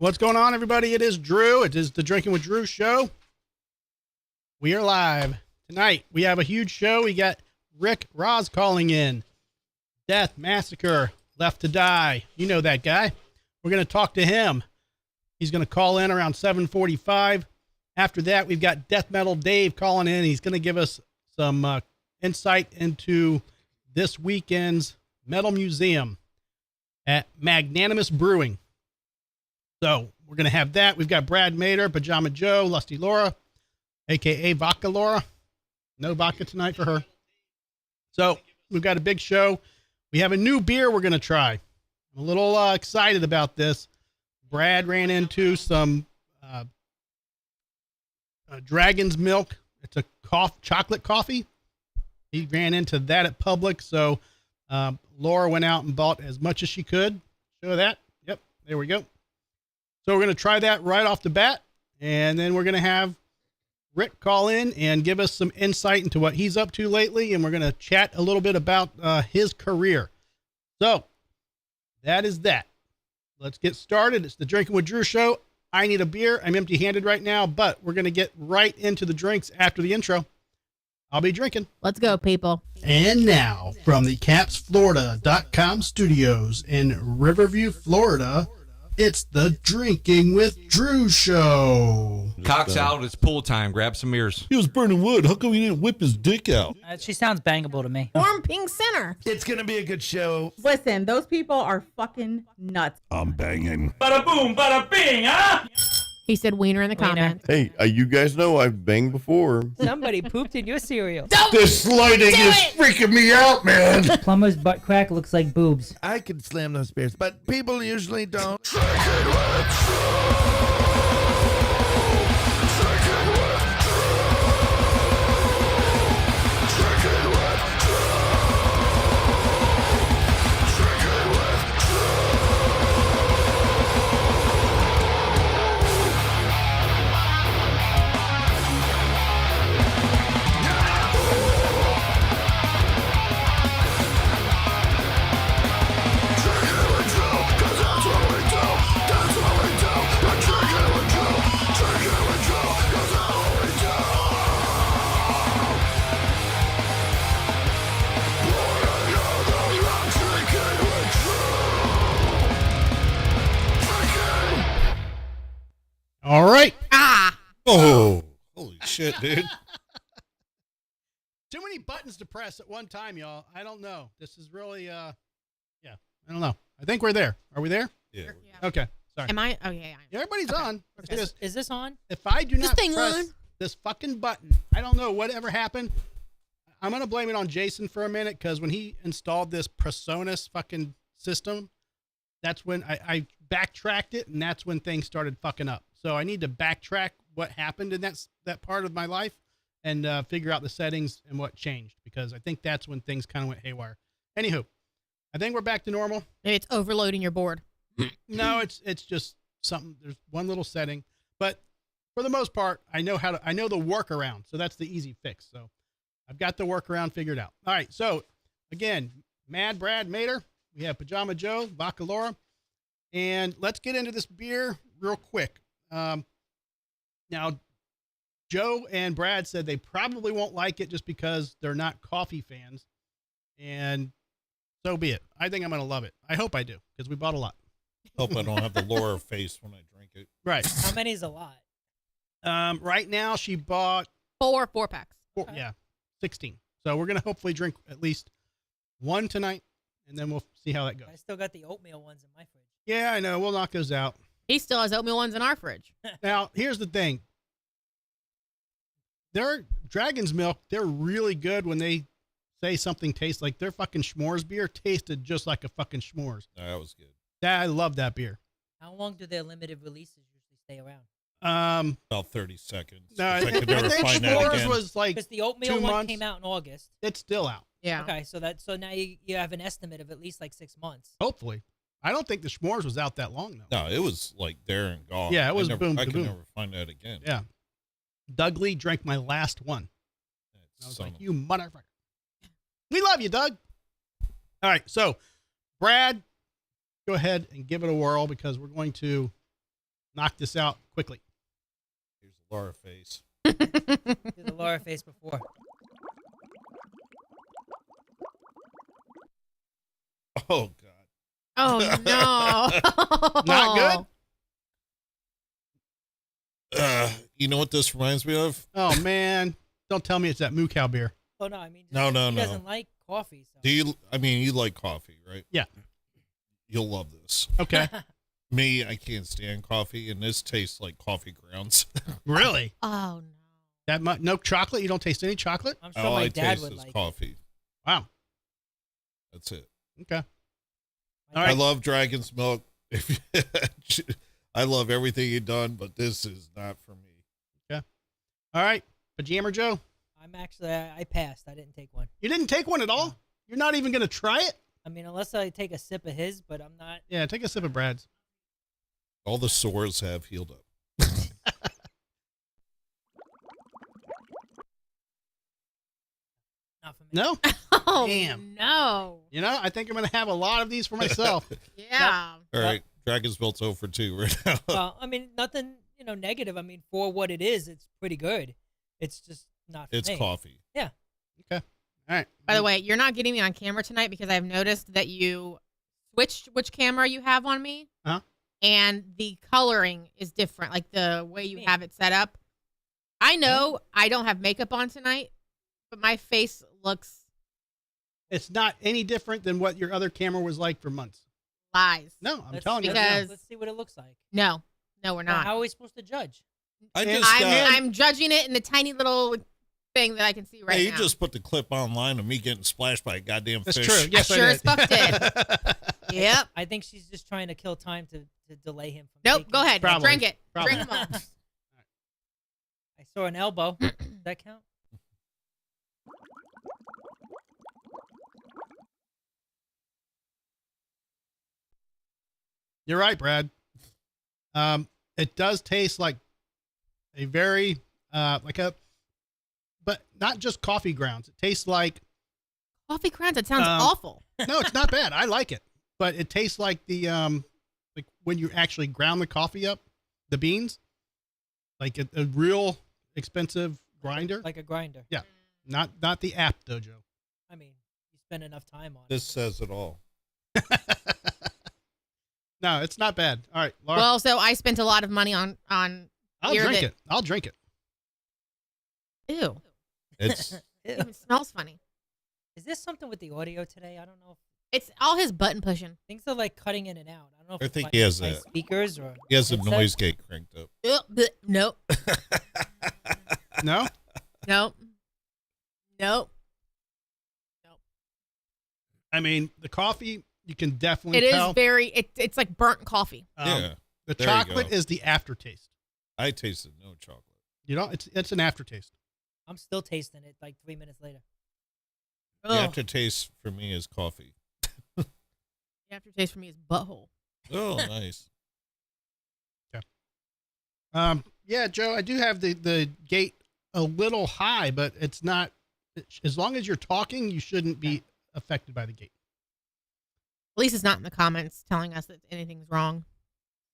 What's going on, everybody? It is Drew. It is the Drinking with Drew show. We are live tonight. We have a huge show. We got Rick Rozz calling in. Death, Massacre, Left to Die. You know that guy. We're going to talk to him. He's going to call in around 7:45. After that, we've got Death Metal Dave calling in. He's going to give us some insight into this weekend's Metal Museum at Magnanimous Brewing. So we're going to have that. We've got Brad Mader, Pajama Joe, Lusty Laura, a.k.a. Vodka Laura. No vodka tonight for her. So we've got a big show. We have a new beer we're going to try. I'm a little excited about this. Brad ran into some Dragon's Milk. It's a chocolate coffee. He ran into that at Publix. So Laura went out and bought as much as she could. Show that. Yep, there we go. So we're going to try that right off the bat, and then we're going to have Rick call in and give us some insight into what he's up to lately, and we're going to chat a little bit about his career. So that is that. Let's get started. It's the Drinking with Drew show. I need a beer. I'm empty-handed right now, but we're going to get right into the drinks after the intro. I'll be drinking. Let's go, people. And now, from the CapsFlorida.com studios in Riverview, Florida, it's the Drinking with Drew show. Cock's out. It's pool time. Grab some beers. He was burning wood. How come he didn't whip his dick out? She sounds bangable to me. Warm Pink Center. It's going to be a good show. Listen, those people are fucking nuts. I'm banging. Bada boom, bada bing, huh? He said wiener in the comments. Hey, you guys know I've banged before. Somebody pooped in your cereal. This lighting is freaking me out, man. Plumber's butt crack looks like boobs. I could slam those beers, but people usually don't. All right. Oh, holy shit, dude. Too many buttons to press at one time, y'all. I don't know. This is really, I don't know. I think we're there. Are we there? Yeah. Okay. Sorry. Am I? Oh, yeah. Everybody's on. It's just, Is this on? if I do This not thing press on? this fucking button, I don't know whatever happened. I'm going to blame it on Jason for a minute, because when he installed this Presonus fucking system, that's when I backtracked it, and that's when things started fucking up. So I need to backtrack what happened in that part of my life and figure out the settings and what changed, because I think that's when things kind of went haywire. Anywho, I think we're back to normal. Maybe it's overloading your board. No, it's just something. There's one little setting, but for the most part, I know the workaround. So that's the easy fix. So I've got the workaround figured out. All right. So again, Mad Brad Mader, we have Pajama Joe, Vodka Laura, and let's get into this beer real quick. Now, Joe and Brad said they probably won't like it just because they're not coffee fans, and so be it. I think I'm going to love it. I hope I do, because we bought a lot. Hope I don't have the Laura face when I drink it. Right. How many is a lot? Right now she bought 4 packs. 16. So we're going to hopefully drink at least one tonight, and then we'll see how that goes. I still got the oatmeal ones in my fridge. Yeah, I know. We'll knock those out. He still has oatmeal ones in our fridge. Now, here's the thing. Their Dragon's Milk, they're really good when they say something tastes like their fucking s'mores beer tasted just like a fucking s'mores. No, that was good. I love that beer. How long do their limited releases usually stay around? About 30 seconds. No, 'Cause I could think never find that s'mores again. was like Because the oatmeal 2 one months. came out in August. It's still out. Yeah. Okay, so now you have an estimate of at least like 6 months. Hopefully. I don't think the s'mores was out that long, though. No, it was like there and gone. Yeah, it was boom I to could boom. never find that again. Yeah. Doug Lee drank my last one. I was like, you motherfucker. We love you, Doug. All right, so Brad, go ahead and give it a whirl, because we're going to knock this out quickly. Here's Laura face. Do the Laura face before. Oh God. Oh no. Not good? You know what this reminds me of? Oh, man. Don't tell me it's that Moo Cow beer. Oh no, I mean, No, he no, no. doesn't like coffee. So. Do you? I mean, you like coffee, right? Yeah. You'll love this. Okay. Me, I can't stand coffee, and this tastes like coffee grounds. Really? Oh no. That no chocolate? You don't taste any chocolate? I'm sure All my I dad taste would is like. coffee. Wow. That's it. Okay. It. All I right. love Dragon's Milk. I love everything you've done, but this is not for me. All right. Pajama Joe, I'm actually, I passed. I didn't take one. you didn't take one at all? You're not even going to try it? I mean, unless I take a sip of his, but I'm not. Yeah, take a sip of Brad's. All the sores have healed up. Not for me. No? Oh Damn. no. You know, I think I'm going to have a lot of these for myself. Yeah. All right, Dragon's Milk's 0 for 2 right now. Well, I mean, nothing, negative. I mean, for what it is, it's pretty good. It's just not for It's me. coffee. Yeah. All right. By the way, you're not getting me on camera tonight because I've noticed that you switched which camera you have on me. Huh? And the coloring is different, like the way you have it set up. I know I don't have makeup on tonight, but my face looks It's not any different than what your other camera was like for months. lies. No, I'm Let's telling see- you. Because- Let's see what it looks like. No, we're Now, not. how are we supposed to judge? I And just I'm judging it in the tiny little thing that I can see right hey, now. you just put the clip online of me getting splashed by a goddamn That's fish. true. Yes, I sure I as fuck did. Yep. I think she's just trying to kill time to delay him from Nope. taking Go it. ahead. Probably. Drink it. Probably. Drink them all. I saw an elbow. Does that count? You're right, Brad. It does taste like a very, but not just coffee grounds. It tastes like, Coffee grounds. That sounds Um, awful. no, it's not bad. I like it, but it tastes like like when you actually ground the coffee up, the beans, like a real expensive grinder. Like a grinder. Yeah. Not the app dojo. I mean, you spend enough time on This says it all. No, it's not bad. All right, Laura. Well, so I spent a lot of money on I'll beer drink that- it. I'll drink it. Ew. It's it. It even smells funny. Is this something with the audio today? I don't know. It's all his button pushing. Things are like cutting in and out. I don't know if I it's think my- he has my that. speakers or he has the headset. noise gate cranked up. Nope. No? Nope. Nope. I mean, the coffee, you can definitely It is tell. very. It's like burnt coffee. Yeah, The there you chocolate go. is the aftertaste. I tasted no chocolate. You know, it's an aftertaste. I'm still tasting it like 3 minutes later. The Ugh. aftertaste for me is coffee. The aftertaste for me is butthole. Oh, nice. Yeah, Joe, I do have the gate a little high, but it's not. As long as you're talking, you shouldn't be affected by the gate. At least it's not in the comments telling us that anything's wrong.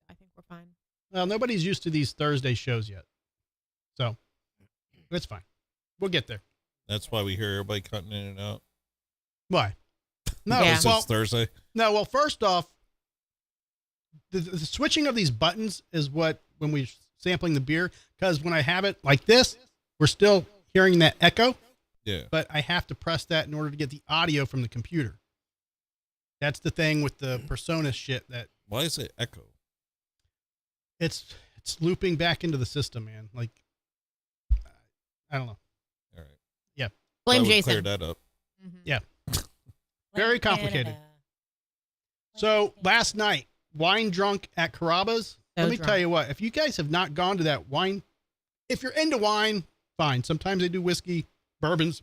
I think we're fine. Well, nobody's used to these Thursday shows yet, so it's fine. We'll get there. That's why we hear everybody cutting in and out. Why? No, Yeah. Because well, it's Thursday. no. Well, first off, the switching of these buttons is what when we're sampling the beer. Because when I have it like this, we're still hearing that echo. Yeah. But I have to press that in order to get the audio from the computer. That's the thing with the persona shit that Why is it echo? it's looping back into the system, man. Like, I don't know. All right. Blame I would Jason. Clear that up. Mhm. Yeah. Very complicated. Canada. So last night, wine drunk at Carrabba's. So Let me drunk. tell you what, if you guys have not gone to that wine, if you're into wine, fine. Sometimes they do whiskey, bourbons,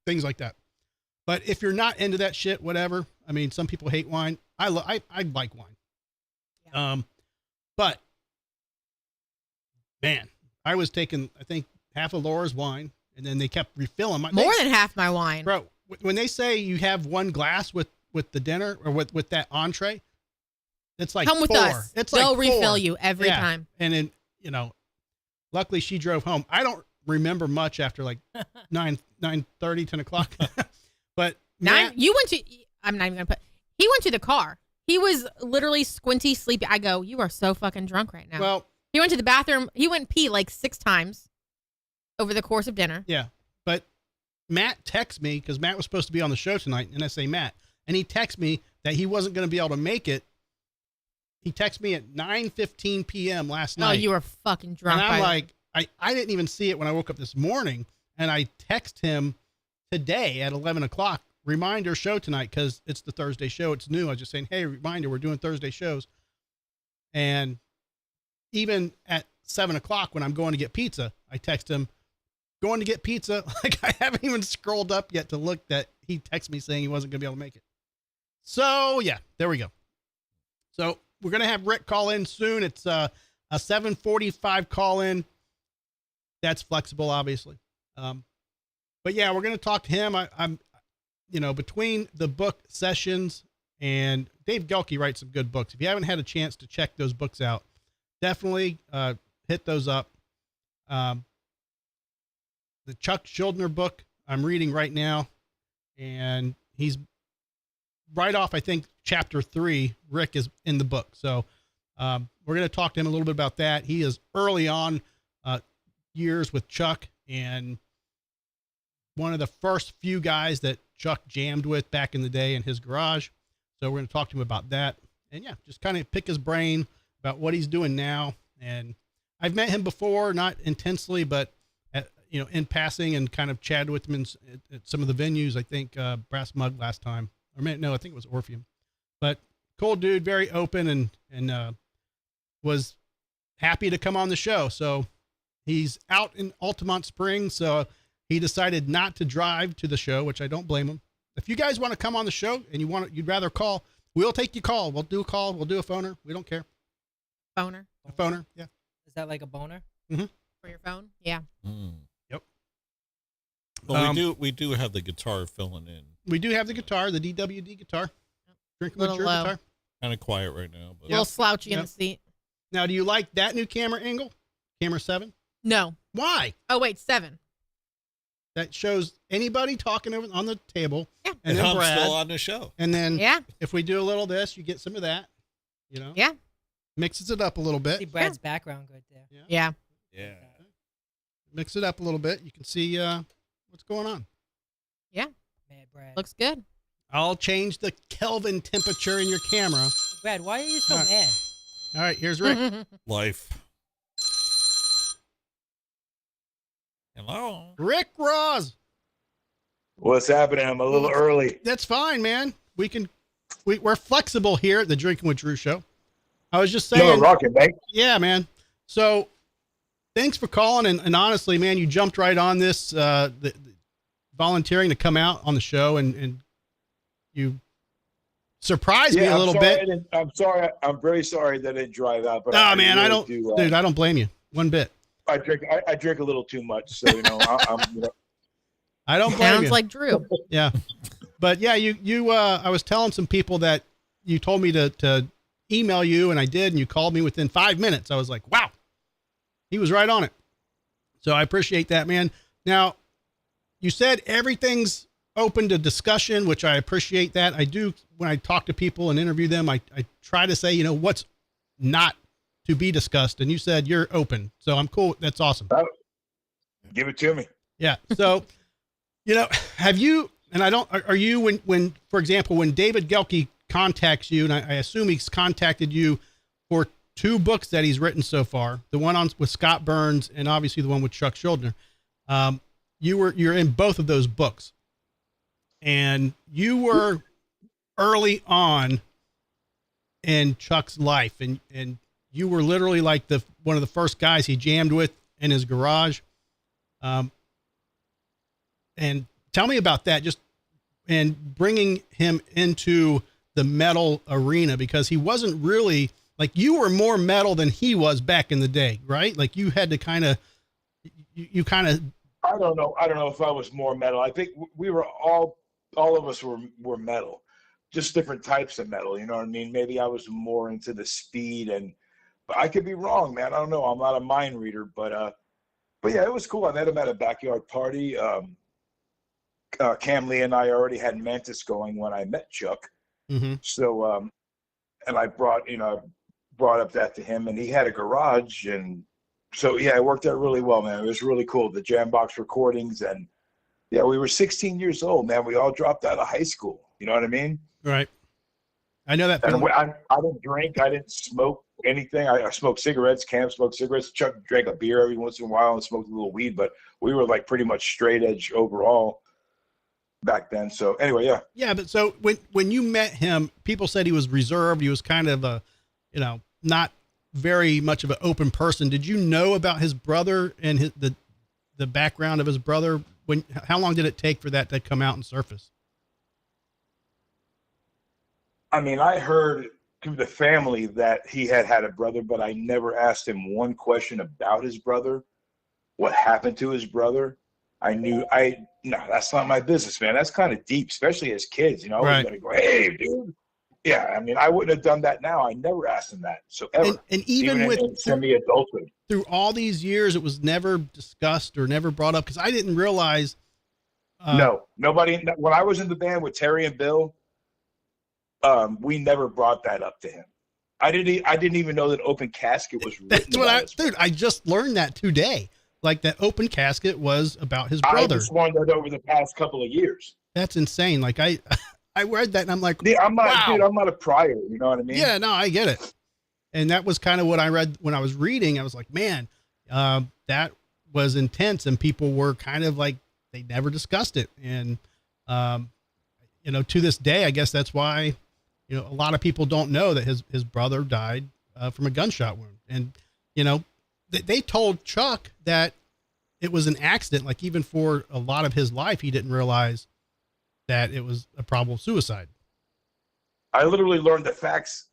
things like that. But if you're not into that shit, whatever. I mean, some people hate wine. I like wine. But man, I was taking, I think, half of Laura's wine, and then they kept refilling my More than half my wine. Bro, when they say you have one glass with the dinner or with that entree, It's like Come with 4. us. It's They'll like 4. refill you every Yeah. time. And then, luckily she drove home. I don't remember much after like 9:30, 10 o'clock. But Matt, You went to. I'm not even gonna put. He went to the car. He was literally squinty, sleepy. I go, you are so fucking drunk right now. well, He went to the bathroom. He went pee like 6 times over the course of dinner. yeah, but Matt texted me because Matt was supposed to be on the show tonight, and I say Matt, and he texted me that he wasn't going to be able to make it. He texted me at 9:15 p.m. last Oh, night. you were fucking drunk. And I'm by like, I didn't even see it when I woke up this morning, and I text him today at 11 o'clock. Reminder show tonight because it's the Thursday show. It's new. I was just saying, hey, reminder, we're doing Thursday shows. And even at 7 o'clock when I'm going to get pizza, I text him, going to get pizza. Like I haven't even scrolled up yet to look that he texted me saying he wasn't going to be able to make it. So yeah, there we go. So we're going to have Rick call in soon. It's a 7:45 call in. That's flexible, obviously. But yeah, we're going to talk to him. I'm between the book sessions, and Dave Gelke writes some good books. If you haven't had a chance to check those books out, definitely hit those up. The Chuck Schuldiner book I'm reading right now, and he's right off, I think, chapter 3. Rick is in the book. So we're going to talk to him a little bit about that. He is early on years with Chuck, and one of the first few guys that Chuck jammed with back in the day in his garage. So we're going to talk to him about that, and yeah, just kind of pick his brain about what he's doing now. And I've met him before, not intensely, but in passing, and kind of chatted with him at some of the venues. I think Brass Mug last time, I think it was Orpheum. But cool dude, very open, and was happy to come on the show. So he's out in Altamont Springs, so he decided not to drive to the show, which I don't blame him. If you guys want to come on the show and you'd rather call, we'll take your call. We'll do a call. We'll do a phoner. We don't care. Phoner. A phoner. Yeah. Is that like a boner? Mm-hmm. For your phone? Yeah. Yep. Well, we do have the guitar filling in. We do have the guitar, the DWD guitar. Drinking with Little Drew low. guitar. Kind of quiet right now, but A little slouchy in the seat. Now, do you like that new camera angle? Camera 7? No. Why? Oh, wait, 7. That shows anybody talking over on the table. Yeah. And then I'm Brad. still on the show. And then Yeah. if we do a little of this, you get some of that. Yeah. Mixes it up a little See bit. Brad's background good there. Yeah. Yeah. Mix it up a little bit. You can see what's going on. Yeah. Mad Brad. Looks good. I'll change the Kelvin temperature in your camera. Brad, why are you so All right. mad? All right, here's Rick. Life. Hello. Rick Rozz. What's happening? I'm a little early. That's fine, man. We're flexible here at the Drinking with Drew show. I was just saying. You're rocking, mate. Yeah, man. So thanks for calling. And honestly, man, you jumped right on this, the volunteering to come out on the show, and you surprised me a little bit. I'm sorry. I'm very sorry that I didn't drive out. But Oh, man, really I don't, dude, I don't blame you one bit. I drink a little too much, so I don't blame Sounds you. like Drew. Yeah. But yeah, I was telling some people that you told me to email you, and I did, and you called me within 5 minutes. I was like, wow, he was right on it. So I appreciate that, man. Now, you said everything's open to discussion, which I appreciate that. I do, when I talk to people and interview them, I try to say, what's not to be discussed. And you said you're open. So I'm cool. That's awesome. give it to me. Yeah. So, have you, and are you, when, for example, when David Gelke contacts you, and I assume he's contacted you for 2 books that he's written so far, the one with Scott Burns and obviously the one with Chuck Schuldiner. You're in both of those books, and you were early on in Chuck's life, and you were literally like one of the first guys he jammed with in his garage. And tell me about that, and bringing him into the metal arena, because he wasn't really, like, you were more metal than he was back in the day, right? Like you had to you I don't know if I was more metal. I think we were all of us were metal. just different types of metal. You know what I mean? Maybe I was more into the speed, but I could be wrong, man. I don't know. I'm not a mind reader, but yeah, it was cool. I met him at a backyard party. Cam Lee and I already had Mantis going when I met Chuck. Mm-hmm. So, and I brought up that to him, and he had a garage, and so yeah, it worked out really well, man. It was really cool. The Jambox recordings, and yeah, we were 16 years old, man. We all dropped out of high school. You know what I mean? Right. I know that. And feeling. I didn't drink. I didn't smoke anything. I smoked cigarettes. Cam smoked cigarettes. Chuck drank a beer every once in a while and smoked a little weed, but we were like pretty much straight edge overall back then. So anyway, yeah. Yeah, but so when you met him, people said he was reserved. He was kind of a, not very much of an open person. Did you know about his brother and the background of his brother? How long did it take for that to come out and surface? I mean, I heard through the family that he had a brother, but I never asked him one question about his brother, what happened to his brother. No, that's not my business, man. That's kind of deep, especially as kids, I was going to go, hey, dude. Yeah, I mean, I wouldn't have done that now. I never asked him that. So ever. And even with in semi-adulthood. Through all these years, it was never discussed or never brought up because I didn't realize. No, nobody. When I was in the band with Terry and Bill, we never brought that up to him. I didn't even know that Open Casket was written. That's what I just learned that today. Like that Open Casket was about his brother. I just learned that over the past couple of years. That's insane. Like I read that and I'm like, yeah, I'm not, wow. Dude, I'm not a prior. You know what I mean? Yeah, no, I get it. And that was kind of what I read when I was reading. I was like, man, that was intense. And people were kind of like, they never discussed it. And, to this day, I guess that's why, a lot of people don't know that his brother died from a gunshot wound. And, they told Chuck that it was an accident. Like even for a lot of his life, he didn't realize that it was a probable suicide. I literally learned the facts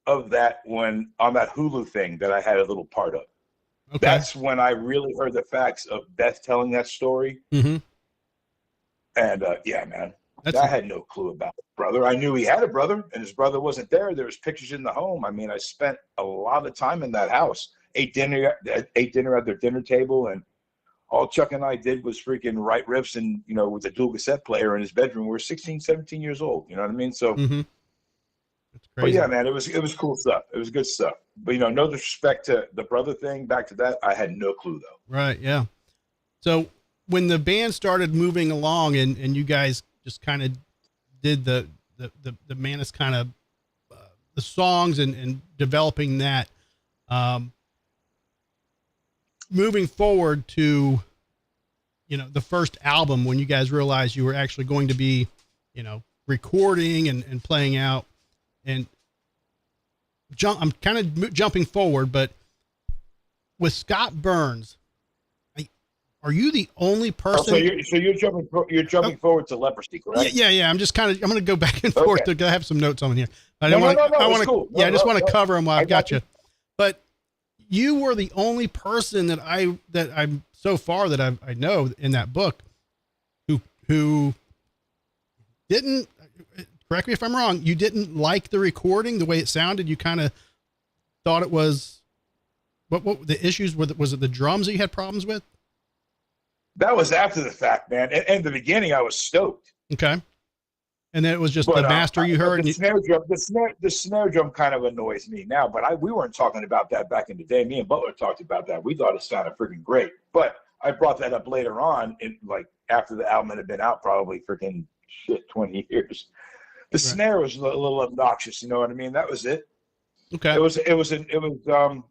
of that when on that Hulu thing that I had a little part of. Okay. That's when I really heard the facts of Beth telling that story. Mm-hmm. And yeah, man, I had no clue about his brother. I knew he had a brother and his brother wasn't there. There was pictures in the home. I mean, I spent a lot of time in that house, ate dinner at their dinner table, and all Chuck and I did was freaking write riffs and, with a dual cassette player in his bedroom. We were 16, 17 years old. You know what I mean? So, mm-hmm. That's crazy. But yeah, man, it was cool stuff. It was good stuff. But, no disrespect to the brother thing. Back to that, I had no clue though. Right. Yeah. So when the band started moving along and you guys just kind of did the Mantis kind of the songs and developing that, moving forward to, the first album when you guys realized you were actually going to be, recording and playing out and I'm kind of jumping forward, but with Scott Burns, are you the only person? So you're jumping forward to Leprosy, correct? Yeah. I'm going to go back and forth because I have some notes on here. I want to, cool. I just want to cover them while I've got you. But you were the only person that I'm so far that I know in that book who didn't, correct me if I'm wrong, you didn't like the recording, the way it sounded. You kind of thought it was, what the issues were? Was it the drums that you had problems with? That was after the fact, man. In the beginning, I was stoked. Okay. And then it was just the master you heard. The snare drum kind of annoys me now, but we weren't talking about that back in the day. Me and Butler talked about that. We thought it sounded freaking great. But I brought that up later on, after the album had been out, probably freaking 20 years. The snare was a little obnoxious. You know what I mean? That was it. Okay. It was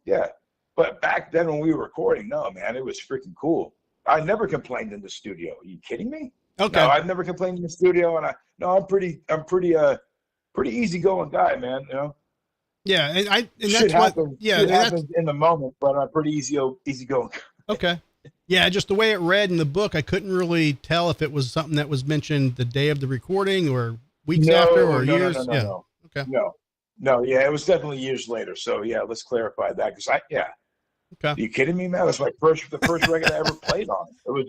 yeah. But back then when we were recording, no, man, it was freaking cool. I never complained in the studio. Are you kidding me? Okay. No, I've never complained in the studio, and I'm pretty easygoing guy, man. Yeah, and that's shit what. Happens, yeah, shit happens in the moment, but I'm pretty easygoing. Okay. Yeah, just the way it read in the book, I couldn't really tell if it was something that was mentioned the day of the recording or weeks after or years. No. Okay. No. Yeah, it was definitely years later. So yeah, let's clarify that because Okay. Are you kidding me, man? That's the first record I ever played on. It was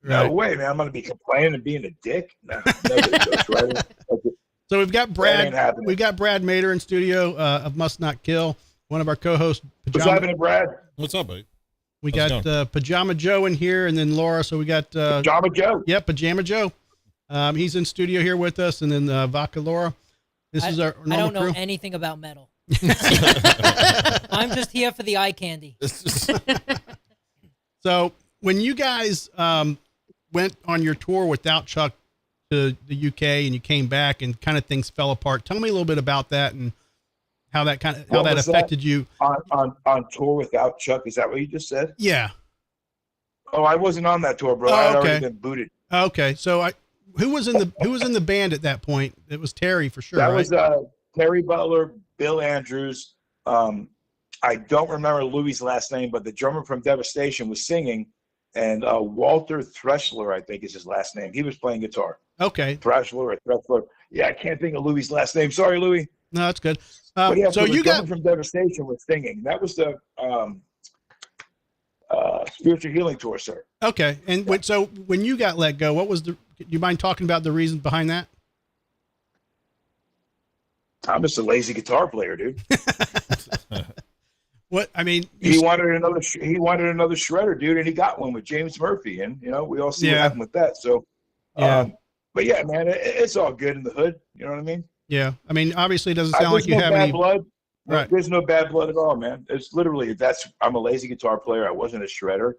no way, man. I'm going to be complaining and being a dick. No, goes right in. So we've got That ain't Brad. happening. We've got Brad Mader in studio of Must Not Kill. One of our co-hosts. What's happening, Brad? What's up, mate? We How's it got Pajama Joe in here, and then Laura. So we got Jama Joe. Yep, Pajama Joe. He's in studio here with us, and then Vodka Laura. This is our normal I don't know crew. anything about metal. I'm just here for the eye candy. So when you guys went on your tour without Chuck to the UK and you came back and kind of things fell apart, tell me a little bit about that and how that affected you On tour without Chuck. Is that what you just said? Yeah. Oh, I wasn't on that tour, bro. Oh, I had okay. already been booted. Okay, so who was in the band at that point? It was Terry for sure. That right? was Terry Butler, Bill Andrews. I don't remember Louis' last name, but the drummer from Devastation was singing, and Walter Threshler, I think is his last name. He was playing guitar. Okay. Threshler. Yeah, I can't think of Louis' last name. Sorry, Louis. No, that's good. But yeah, so the you drummer got from Devastation was singing. That was the Spiritual Healing Tour, sir. okay, and when you got let go, what was do you mind talking about the reasons behind that? I'm just a lazy guitar player, dude. What I mean, He wanted another shredder, dude, and he got one with James Murphy, and we all see what happened with that. So, Yeah. But yeah, man, it's all good in the hood. You know what I mean? yeah. I mean, obviously, it doesn't sound like There's you no have bad any. blood. Right. There's no bad blood at all, man. It's literally I'm a lazy guitar player. I wasn't a shredder.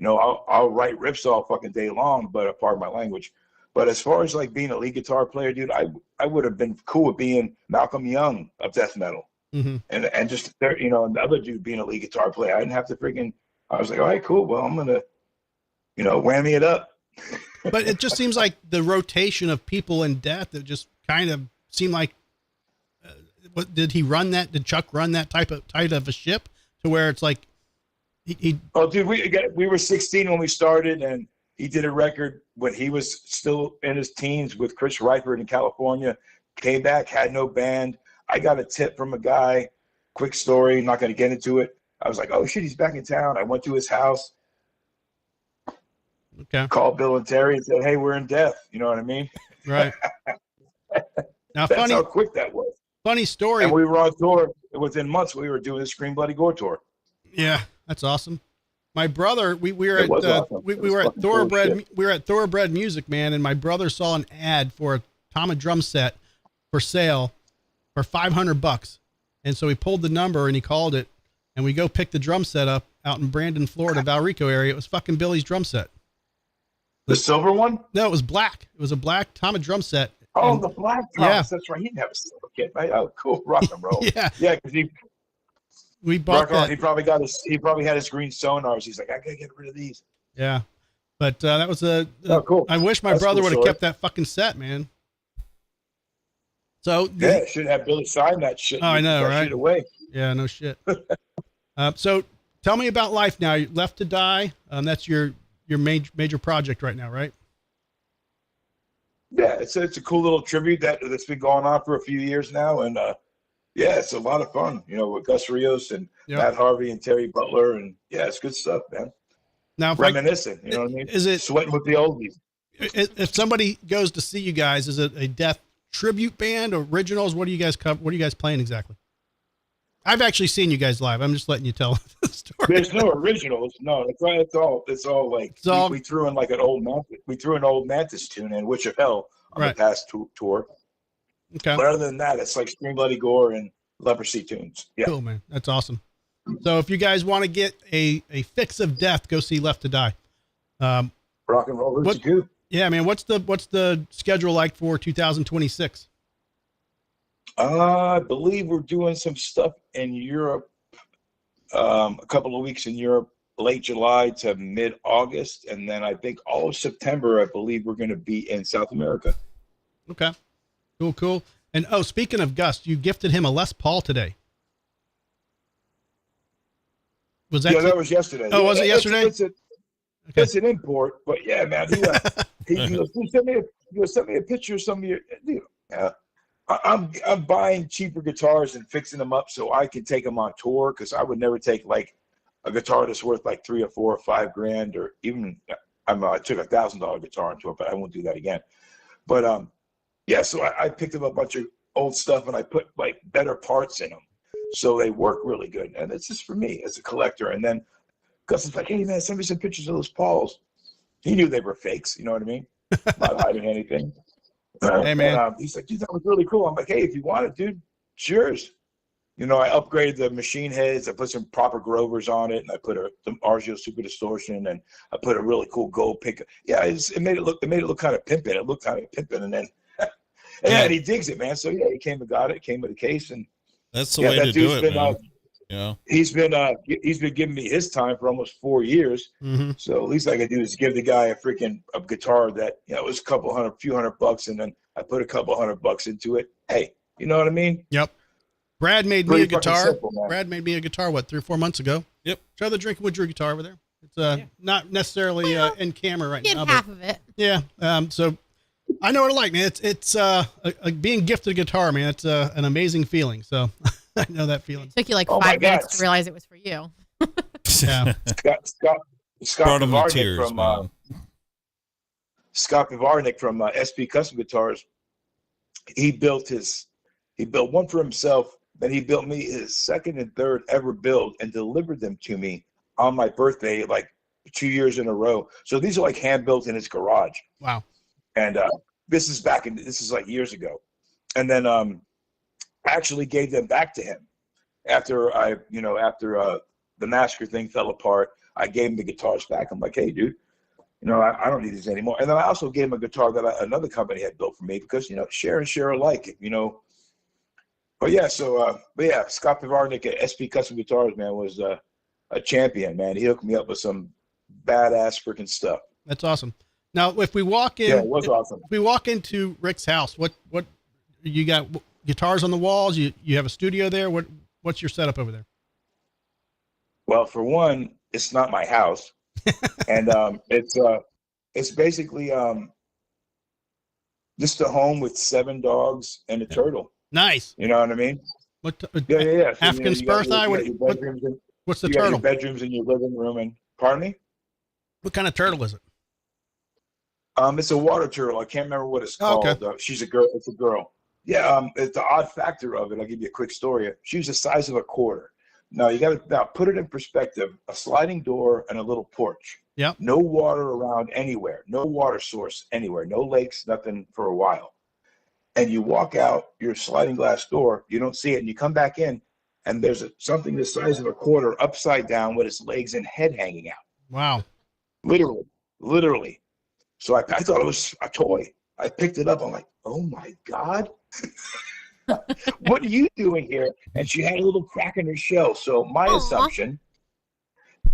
I'll write riffs all fucking day long, but pardon my language. But as far as like being a lead guitar player, dude, I would have been cool with being Malcolm Young of death metal. Mm-hmm. And just there, and the other dude being a lead guitar player, I didn't have to freaking. I was like, all right, cool. Well, I'm gonna, whammy it up. But it just seems like the rotation of people in death that just kind of seemed like. What did he run that? Did Chuck run that type of a ship to where it's like he Oh, dude, we were 16 when we started, and he did a record when he was still in his teens with Chris Reifert in California. Came back, had no band. I got a tip from a guy. Quick story, not going to get into it. I was like, oh shit, he's back in town. I went to his house. Okay. Called Bill and Terry and said, hey, we're in death. You know what I mean? Right. Now, That's how quick that was. Funny story. And we were on tour within months. We were doing the Scream Bloody Gore tour. Yeah, that's awesome. My brother, we were It at was awesome. we It was were at fucking cool as Thoroughbred shit. we were at Thoroughbred Music, man, and my brother saw an ad for a Tama drum set for sale for $500, and so he pulled the number and he called it, and we go pick the drum set up out in Brandon, Florida, Valrico area. It was fucking Billy's drum set. The silver one? No, it was black. It was a black Tama drum set. Oh, And- the black yeah. Thomas. That's right. He didn't have a silver kit, right? Oh, cool. Rock and roll. Yeah, Yeah, because we bought that. he probably had his green sonars. He's like, I gotta get rid of these. Yeah, but that was Oh, cool. I wish my That's brother cool would have story. kept that fucking set, man. So Yeah, should have Billy sign that shit. Oh, I know, That right? shit away. yeah, no shit. So tell me about life now. You're Left to Die. That's your major project right now, right? Yeah, it's a cool little tribute that's been going on for a few years now, and yeah, it's a lot of fun. With Gus Rios and Yep. Matt Harvey and Terry Butler, and yeah, it's good stuff, man. Now, if, Reminiscing, you know what I mean? is it- Sweating with the oldies? if somebody goes to see you guys, is it a death tribute band, originals? What do you guys What are you guys playing exactly? I've actually seen you guys live. I'm just letting you tell the story. There's no originals. No, it's all like It's all- we threw in like an old Mantis. We threw an old Mantis tune in, Witch of Hell, on Right. the past tour. Okay. But other than that, it's like Scream Bloody Gore and Leprosy tunes. Yeah. Cool, man. That's awesome. So if you guys want to get a fix of death, go see Left to Die. Rock and roll roots What- of goop. Yeah, man. What's the schedule like for 2026? I believe we're doing some stuff in Europe. A couple of weeks in Europe, late July to mid-August, and then I think all of September. I believe we're going to be in South America. Okay. Cool. And speaking of Gus, you gifted him a Les Paul today. Was that? Yeah, that was yesterday. Oh, was it yesterday? It's an import, but yeah, man. He goes, send me a picture of some of your. Dude, I'm buying cheaper guitars and fixing them up so I can take them on tour, because I would never take like a guitar that's worth like $3 or $4 or $5 grand, or even I took $1,000 guitar on tour, but I won't do that again. But yeah, so I picked up a bunch of old stuff and I put like better parts in them, so they work really good. And it's just for me as a collector. And then Gus is like, hey man, send me some pictures of those Pauls. He knew they were fakes. You know what I mean? Not hiding anything. Hey man, And, he's like, dude, that was really cool. I'm like, hey, if you want it, dude, it's yours. You know, I upgraded the machine heads. I put some proper Grovers on it, and I put some RGO Super Distortion, and I put a really cool gold pink. Yeah, it made it look kind of pimping. It looked kind of pimping, and then and he digs it, man. So yeah, he came and got it. Came with a case, and That's the way to do it, man. You know, he's been giving me his time for almost 4 years. Mm-hmm. So at least I could do is give the guy a guitar that, you know, it was a few $100, and then I put a couple $100 into it. Hey, you know what I mean? Yep. Brad made me Pretty a guitar. fucking simple, man. Brad made me a guitar, 3 or 4 months ago. Yep. Show the Drinking with Drew guitar over there. It's not necessarily in camera right Get now. half of it. Yeah. So I know what I like, man. It's being gifted a guitar, man. It's an amazing feeling. So I know that feeling. It took you like Oh my 5 minutes God. to realize it was for you. Yeah. Scott brought him to Pivarnik tears, from man. Scott Pivarnik from SP Custom Guitars. He built one for himself. Then he built me his second and third ever build and delivered them to me on my birthday, like 2 years in a row. So these are like hand built in his garage. Wow. And this is like years ago. And then I actually gave them back to him after the Massacre thing fell apart. I gave him the guitars back. I'm like, hey, dude, you know, I don't need these anymore. And then I also gave him a guitar that another company had built for me because, you know, share and share alike, you know. But yeah, Scott Pivarnik at SP Custom Guitars, man, was a champion, man. He hooked me up with some badass freaking stuff. That's awesome. Now, if we walk in, Yeah, it was awesome. If we walk into Rick's house, what you got? Guitars on the walls? You have a studio there? What's your setup over there? Well, for one, it's not my house, and it's basically just a home with 7 dogs and a turtle. Nice. You know what I mean? What? Yeah. So, African spur thigh? What's the you got turtle? your bedrooms in your living room, and pardon me? What kind of turtle is it? It's a water turtle. I can't remember what it's Oh, called. okay. She's a girl. It's a girl. Yeah. It's the odd factor of it. I'll give you a quick story. She was the size of a quarter. Now you got to put it in perspective. A sliding door and a little porch. Yep. No water around anywhere. No water source anywhere. No lakes. Nothing for a while. And you walk out your sliding glass door. You don't see it, and you come back in, and there's something the size of a quarter upside down with its legs and head hanging out. Wow. Literally. So I thought it was a toy. I picked it up. I'm like, oh my God. What are you doing here? And she had a little crack in her shell. So my assumption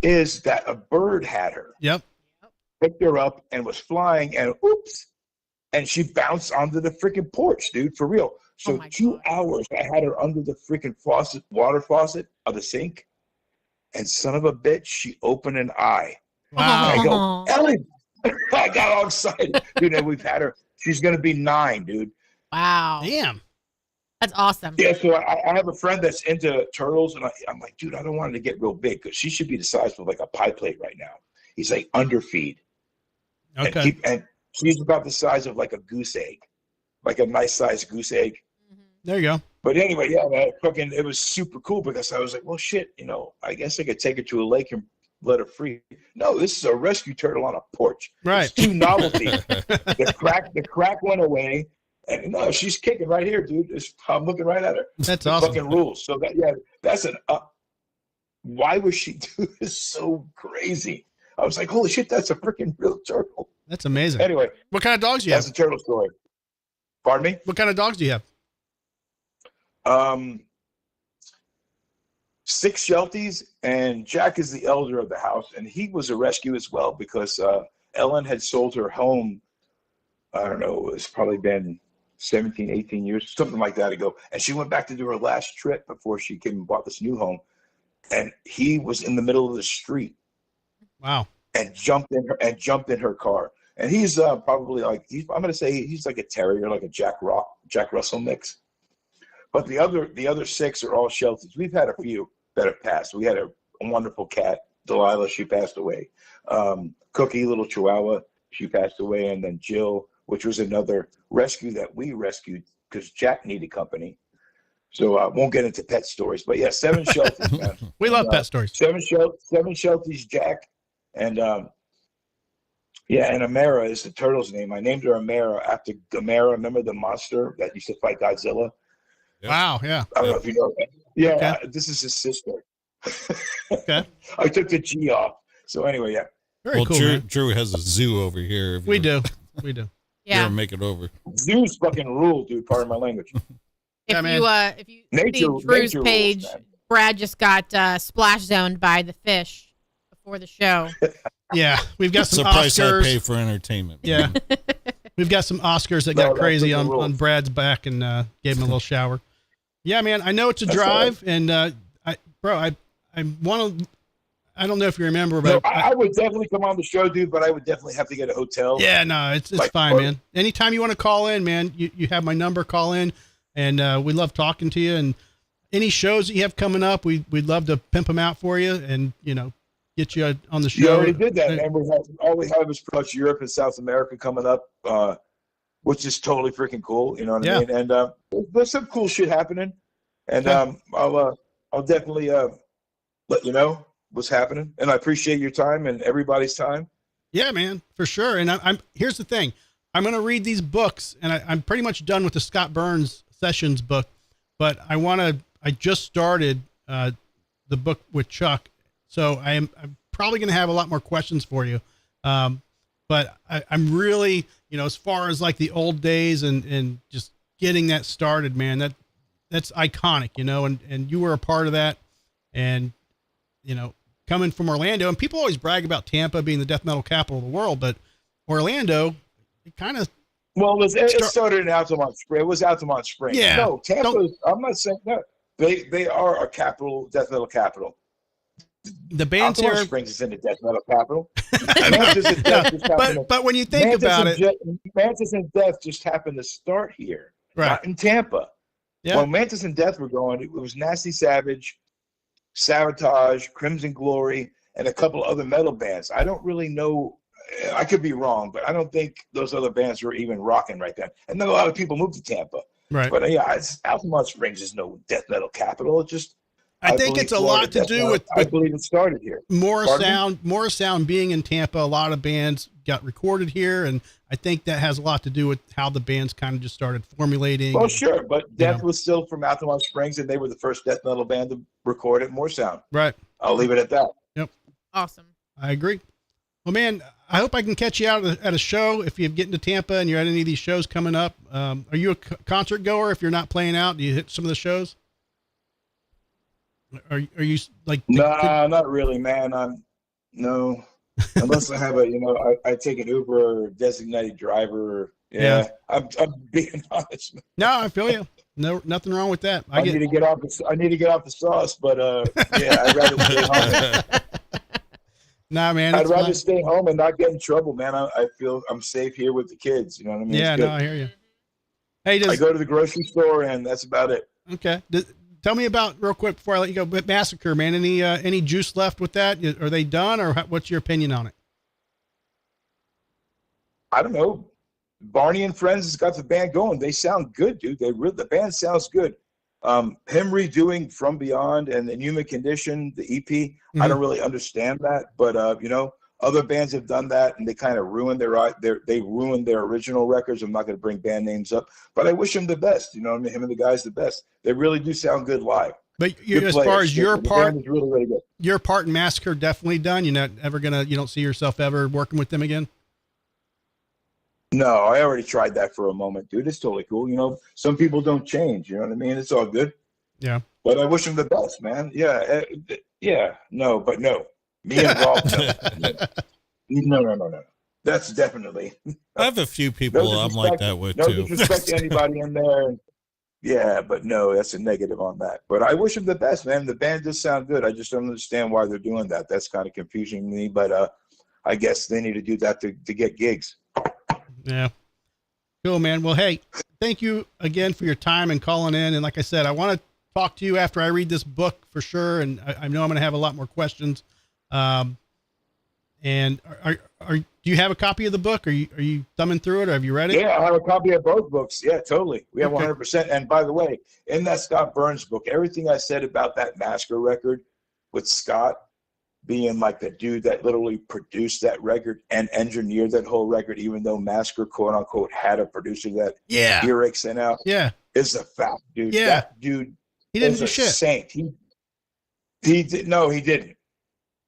is that a bird had her. Yep. Picked her up and was flying, and oops. And she bounced onto the freaking porch, dude, for real. So 2 hours I had her under the freaking water faucet of the sink. And son of a bitch, she opened an eye. Wow. And I go, Ellen. I got all excited. Dude, and we've had her. She's going to be 9, dude. Wow. Damn. That's awesome. Yeah, so I have a friend that's into turtles, and I'm like, dude, I don't want her to get real big because she should be the size of like a pie plate right now. He's like, underfeed. Okay. And she's about the size of like a goose egg, like a nice sized goose egg. There you go. But anyway, yeah, man, it was super cool because I was like, well, shit, you know, I guess I could take her to a lake and let her free. No, this is a rescue turtle on a porch. Right. It's too novelty. The crack went away. And no, she's kicking right here, dude. I'm looking right at her. That's awesome. Fucking rules. So that's an why would she do this so crazy? I was like, holy shit, that's a freaking real turtle. That's amazing. Anyway, What kind of dogs do you that's have? a turtle story. Pardon me? What kind of dogs do you have? 6 Shelties, and Jack is the elder of the house, and he was a rescue as well because Ellen had sold her home. I don't know, it's probably been 17, 18 years, something like that ago. And she went back to do her last trip before she came and bought this new home. And he was in the middle of the street. Wow. And jumped in her car. And he's probably like, I'm going to say he's like a terrier, like a Jack Russell mix. But the other 6 are all Shelties. We've had a few that have passed. We had a wonderful cat, Delilah. She passed away. Cookie, little Chihuahua, she passed away. And then Jill which was another rescue that we rescued because Jack needed company. So I won't get into pet stories, but yeah, 7 Shelties, man. We love pet stories. 7 Shelties, Jack, and yeah, and Amara is the turtle's name. I named her Amara after Gamera. Remember the monster that used to fight Godzilla? Yep. Wow. Yeah. I don't know if you know that. Yeah, Okay. This is his sister. Okay. I took the G off. So anyway, yeah. Very Well, cool, Drew, man. Drew has a zoo over here. If We you do. We do. ever Yeah. make it over. Zoos fucking rule, dude. Pardon my language. Yeah, man. If you Nature- see Drew's nature rules, page, man. Brad just got splash zoned by the fish before the show. Yeah. We've got That's some the price I pay Oscars. for entertainment. Yeah. We've got some Oscars that No, got that's crazy the on rules. Brad's back and gave him a little shower. Yeah, man. I know it's a That's drive, and I want to. I don't know if you remember, No, but I would definitely come on the show, dude, but I would definitely have to get a hotel. yeah, no, it's Like, fine, or- man. Anytime you want to call in, man, you have my number. Call in, and we love talking to you. And any shows that you have coming up, we'd love to pimp them out for you, and get you on the show. You already did that, man. All we have is pretty much Europe and South America coming up, which is totally freaking cool. You know what I mean? And there's some cool shit happening, and I'll definitely let you know what's happening. And I appreciate your time and everybody's time. Yeah, man, for sure. And I'm here's the thing. I'm going to read these books, and I'm pretty much done with the Scott Burns Sessions book, but I just started the book with Chuck, so I'm probably going to have a lot more questions for you. But I'm really, as far as like the old days and just getting that started, man, that's iconic, and you were a part of that. And, coming from Orlando, and people always brag about Tampa being the death metal capital of the world, but Orlando, it kind of. Well, it started in Altamont Springs. It was Altamont Springs. Yeah. No, Tampa. I'm not saying that. They are a capital, death metal capital. The bands Altamont here, Springs is in the death metal capital. Mantis and Death just happened to- but when you think about it, Mantis and Death just happened to start here, right? not in Tampa. Yeah. When Mantis and Death were going, it was Nasty Savage, Sabotage, Crimson Glory, and a couple other metal bands. I don't really know. I could be wrong, but I don't think those other bands were even rocking right then. And then a lot of people moved to Tampa. Right. But yeah, Altamont Springs is no death metal capital. It just I think believe it's a Florida lot to death do metal- with I believe it started here. more Pardon me? sound being in Tampa. A lot of bands got recorded here, and I think that has a lot to do with how the bands kind of just started formulating. Well, sure, but Death know. was still from Altamont Springs, and they were the first death metal band to record at More Sound. Right. I'll leave it at that. Awesome. I agree. Well, man, I hope I can catch you out at a show if you get into Tampa and you're at any of these shows coming up. Are you a concert goer? If you're not playing out, do you hit some of the shows? Are you like? No, not really, man. No, unless I have I take an Uber or designated driver. Yeah. I'm being honest. Man. No, I feel you. No, nothing wrong with that. I need to get off the sauce, but yeah, I'd rather stay home. Nah, man. I'd it's rather fine. stay home and not get in trouble, man. I feel I'm safe here with the kids. You know what I mean? Yeah, It's good. no, I hear you. Hey, I go to the grocery store and that's about it. okay. Tell me about real quick before I let you go. But Massacre, man. Any juice left with that? Are they done, or what's your opinion on it? I don't know. Barney and Friends has got the band going. They sound good, dude. The band sounds good. Him redoing From Beyond and In Human Condition, the EP, I don't really understand that, but other bands have done that and they kind of ruined their original records. I'm not going to bring band names up, but I wish them the best. You know what I mean? Him and the guys the best. They really do sound good live. But Good as players. far as your The part, band is really, really good. your part in Massacre definitely done. You're not ever you don't see yourself ever working with them again. No, I already tried that for a moment, dude. It's totally cool. Some people don't change. You know what I mean? It's all good. Yeah. But I wish them the best, man. Yeah. No. Me involved. No. That's definitely. I have a few people I'm like that with No too. disrespect to anybody in there. Yeah, but no, that's a negative on that. But I wish them the best, man. The band does sound good. I just don't understand why they're doing that. That's kind of confusing me. But I guess they need to do that to get gigs. Yeah. Cool, man. Well, hey, thank you again for your time and calling in. And like I said, I want to talk to you after I read this book for sure. And I know I'm going to have a lot more questions. And And do you have a copy of the book? Are you thumbing through it, or have you read it? Yeah, I have a copy of both books. Yeah, totally. We have Okay. 100%. And by the way, in that Scott Burns book, everything I said about that Massacre record with Scott being like the dude that literally produced that record and engineered that whole record, even though Massacre, quote unquote, had a producer that Eric sent out, is a fact, dude. Yeah. That dude, He didn't is do a shit. saint. He did. No, he didn't.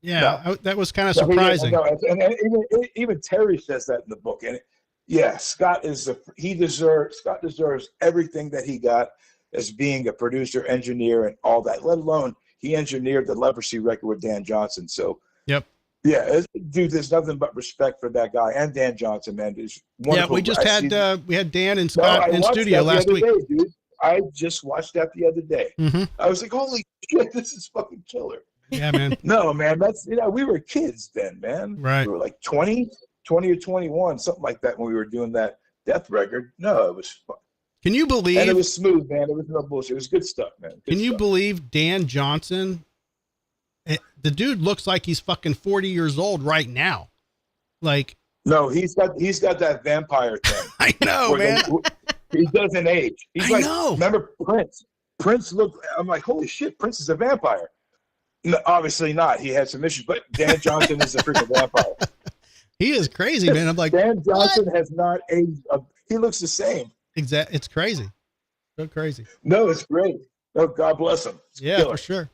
Yeah, that was kind of No, he didn't. surprising. No, and even Terry says that in the book. And yeah, Scott deserves everything that he got as being a producer, engineer, and all that. Let alone he engineered the Leprosy record with Dan Johnson. So Yep. yeah, dude, there's nothing but respect for that guy and Dan Johnson, man. It's wonderful. Yeah, we just had Dan and No, Scott I in watched studio that the last other week. day, dude. I just watched that the other day. Mm-hmm. I was like, holy shit, this is fucking killer. Yeah, man. No, man, that's, we were kids then, man. Right. We were like 20 or 21, something like that when we were doing that Death record. No, it was fun. Can you believe? And it was smooth, man. It was no bullshit. It was good stuff, man. Good Can you stuff. believe Dan Johnson? The dude looks like he's fucking 40 years old right now. Like, No, he's got that vampire thing. I know, where man. He doesn't age. He's I know. Remember Prince? Prince looked. I'm like, holy shit, Prince is a vampire. No, obviously not. He had some issues, but Dan Johnson is a freaking vampire. He is crazy, man. I'm like, Dan Johnson has not aged. He looks the same. It's crazy. So crazy. No, it's great. Oh, God bless him. It's Yeah, killer. for sure.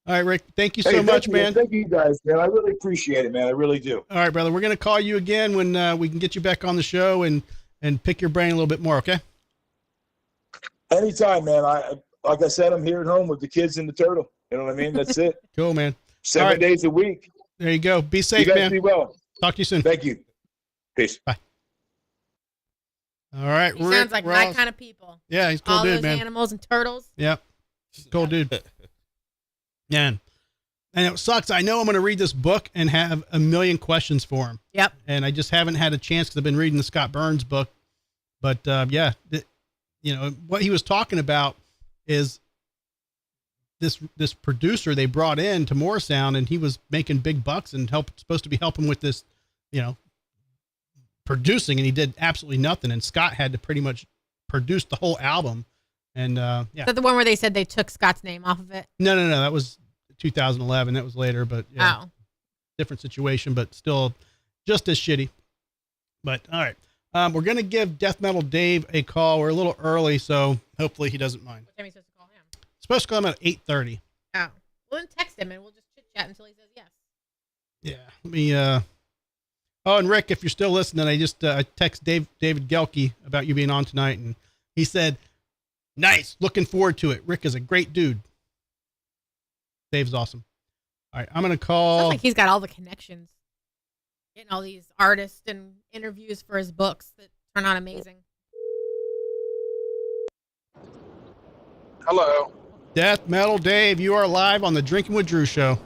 All right, Rick. Thank you so Hey, much, man. Thank you guys, man. I really appreciate it, man. I really do. All right, brother. We're gonna call you again when we can get you back on the show and pick your brain a little bit more. Okay. Anytime, man. Like I said, I'm here at home with the kids and the turtle. You know what I mean? That's it. Cool, man. 7 All right. days a week. There you go. Be You safe, guys man. be well. Talk to you soon. Thank you. Peace. Bye. All right, He Rick sounds like my Rozz. kind of people. Yeah, he's a cool All dude, those man. animals and turtles. Yep. Cool dude. Man. And it sucks. I know I'm going to read this book and have a million questions for him. Yep. And I just haven't had a chance because I've been reading the Scott Burns book. But yeah, what he was talking about is this producer they brought in to Morrisound, and he was making big bucks and supposed to be helping with this, producing, and he did absolutely nothing. And Scott had to pretty much produce the whole album. And yeah. Is that the one where they said they took Scott's name off of it? No. That was 2011. That was later, but yeah, Oh. different situation, but still just as shitty. But all right. We're going to give Death Metal Dave a call. We're a little early, so hopefully he doesn't mind. What time are you supposed to call him? Supposed to call him at 8:30. Oh. Well, then text him and we'll just chit chat until he says yes. Yeah. Let me, oh, and Rick, if you're still listening, I just, I text David Gelke about you being on tonight, and he said, nice. Looking forward to it. Rick is a great dude. Dave's awesome. All right. I'm going to call. Sounds like he's got all the connections. Getting all these artists and interviews for his books that turn out amazing. Hello. Death Metal Dave, you are live on the Drinking with Drew show.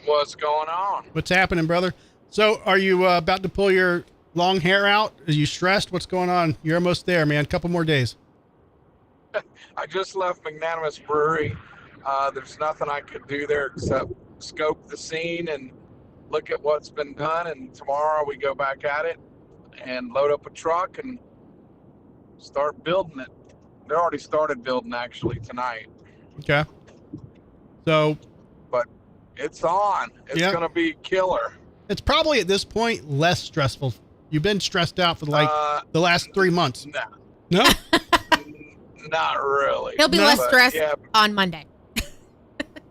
What's going on? What's happening, brother? So are you about to pull your long hair out? Are you stressed? What's going on? You're almost there, man. Couple more days. I just left Magnanimous Brewery. There's nothing I could do there except scope the scene and look at what's been done. And tomorrow we go back at it and load up a truck and start building it. They already started building actually tonight. Okay. So. But it's on. It's going to be killer. It's probably at this point less stressful. You've been stressed out for the last 3 months. No. No? Not really. He'll be less stressed on Monday.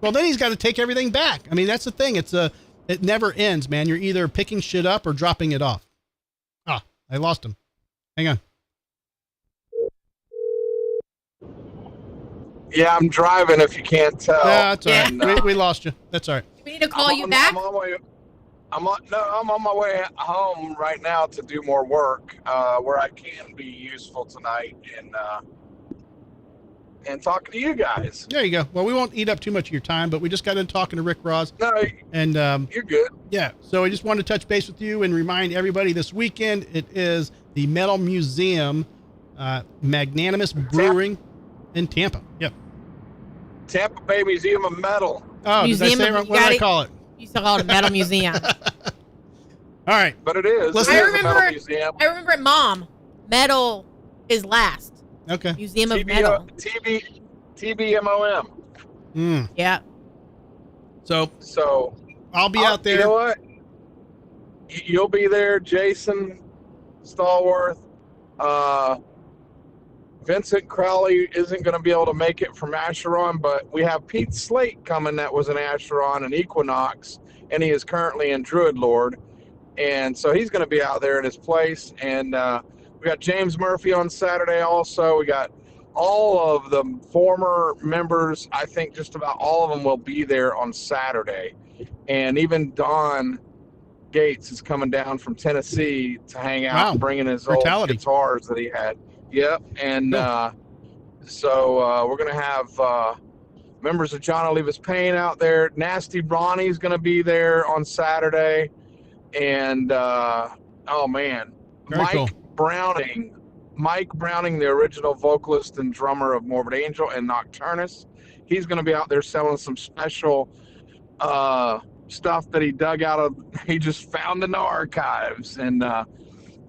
Well, then he's got to take everything back. I mean, that's the thing. It never ends, man. You're either picking shit up or dropping it off. Ah, I lost him. Hang on. Yeah, I'm driving if you can't tell. Yeah, that's all right. We lost you. That's all right. Do we need to call you back? I'm on my way home right now to do more work where I can be useful tonight and talking to you guys. There you go. Well, we won't eat up too much of your time, but we just got in talking to Rick Rozz. No, and you're good. Yeah. So I just wanted to touch base with you and remind everybody this weekend it is the Metal Museum, Magnanimous Brewing in Tampa. Yep. Tampa Bay Museum of Metal. Oh, Museum did I say of, what did I call it? You used to call it a metal museum. All right. But it is. Listen, It I is a metal remember. museum. I remember at Mom. Metal is last. Okay. Museum of Metal. TBMOM. Yeah. So I'll be out there. You know what? You'll be there, Jason Stallworth. Vincent Crowley isn't going to be able to make it from Acheron, but we have Pete Slate coming that was in Acheron and Equinox, and he is currently in Druid Lord. And so he's going to be out there in his place. And we got James Murphy on Saturday also. We got all of the former members. I think just about all of them will be there on Saturday. And even Don Gates is coming down from Tennessee to hang out, bringing his old guitars that he had. Yep. And so we're going to have members of John Olivas Payne out there. Nasty Bronny's going to be there on Saturday. And, oh, man, Mike Browning, the original vocalist and drummer of Morbid Angel and Nocturnus, he's going to be out there selling some special stuff that he dug out of, he just found in the archives. And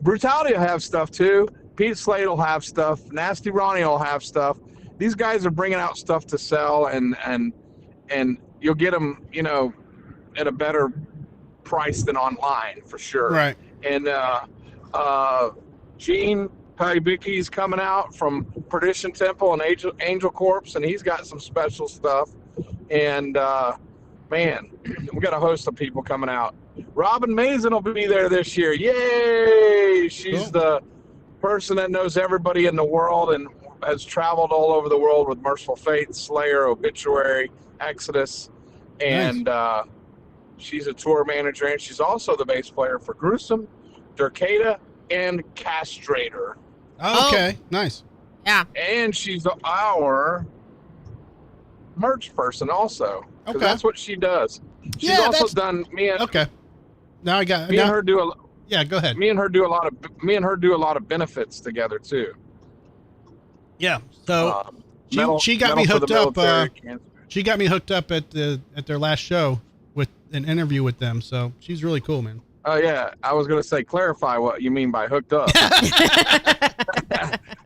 Brutality will have stuff, too. Pete Slade will have stuff. Nasty Ronnie will have stuff. These guys are bringing out stuff to sell, and you'll get them, you know, at a better price than online for sure. Right. And Gene Pybicki's coming out from Perdition Temple and Angel Corpse, and he's got some special stuff. And man, we got a host of people coming out. Robin Mason will be there this year. Yay! She's the person that knows everybody in the world and has traveled all over the world with Merciful Fate, Slayer, Obituary, Exodus, and she's a tour manager, and she's also the bass player for Gruesome, Durcata, and Castrator. Oh, okay, nice. Yeah. And she's our merch person also. Okay. That's what she does. She's also done me and Now I got me and her do a go ahead. Me and her do a lot of benefits together too. Yeah. So she got me hooked up. She got me hooked up at their last show with an interview with them. So she's really cool, man. Oh yeah, I was gonna say clarify what you mean by hooked up.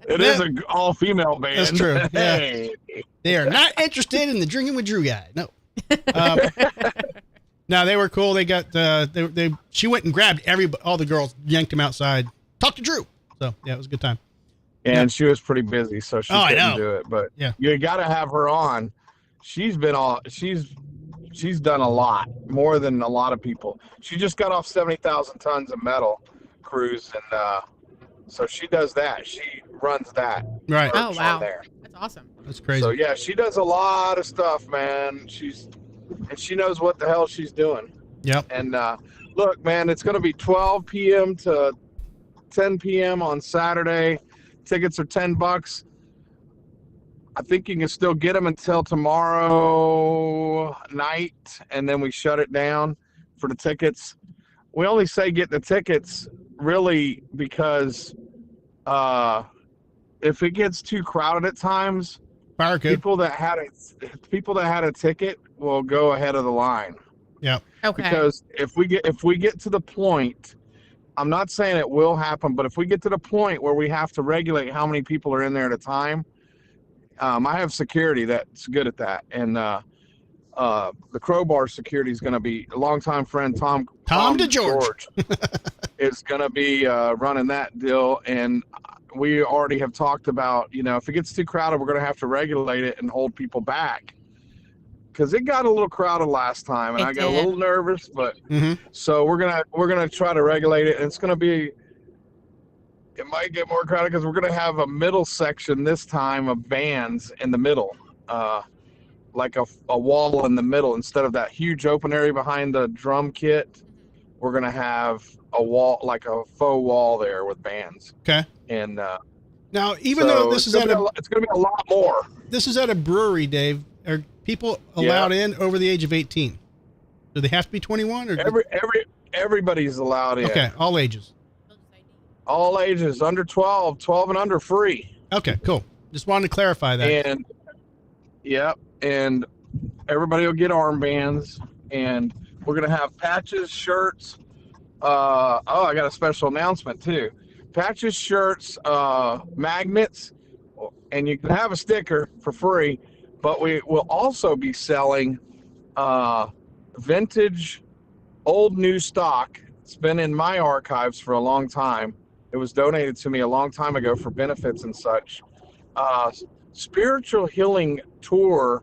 It is an all-female band. That's true. Yeah. Hey. They are not interested in the Drinking with Drew guy. No. No, they were cool. They got she went and grabbed all the girls, yanked them outside, talked to Drew. So yeah, it was a good time. And she was pretty busy, so she couldn't do it. But yeah, you got to have her on. She's done a lot, more than a lot of people. She just got off 70,000 tons of metal cruise, and so she does that. She runs that. Right. Oh wow, that's awesome. That's crazy. So yeah, she does a lot of stuff, man. She knows what the hell she's doing. Yep. And look, man, it's going to be 12 p.m. to 10 p.m. on Saturday. Tickets are $10. I think you can still get them until tomorrow night, and then we shut it down for the tickets. We only say get the tickets really because if it gets too crowded at times, people that had a ticket will go ahead of the line. Yeah. Okay. Because if we get to the point, I'm not saying it will happen, but if we get to the point where we have to regulate how many people are in there at a time, I have security that's good at that, and the Crowbar security is going to be a longtime friend Tom DeGeorge is going to be running that deal, and we already have talked about, if it gets too crowded, we're going to have to regulate it and hold people back, because it got a little crowded last time, and I got a little nervous, but so we're gonna try to regulate it, and it's going to be. It might get more crowded because we're going to have a middle section this time of bands in the middle, like a wall in the middle. Instead of that huge open area behind the drum kit, we're going to have a wall, like a faux wall there with bands. Okay. And now, even though this is it's going to be a lot more. This is at a brewery, Dave. Are people allowed in over the age of 18? Do they have to be 21? Or everybody's allowed in. Okay, all ages. All ages, under 12 and under free. Okay, cool. Just wanted to clarify that. And and everybody will get armbands, and we're gonna have patches, shirts, I got a special announcement too. Patches, shirts, magnets, and you can have a sticker for free. But we will also be selling vintage, old new stock. It's been in my archives for a long time. It was donated to me a long time ago for benefits and such. Spiritual Healing Tour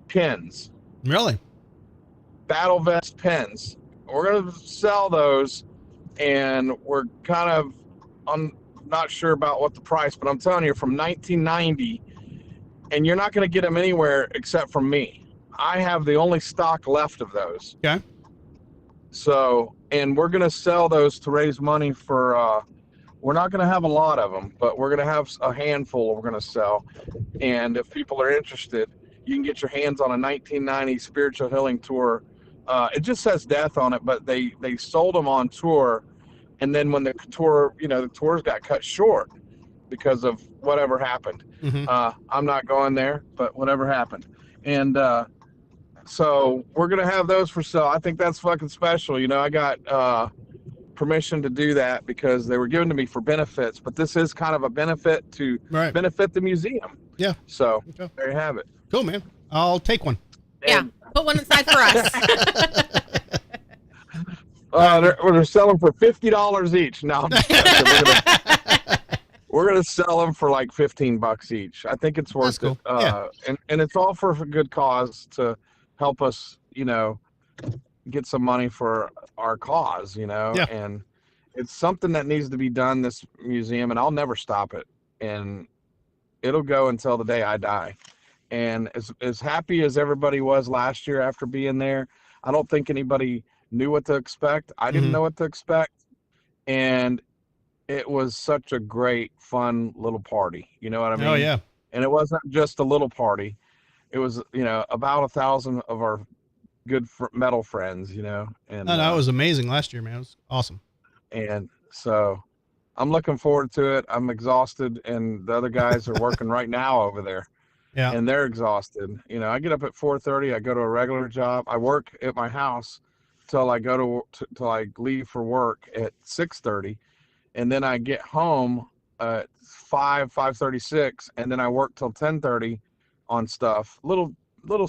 pins. Really? Battle vest pins. We're going to sell those, and we're kind of, I'm not sure about what the price, but I'm telling you, from 1990, and you're not going to get them anywhere except from me. I have the only stock left of those. Okay. So, and we're going to sell those to raise money for, we're not going to have a lot of them, but we're going to have a handful we're going to sell. And if people are interested, you can get your hands on a 1990 Spiritual Healing Tour. It just says Death on it, but they sold them on tour. And then when the tour, the tours got cut short because of whatever happened. Mm-hmm. I'm not going there, but whatever happened. And so we're going to have those for sale. I think that's fucking special. I got permission to do that because they were given to me for benefits, but this is kind of a benefit to benefit the museum. Yeah. So there you have it. Cool, man. I'll take one. Yeah. Put one inside for us. They're selling for $50 each. No, we're gonna sell them for like $15 each. I think it's worth it. And it's all for a good cause to help us, get some money for our cause, and it's something that needs to be done, this museum, and I'll never stop it. And it'll go until the day I die. And as happy as everybody was last year after being there, I don't think anybody knew what to expect. I didn't know what to expect. And it was such a great, fun little party. You know what I mean? Oh, yeah. And it wasn't just a little party. It was, about 1,000 of our good metal friends, and No, it was amazing last year, man. It was awesome. And so I'm looking forward to it. I'm exhausted, and the other guys are working right now over there. Yeah. And they're exhausted. I get up at 4:30. I go to a regular job. I work at my house till I till I leave for work at 6:30, and then I get home at 5:36, and then I work till 10:30 on stuff, little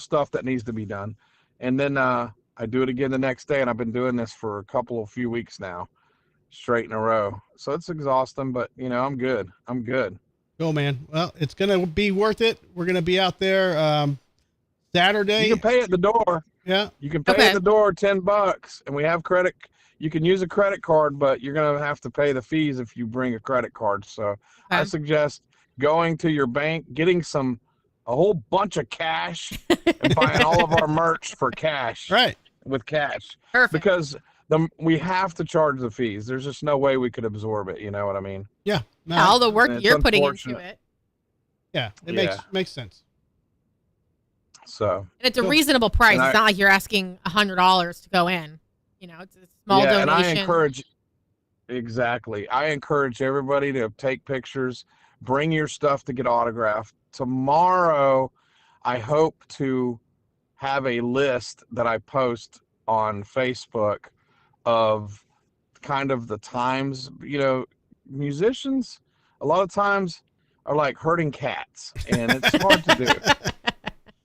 stuff that needs to be done, and then I do it again the next day. And I've been doing this for a few weeks now, straight in a row. So it's exhausting, but I'm good. Cool, man. Well, it's going to be worth it. We're going to be out there Saturday. You can pay at the door. Yeah. You can pay at the door $10, and we have credit. You can use a credit card, but you're going to have to pay the fees if you bring a credit card. So I suggest going to your bank, getting a whole bunch of cash and buying all of our merch for cash. Right. With cash. Perfect. Because we have to charge the fees. There's just no way we could absorb it. You know what I mean? Yeah. No, all the work you're putting into it. Yeah. It makes sense. So. And it's a reasonable price. It's not like you're asking $100 to go in. It's a small donation. And I encourage everybody to take pictures, bring your stuff to get autographed. Tomorrow, I hope to have a list that I post on Facebook of kind of the times, musicians a lot of times are like herding cats, and it's hard to do.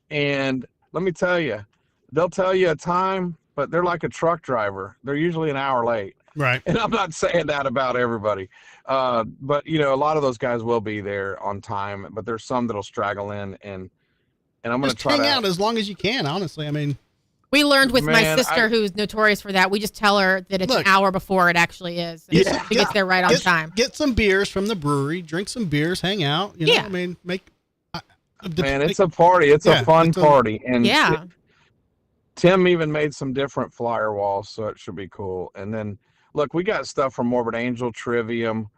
And let me tell you, they'll tell you a time, but they're like a truck driver. They're usually an hour late. Right. And I'm not saying that about everybody. But a lot of those guys will be there on time, but there's some that'll straggle in, and I'm going to try to hang out as long as you can. Honestly, I mean, we learned with my sister, who's notorious for that. We just tell her that it's an hour before it actually is. She gets there right on time. Get some beers from the brewery, drink some beers, hang out. I mean, it's a party. It's a fun party. And Tim even made some different flyer walls, so it should be cool. And then, look, we got stuff from Morbid Angel, Trivium,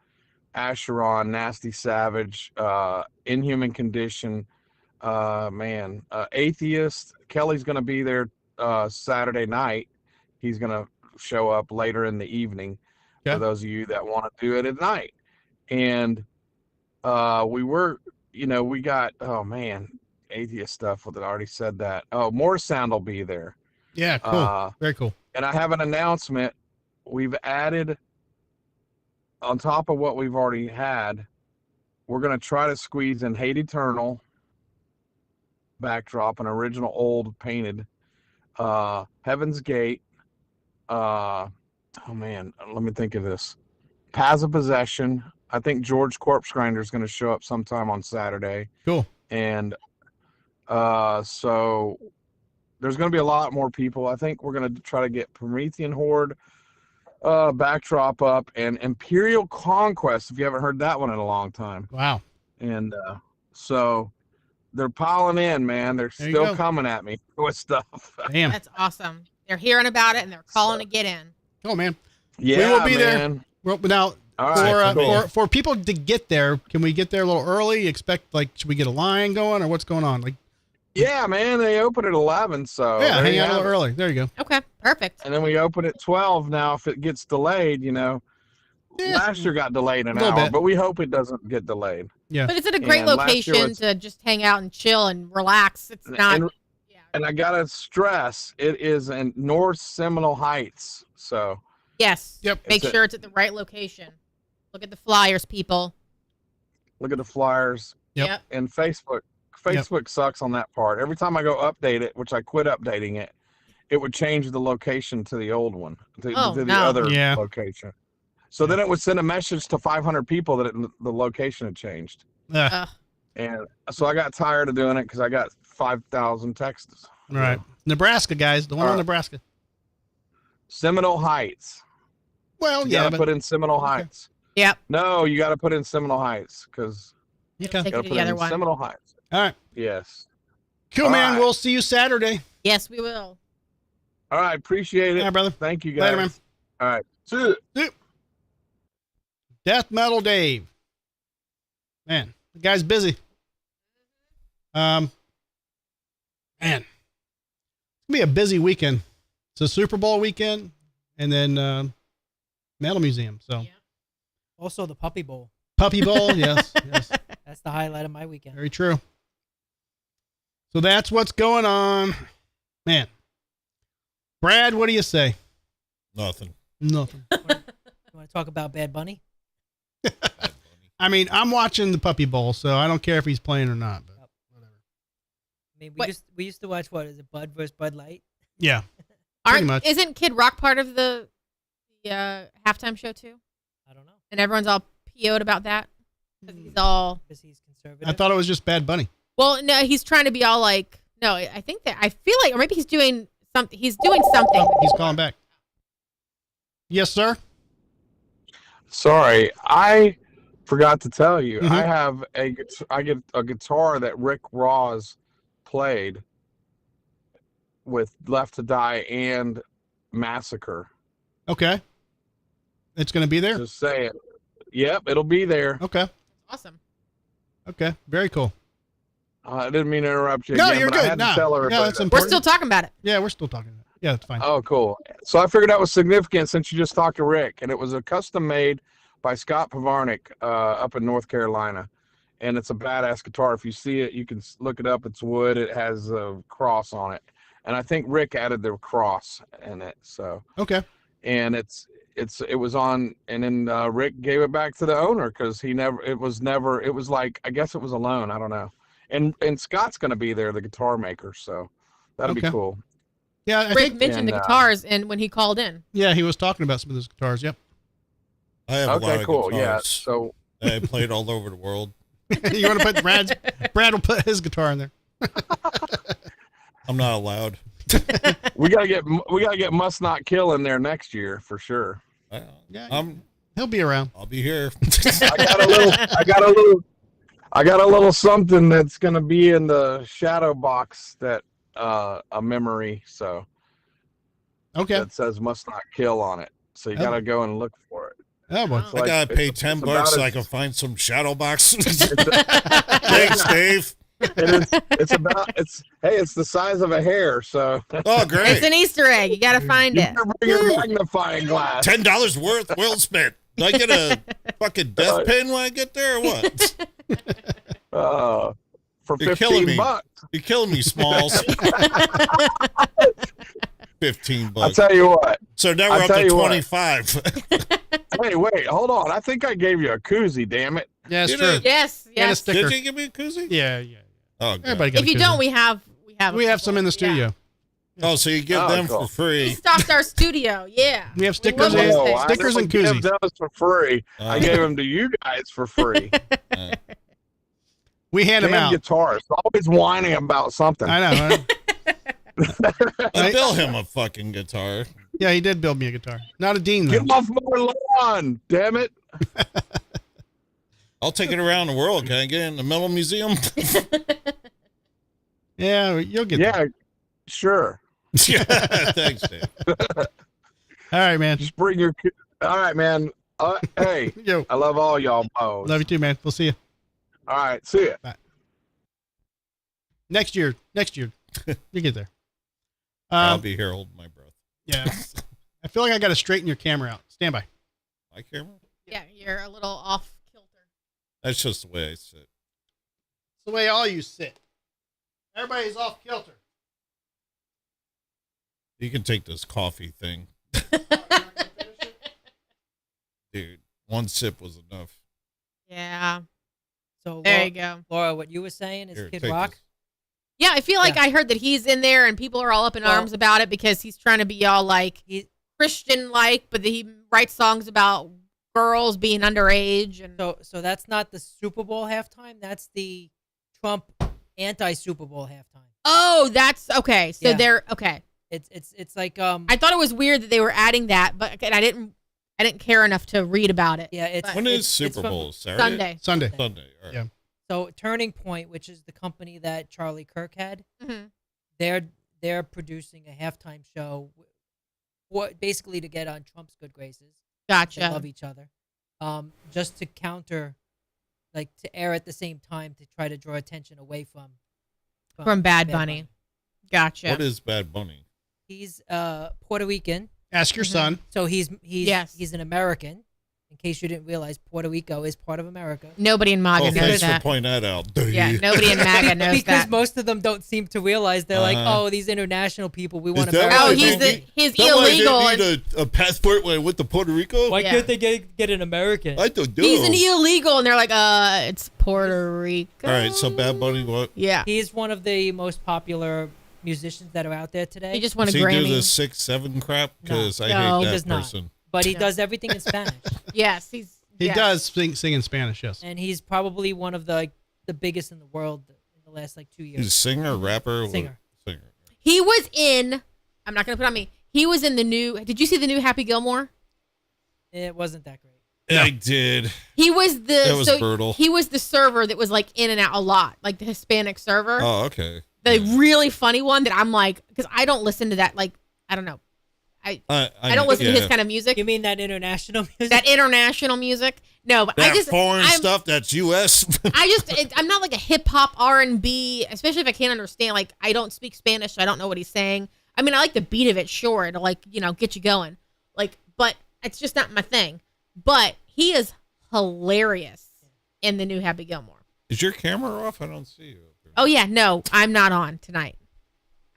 Acheron, Nasty Savage, Inhuman Condition, Atheist. Kelly's going to be there Saturday night. He's going to show up later in the evening for those of you that want to do it at night. And we got, Atheist stuff. I already said that. Oh, More Sound will be there. Yeah, cool. Very cool. And I have an announcement. we've added on top of what we've already had. We're going to try to squeeze in Hate Eternal backdrop, an original old painted, Heaven's Gate. Oh man, let me think of this. Paths of Possession. I think George Corpse Grinder is going to show up sometime on Saturday. Cool. And so there's going to be a lot more people. I think we're going to try to get Promethean Horde backdrop up, and Imperial Conquest, if you haven't heard that one in a long time. Wow. And so they're piling in, man. They're There you still go. coming at me with stuff. Damn. That's awesome. They're hearing about it and they're calling to get in. Oh, man. Yeah, we will be there. man. Well, now, All right, cool. for people to get there, can we get there a little early? Expect, like, should we get a line going, or what's going on? Like, Yeah, man. They open at 11, so yeah, there hang you out a have little it. early. There you go. Okay, perfect. And then we open at 12 now. If it gets delayed, Yeah. last year got delayed an Little hour, bit. but we hope it doesn't get delayed. Yeah. But it's at a great And last year location was- to just hang out and chill and relax. It's not. And I gotta stress, it is in North Seminole Heights. So Yes. Yep. Make It's sure it's at the right location. Look at the flyers, people. look at the flyers. Yep. And Facebook sucks on that part. Every time I go update it, which I quit updating it, it would change the location to the old one, to the no. other Yeah. location. So then it would send a message to 500 people that the location had changed. Yeah. And so I got tired of doing it because I got 5,000 texts. All right. Nebraska, guys. The one All on right. Nebraska. Seminole Heights. Well, You yeah, gotta but put in Seminole Heights. Yep. No, you gotta put in Seminole Heights because okay. Take gotta you to put the other in one. Seminole Heights. All right. Yes. Cool, All man. right. We'll see you Saturday. Yes, we will. All right, appreciate it. All right, brother. Thank you guys. Later, man. All right. See ya. Death Metal Dave. Man, the guy's busy. Man, it's gonna be a busy weekend. It's a Super Bowl weekend, and then Metal Museum. So Yeah. Also, the Puppy Bowl. Puppy Bowl, yes, yes, That's the highlight of my weekend. very true. So that's what's going on, man. Brad, what do you say? Nothing. Nothing. You want to talk about Bad Bunny? I mean, I'm watching the Puppy Bowl, so I don't care if he's playing or not. But whatever. I mean, What? we used to watch, what is it, Bud versus Bud Light? Yeah, pretty much. Isn't Kid Rock part of the halftime show too? I don't know. And everyone's all PO'd about that because he's all. Because he's conservative. I thought it was just Bad Bunny. Well, no, he's trying to be all like. No, I think that I feel like, or maybe he's doing something. He's doing something. Oh, he's calling back. Yes, sir. Sorry, I forgot to tell you. Mhm. I get a guitar that Rick Rozz played with Left to Die and Massacre. Okay. It's going to be there? Just saying. Yep, it'll be there. Okay. Awesome. Okay. Very cool. I didn't mean to interrupt you No, again, you're but I good. had No, to tell no, everybody. that's that. We're important. still talking about it. Yeah, we're still talking about it. Yeah, that's fine. Oh, cool. So I figured that was significant since you just talked to Rick, and it was a custom made by Scott Pavarnik up in North Carolina, and it's a badass guitar. If you see it, you can look it up. It's wood. It has a cross on it, and I think Rick added the cross in it. So, Okay. and it was on, and then Rick gave it back to the owner because it was like, I guess it was a loan. I don't know. And Scott's gonna be there, the guitar maker. So that'll be Okay. cool. Yeah, I Rick think. mentioned the and, guitars and when he called in. Yeah, he was talking about some of those guitars. Yep. I have a lot Okay, of cool. Yeah. guitars. So I played all over the world. You want to put Brad will put his guitar in there. I'm not allowed. we gotta get Must Not Kill in there next year for sure. Yeah, he'll be around. I'll be here. I got a little something that's gonna be in the shadow box that a memory Okay. that says Must Not Kill on it. So you Oh. gotta go and look for it. Oh, boy. It's I like- gotta pay it's- $10 it's about so as- I can find some shadow box. Thanks, Dave. It's the size of a hair, so Oh, great. It's an Easter egg. You got to find it. you bring your magnifying glass. $10 worth, well spent. Do I get a fucking death pin when I get there or what? For You're killing me. $15. You're killing me, Smalls. $15. I'll tell you what. So now I'll we're up tell to you what. 25. Hey, wait, hold on. I think I gave you a koozie, damn it. Yeah, it's You true. did. Yes, And a yes. sticker. Did you give me a koozie? Yeah. Oh, God. Everybody got If a you koozie. don't, we have We have some in the Yeah. studio. Oh, so you give Oh, them cool. for We free. stocked our studio. Yeah. We have stickers love and those No, things. I stickers and didn't give koozies. those for free. I Uh, gave them to you guys for free. We hand them Damn out. guitars. Always whining about something. I know. Right? I bill him a fucking guitar. Yeah, he did build me a guitar. Not a Dean though. Get off my lawn, damn it. I'll take it around the world. Can I get it in the Metal Museum? Yeah, you'll get Yeah, sure. Yeah, thanks, Dave. there. All right, man. Just bring your. All right, man. Hey, Yo, I love all y'all bows. love you too, man. We'll see you All right, see ya. next year. You get there. I'll be here holding my breath. Yeah. I feel like I got to straighten your camera out. Stand by. My camera? Yeah, you're a little off kilter. That's just the way I sit. It's the way all you sit. Everybody's off kilter. You can take this coffee thing. Dude, one sip was enough. Yeah. So There you go. Laura, what you were saying is Here, Kid take Rock. this. Yeah, I feel like Yeah. I heard that he's in there and people are all up in Well- arms about it because he's trying to be all like He, Christian like, but he writes songs about girls being underage and so that's not the Super Bowl halftime. That's the Trump anti-Super Bowl halftime. oh, that's okay. So Yeah. they're okay. It's like I thought it was weird that they were adding that, but I didn't care enough to read about it. yeah, it's When is it's Super from- Bowl? Saturday? Sunday. Sunday. Sunday. All right. Yeah. So Turning Point, which is the company that Charlie Kirk had, hmm they're producing a halftime show, basically to get on Trump's good graces. They Gotcha. love each other, just to counter, like to air at the same time to try to draw attention away From Bad Bunny. Gotcha. What is Bad Bunny? He's Puerto Rican, Ask your son. so he's Yes. he's an American. In case you didn't realize, Puerto Rico is part of America. Nobody in MAGA Oh, knows thanks that. for pointing that out. Yeah, nobody in MAGA knows because that. most of them don't seem to realize they're like, Uh-huh. oh, these international people, we Is want that America. why Oh, they he's That's why illegal. they and- need a passport when I went to Puerto Rico? Why Yeah. can't they get an American? I don't know. He's an illegal, and they're like, it's Puerto Rico. All right, so Bad Bunny, what? Yeah, He's one of the most popular musicians that are out there today. he just won a Does he do Grammy. the 6-7 crap? Because No, I he hate that does not. person. but he No. does everything in Spanish, Yes, He yes. does sing in Spanish, yes. and he's probably one of the biggest in the world in the last 2 years. He's a singer, rapper? Singer. Singer. He was in. I'm not gonna put it on me. He was in the new. Did you see the new Happy Gilmore? It wasn't that great. I did. He was the. That was so brutal. He was the server that was like in and out a lot, like the Hispanic server. Oh, okay. The Yeah. really funny one that I'm like, because I don't listen to that. Like, I don't know. I don't listen to his kind of music. You mean that international music? That international music. No, but that I just foreign I'm, stuff that's U.S. I'm not like a hip hop R&B, especially if I can't understand. Like, I don't speak Spanish, so I don't know what he's saying. I mean, I like the beat of it, sure, to like get you going. Like, but it's just not my thing. But he is hilarious in the new Happy Gilmore. Is your camera off? I don't see you. Oh yeah, no, I'm not on tonight.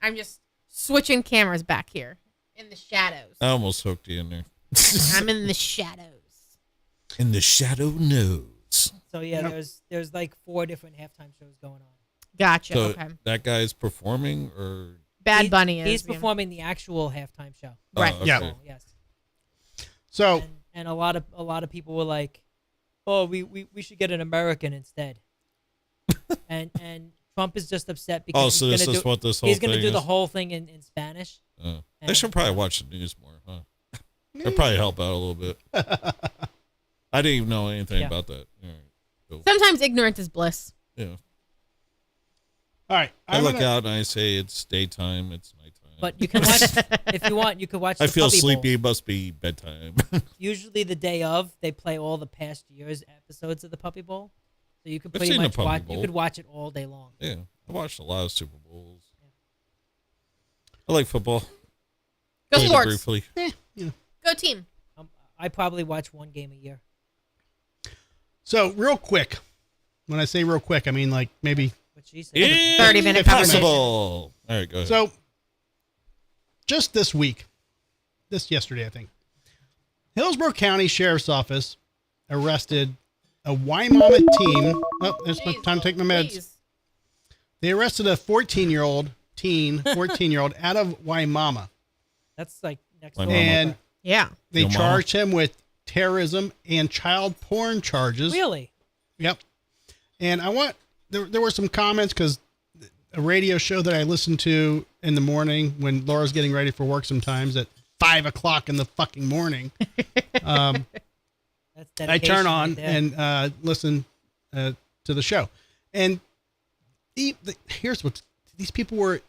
I'm just switching cameras back here in the shadows. I almost hooked you in there. I'm in the shadows. In the shadow nose. So yeah, there's like 4 different halftime shows going on. Gotcha. So okay. that guy's performing, or Bad Bunny is. He's yeah. performing the actual halftime show. Right. Oh, okay. Yeah. So, yes. So, And a lot of people were like, "Oh, we should get an American instead." and Trump is just upset because Oh, so he's this gonna is do, what this whole he's going to thing do the is? whole thing in Spanish. They And, should probably watch the news more, huh? That'd probably help out a little bit. I didn't even know anything Yeah. about that. All right, cool. Sometimes ignorance is bliss. Yeah. all right. I I'm look gonna- out and I say it's daytime, it's nighttime. But you can watch if you want. You could watch. I the feel Puppy Bowl. sleepy. It must be bedtime. Usually the day of, they play all the past year's episodes of the Puppy Bowl, so you could I've pretty seen the much Puppy watch. Bowl. You could watch it all day long. Yeah, I watched a lot of Super Bowls. I like football. Go Played it sports. briefly. Go team. I probably watch 1 game a year. So, real quick. When I say real quick, I mean like maybe. What she said. 30-minute conversation. Impossible. All right, go ahead. So, just this week, this yesterday, I think. Hillsborough County Sheriff's Office arrested a Waimama teen. Oh, there's my time to take my meds. Please. They arrested a 14-year-old out of Waimama. That's like next Waimama. door. And Yeah. they Waimama. charged him with terrorism and child porn charges. Really? Yep. And there were some comments because a radio show that I listen to in the morning when Laura's getting ready for work sometimes at 5:00 in the fucking morning. That's I dedication turn on right there. and listen to the show. And here's what these people were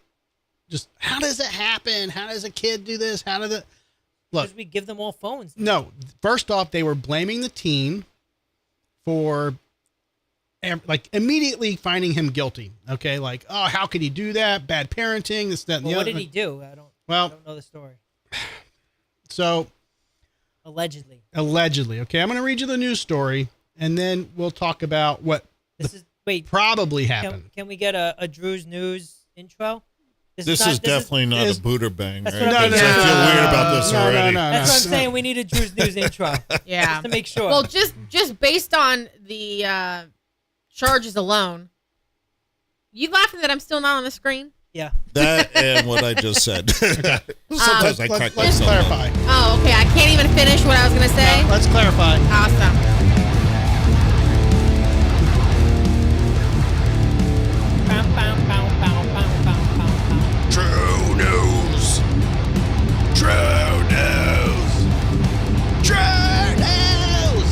just, how does it happen? How does a kid do this? How does it look? Because we give them all phones. No, first off, they were blaming the teen for like immediately finding him guilty. Okay. Like, oh, how could he do that? Bad parenting, this, that, and Well, the what other. did he do? I Well, don't know the story. So Allegedly. okay. I'm going to read you the news story and then we'll talk about what This is wait. probably happened. Can we get a Drew's News intro? This is definitely not a booter bang, right? That's what I'm Because thinking. I feel weird about this No, already. That's what I'm saying. We need a Drew's News intro. Yeah. Just to make sure. Well, just based on the charges alone, you laughing that I'm still not on the screen? yeah. That and what I just said. Sometimes I crack Let's myself up. clarify. Oh, okay. I can't even finish what I was gonna say. Let's clarify. Awesome. Bow, bow, bow, bow, bow, bow, bow, bow. True news. True news. True news.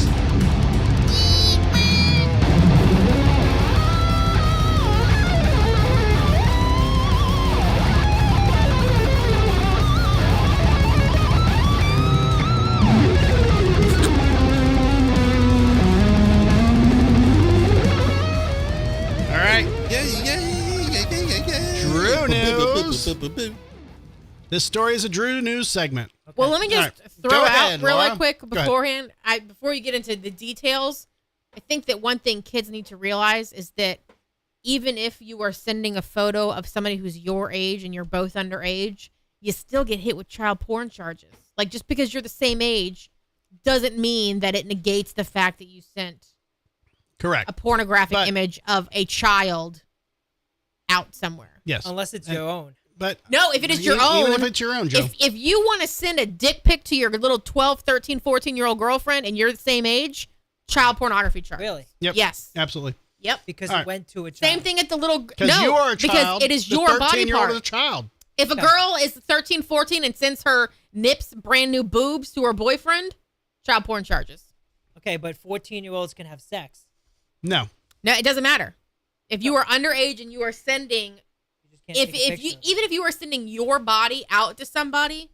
All right. Drew news. This story is a Drew News segment. Well, let me just All right. throw Go out ahead, really Laura. quick Go ahead. beforehand. Before you get into the details, I think that one thing kids need to realize is that even if you are sending a photo of somebody who's your age and you're both underage, you still get hit with child porn charges. Like, just because you're the same age doesn't mean that it negates the fact that you sent Correct. a pornographic But- image of a child out somewhere. Yes. Unless it's your own. But No, if it is your even own, if it's your own, Joe. if you want to send a dick pic to your little 12, 13, 14-year-old girlfriend and you're the same age, child pornography charge. Really? Yep. Yes. Absolutely. Yep. Because All it right. went to a child. Same thing at the little. Because No, you are a because child. it is the your body 13-year-old part. is a child. If a girl is 13, 14 and sends her nips, brand new boobs to her boyfriend, child porn charges. Okay, but 14-year-olds can have sex. No. No, it doesn't matter. If you are underage and you are sending, You just can't if take a if you picture. even if you are sending your body out to somebody,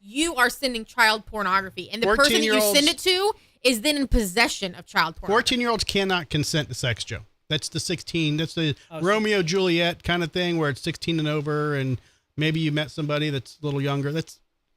you are sending child pornography, and the person that you 14-year-olds send it to is then in possession of child pornography. 14-year-olds cannot consent to sex, Joe. That's the 16. That's the Oh, Romeo Juliet kind of thing where it's 16 and over, and maybe you met somebody that's a little younger.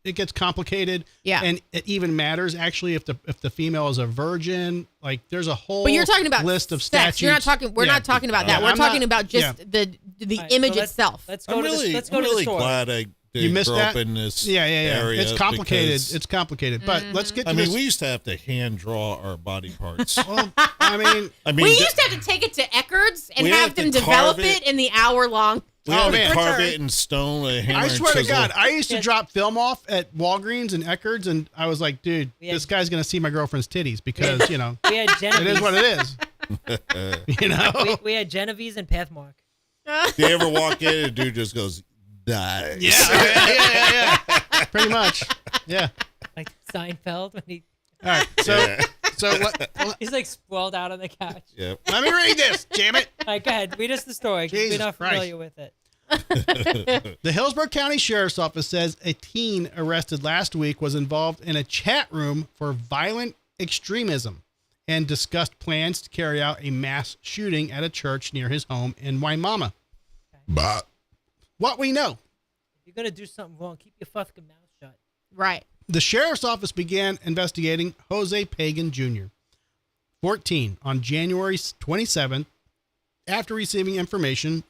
It gets complicated. Yeah. And it even matters actually if the female is a virgin. Like there's a whole But you're talking about list of sex. statutes. You're not talking. We're Yeah. not talking about that. Yeah, We're I'm talking not- about just yeah. the All right, image so let's- itself. Let's go I'm to really, the, let's go I'm to really the store. glad I You didn't missed grow up that? in this Yeah. area. It's complicated. because, It's complicated. But let's get to I mean, this. we used to have to hand draw our body parts. Well, I mean, We used to have to take it to Eckerd's and we have have to them develop carve it it. in the hour-long. we had to man. carve return. it in stone with a hammer I swear and to chisel. God, I used to drop film off at Walgreens and Eckerd's, and I was like, dude, We had- this guy's going to see my girlfriend's titties because, you know, We had Genevieve. it is what it is. You know? We had Genevieve's and Pathmark. You ever walk in and a dude just goes, nice. Yeah. Pretty much. Yeah. Like Seinfeld when he All right. Yeah. So he's like sprawled out on the couch. Yep. let me read this, damn it. All right, go ahead. Read us the story 'cause Jesus we're not Christ. familiar with it. The Hillsborough County Sheriff's Office says a teen arrested last week was involved in a chat room for violent extremism and discussed plans to carry out a mass shooting at a church near his home in Waimama. But What we know. If you're gonna do something wrong, keep your fucking mouth shut. Right. The sheriff's office began investigating Jose Pagan Jr., 14, on January 27th after receiving information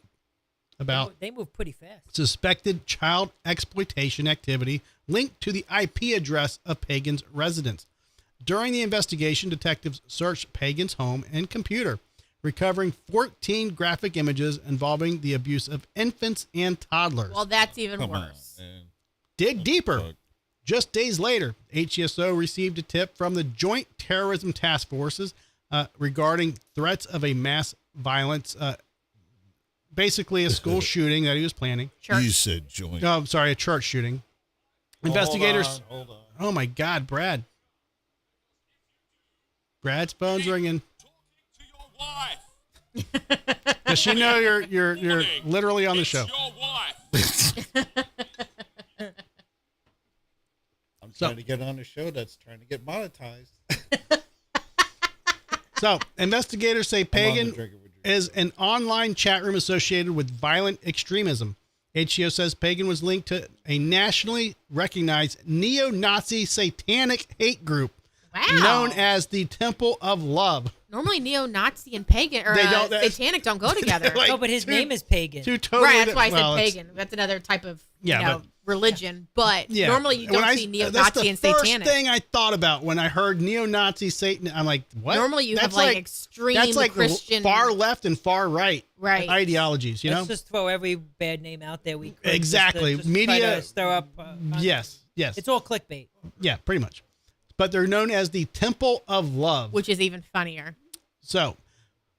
about They move pretty fast. suspected child exploitation activity linked to the IP address of Pagan's residence. During the investigation, detectives searched Pagan's home and computer, recovering 14 graphic images involving the abuse of infants and toddlers. Well, that's even Come on, worse. man. Dig deeper. Fuck. Just days later, HCSO received a tip from the Joint Terrorism Task Forces regarding threats of a mass violence, basically a school shooting that he was planning. Church. You said joint. No, I'm sorry, a church shooting. Investigators. Hold on. Oh my God, Brad. Brad's phone's ringing. Does she know you're literally on the show? I'm trying to get on a show that's trying to get monetized. So, investigators say I'm on the Pagan Drinking with Drew. is an online chat room associated with violent extremism. HCO says Pagan was linked to a nationally recognized neo-Nazi satanic hate group Wow. known as the Temple of Love. Normally, neo-Nazi and pagan or They don't- satanic don't go together. Like, No, but his name is Pagan. Two totally Right, that's why I well, said it's- pagan. That's another type of Yeah, you know, religion. But Yeah. normally you When don't see that's neo-Nazi the and first satanic. thing I thought about when I heard neo-Nazi Satan. I'm like, what? Normally you have That's like extreme that's like Christian far left and far right Right. ideologies. You know, Let's just throw every bad name out there we could. Exactly. Just to try Media- to stir up. yes. It's all clickbait. Yeah, pretty much. But they're known as the Temple of Love. which is even funnier. So,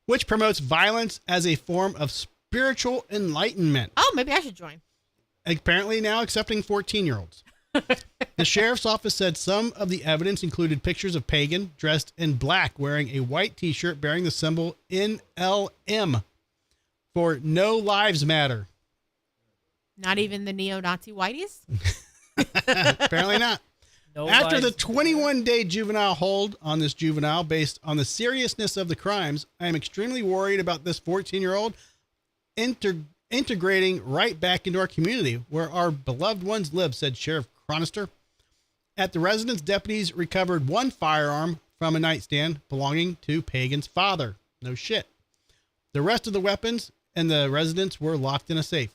which promotes violence as a form of spiritual enlightenment. Oh, maybe I should join. Apparently now accepting 14-year-olds. The sheriff's office said some of the evidence included pictures of Pagan dressed in black, wearing a white t-shirt bearing the symbol NLM for No Lives Matter. Not even the neo-Nazi whiteys? Apparently not. No After the lies. 21-day juvenile hold on this juvenile based on the seriousness of the crimes, I am extremely worried about this 14-year-old integrating right back into our community where our beloved ones live, said Sheriff Chronister. At the residence, deputies recovered one firearm from a nightstand belonging to Pagan's father. No shit. The rest of the weapons in the residence were locked in a safe.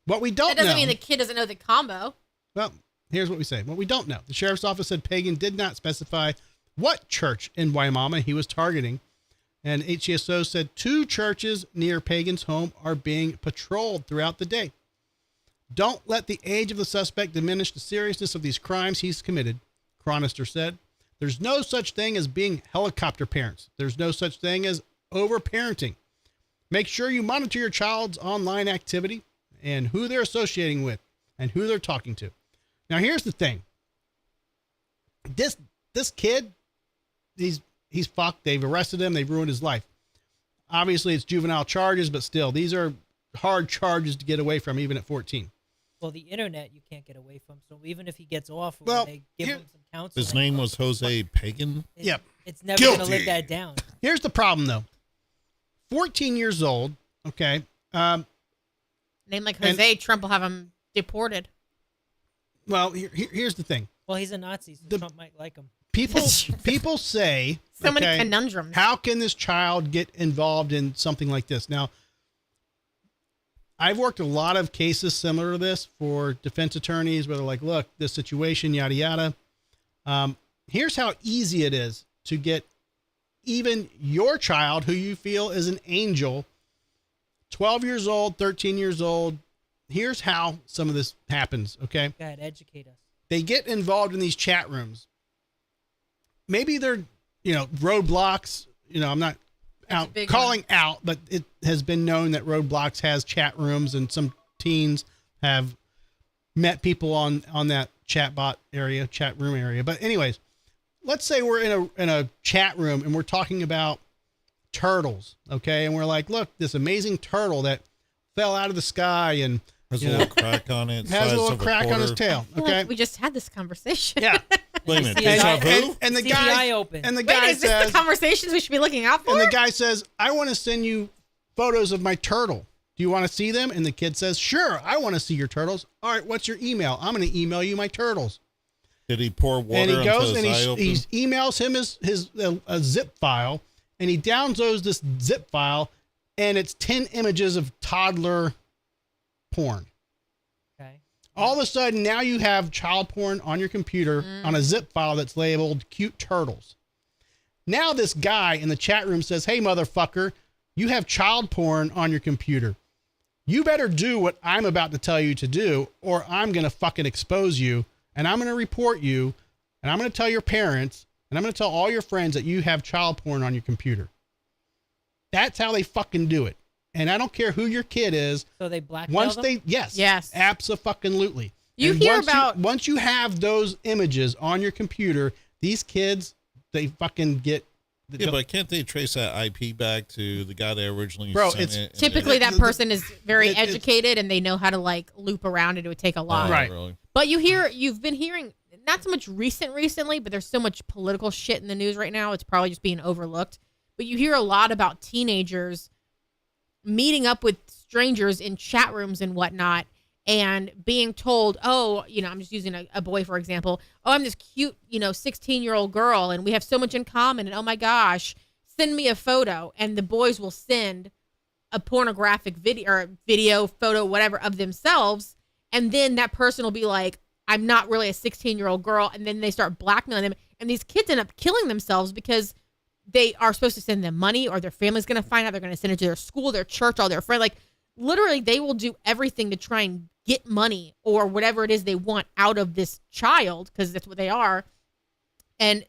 What we don't That doesn't know... mean the kid doesn't know the combo. Well, here's what we say. What we don't know. The sheriff's office said Pagan did not specify what church in Waimama he was targeting. And HCSO said 2 churches near Pagan's home are being patrolled throughout the day. Don't let the age of the suspect diminish the seriousness of these crimes he's committed, Chronister said. There's no such thing as being helicopter parents. There's no such thing as over-parenting. Make sure you monitor your child's online activity and who they're associating with and who they're talking to. Now, here's the thing. This kid, he's fucked. They've arrested him. They've ruined his life. Obviously, it's juvenile charges, but still, these are hard charges to get away from, even at 14. Well, the internet you can't get away from. So even if he gets off, or Well, they give here- him some counseling. His name was Jose Pagan. Yep. It's never going to Guilty. live that down. Here's the problem, though. 14 years old, okay. Name like Jose, Trump will have him deported. Well, here's the thing. Well, he's a Nazi, so Trump might like him. People say, So many okay, conundrums. how can this child get involved in something like this? Now, I've worked a lot of cases similar to this for defense attorneys where they're like, look, this situation, yada, yada. Here's how easy it is to get even your child, who you feel is an angel, 12 years old, 13 years old. Here's how some of this happens, okay? Go ahead, educate us. They get involved in these chat rooms. Maybe they're, roadblocks. I'm not out big calling out, but it has been known that Roadblocks has chat rooms, and some teens have met people on that chat room area. But anyways, let's say we're in a chat room and we're talking about turtles, okay? And we're like, look, this amazing turtle that fell out of the sky and Has a little crack on it. has a size little of crack on his quarter. tail, I feel like okay? we just had this conversation. Yeah. Wait a minute. See, Deja and- vu? And the See the guy eye open. and the Wait, guy is this says, the conversations we should be looking out for? and the guy says, I want to send you photos of my turtle. Do you want to see them? And the kid says, sure, I want to see your turtles. All right, what's your email? I'm going to email you my turtles. Did he pour water And he goes until and his eye opened? he emails him his a zip file, and he downloads this zip file, and it's 10 images of toddler porn. Okay. All of a sudden, now you have child porn on your computer on a zip file that's labeled cute turtles. Now this guy in the chat room says, hey, motherfucker, you have child porn on your computer. You better do what I'm about to tell you to do, or I'm going to fucking expose you, and I'm going to report you, and I'm going to tell your parents, and I'm going to tell all your friends that you have child porn on your computer. That's how they fucking do it. And I don't care who your kid is. So they blackmail them? Yes. Absolutely. You And hear about once you have those images on your computer, these kids, they fucking get. Yeah, but can't they trace that IP back to the guy that originally Bro, sent it's it? typically that person is very educated and they know how to like loop around and it would take a lot. Right. Really. But you've been hearing not so much recently, but there's so much political shit in the news right now. It's probably just being overlooked. But you hear a lot about teenagers meeting up with strangers in chat rooms and whatnot and being told, oh, I'm just using a boy, for example. Oh, I'm this cute, 16-year-old girl and we have so much in common. And oh my gosh, send me a photo. And the boys will send a pornographic video, photo, whatever of themselves. And then that person will be like, I'm not really a 16-year-old girl. And then they start blackmailing them. And these kids end up killing themselves because they are supposed to send them money or their family's going to find out. They're going to send it to their school, their church, all their friends. Like literally they will do everything to try and get money or whatever it is they want out of this child because that's what they are. And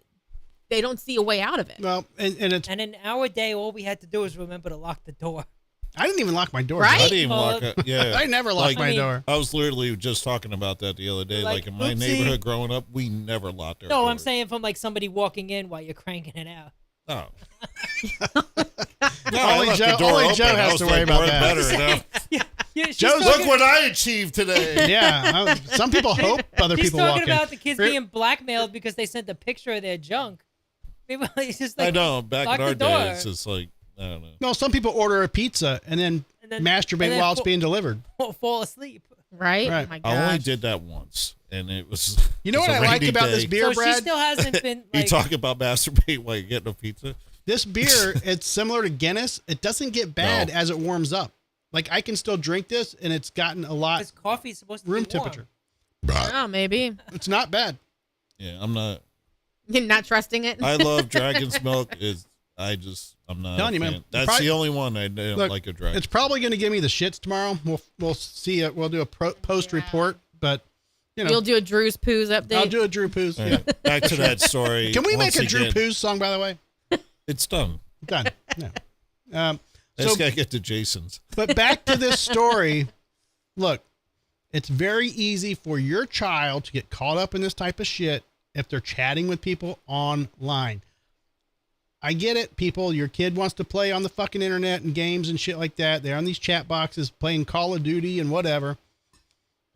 they don't see a way out of it. Well, and in our day, all we had to do was remember to lock the door. I didn't even lock my door. Right? I didn't even lock it. Yeah. I never locked my door. I was literally just talking about that the other day. Like in my neighborhood growing up, we never locked our doors. I'm saying from like somebody walking in while you're cranking it out. Oh. Only Joe has to worry about that. Better enough. Look what I achieved today. Yeah. Some people hope other people walk in. She's talking about the kids being blackmailed because they sent a picture of their junk. Maybe it's just like, I know. Back in our door. day, it's just like, I don't know. No, some people order a pizza and then masturbate while it's being delivered. Fall asleep. Right? Right. Oh my gosh. I only did that once, and it was. You know what I like about this beer, So Brad? she still hasn't been. You Like, talk about masturbate while you're getting a pizza. This beer, it's similar to Guinness. It doesn't get bad as it warms up. Like I can still drink this, and it's gotten a lot. This coffee's supposed to room be warm. temperature. Oh, maybe. It's not bad. Yeah, I'm not. You're not trusting it? I love Dragon's Milk. I'm not. Telling you, fan. man. That's the only one I don't like a Dragon. It's probably going to give me the shits tomorrow. We'll see it. We'll do a post report, but you'll do a Drew's Poos update. I'll do a Drew Poos. Yeah. Back to that story. Can we Once make a Drew again, Poos song, by the way? It's done. Done. No. I just gotta get to Jason's. But back to this story. Look, it's very easy for your child to get caught up in this type of shit if they're chatting with people online. I get it, people. Your kid wants to play on the fucking internet and games and shit like that. They're on these chat boxes playing Call of Duty and whatever.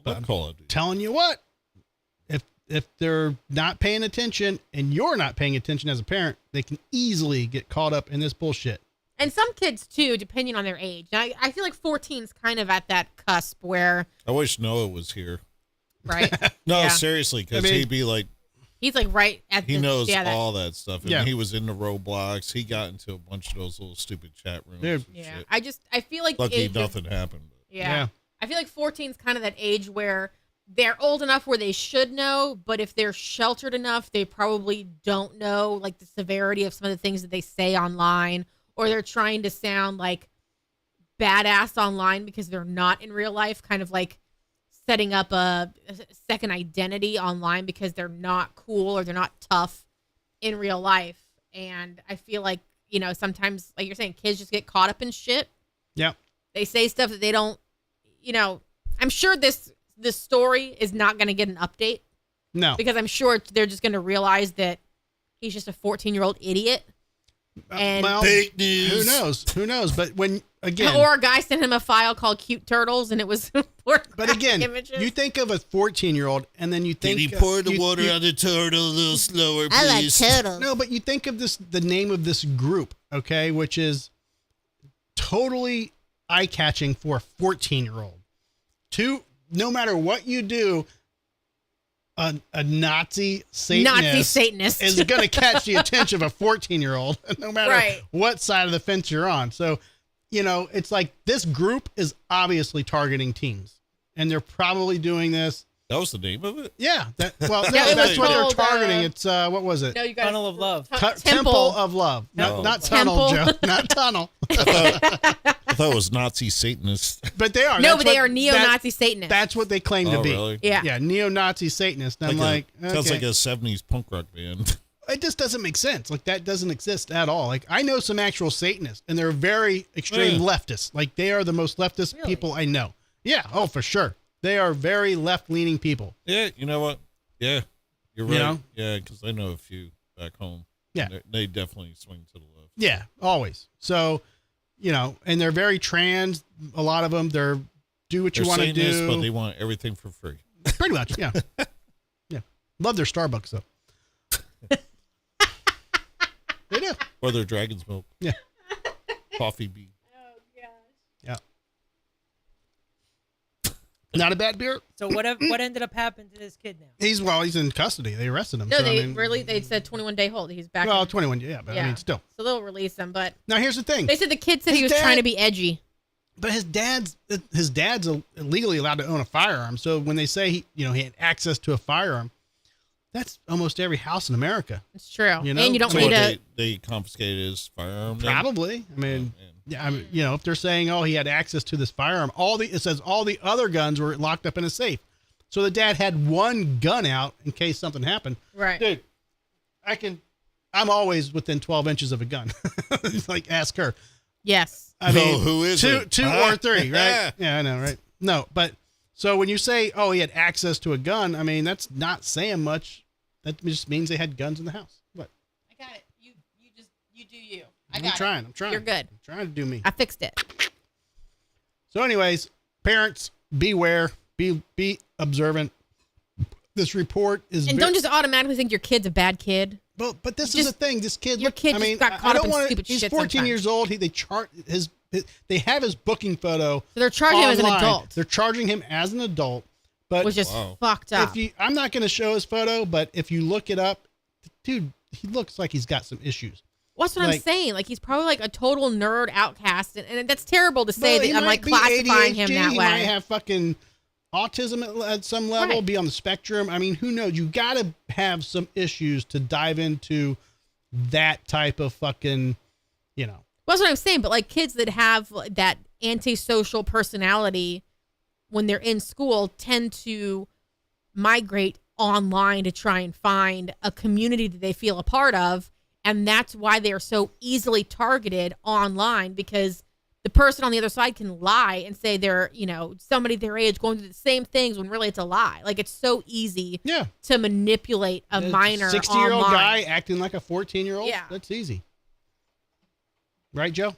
But Call of Duty. Telling you what, if they're not paying attention and you're not paying attention as a parent, they can easily get caught up in this bullshit. And some kids too, depending on their age. Now, I feel like 14 is kind of at that cusp where. I wish Noah was here. Right. No, Yeah. seriously, because I mean, he'd be like. He's like right at. He knows all that stuff. And Yeah. he was in the Roblox. He got into a bunch of those little stupid chat rooms. Dude. and Yeah. shit. I feel like. Lucky age of- nothing happened. But. Yeah. I feel like 14 is kind of that age where they're old enough where they should know, but if they're sheltered enough, they probably don't know like the severity of some of the things that they say online, or they're trying to sound like badass online because they're not in real life, kind of like setting up a second identity online because they're not cool or they're not tough in real life. And I feel like, sometimes, like you're saying, kids just get caught up in shit. Yeah. They say stuff that they don't, I'm sure this story is not going to get an update. No. Because I'm sure they're just going to realize that he's just a 14-year-old idiot. And well, fake news. Who knows? But when, again. Or a guy sent him a file called Cute Turtles and it was But again, images. you think of a 14-year-old and then you think. Did he pour the water on the turtle a little slower, please? I like turtles. No, but you think of the name of this group, okay, which is totally eye-catching for a 14-year-old. No matter what you do, a Nazi Satanist is going to catch the attention of a 14-year-old, no matter what side of the fence you're on. So, it's like this group is obviously targeting teens. and they're probably doing this. That was the name of it? Yeah. That's it what was they're called, targeting. It's what was it? No, you guys. Tunnel of Love. Temple of Love. Not tunnel, Temple. Joe. Not tunnel. I thought it was Nazi Satanists. But they are. No, That's but they what- are neo-Nazi Satanists. That's what they claim to be. Really? Yeah. Yeah, neo-Nazi Satanists. And I'm like, Sounds okay. like a 70s punk rock band. It just doesn't make sense. Like that doesn't exist at all. Like I know some actual Satanists, and they're very extreme leftists. Like they are the most leftist people I know. Yeah. Oh, for sure. They are very left-leaning people. Yeah, you know what? Yeah, you're right. You know? Yeah, because I know a few back home. Yeah. They definitely swing to the left. Yeah, always. So, and they're very trans. A lot of them, they're do what you want to Satanists, do. but they want everything for free. Pretty much, yeah. Yeah. Love their Starbucks, though. They do. Or their dragon's milk. Yeah. Coffee bean. Yeah. Not a bad beer. So what ended up happening to this kid now? He's in custody. They arrested him. No, so, they said 21-day hold. He's back. Well, in, 21, yeah, but I mean, still. So they'll release him. But Now, here's the thing. they said the kid said His he was dad- trying to be edgy. But his dad's legally allowed to own a firearm. So when they say he had access to a firearm, that's almost every house in America. It's true. You know? And you don't So need what, a. they confiscated his firearm? then? Probably. I mean, Oh, man. yeah. I mean, if they're saying, he had access to this firearm, it says all the other guns were locked up in a safe. So the dad had one gun out in case something happened. Right. Dude, I'm always within 12 inches of a gun. Like, ask her. Yes. I mean, who is it? two or three, right? Yeah, I know, right? No, but so when you say, he had access to a gun, I mean, that's not saying much. That just means they had guns in the house. What? I got it. You do you. I'm trying. You're good. I'm trying to do me. I fixed it. So, anyways, parents, beware. Be observant. This report is. And don't just automatically think your kid's a bad kid. Well, but this is the thing. This kid. Your kid just got caught up in stupid he's shit 14 sometimes. years old. They have his booking photo. So they're charging him as an online. adult. They're charging him as an adult. But Which is fucked up. I'm not going to show his photo, but if you look it up, dude, he looks like he's got some issues. That's what I'm saying. Like, he's probably like a total nerd outcast. And that's terrible to say Well, he that I'm like might be classifying him ADHD, that he way. might have fucking autism at some level, Right. be on the spectrum. I mean, who knows? You got to have some issues to dive into that type of fucking, Well, that's what I'm saying. But like kids that have that antisocial personality when they're in school tend to migrate online to try and find a community that they feel a part of. And that's why they are so easily targeted online, because the person on the other side can lie and say they're, somebody their age going through the same things when really it's a lie. Like, it's so easy to manipulate a minor 60-year-old online. guy acting like a 14-year-old. Yeah. That's easy. Right, Joe?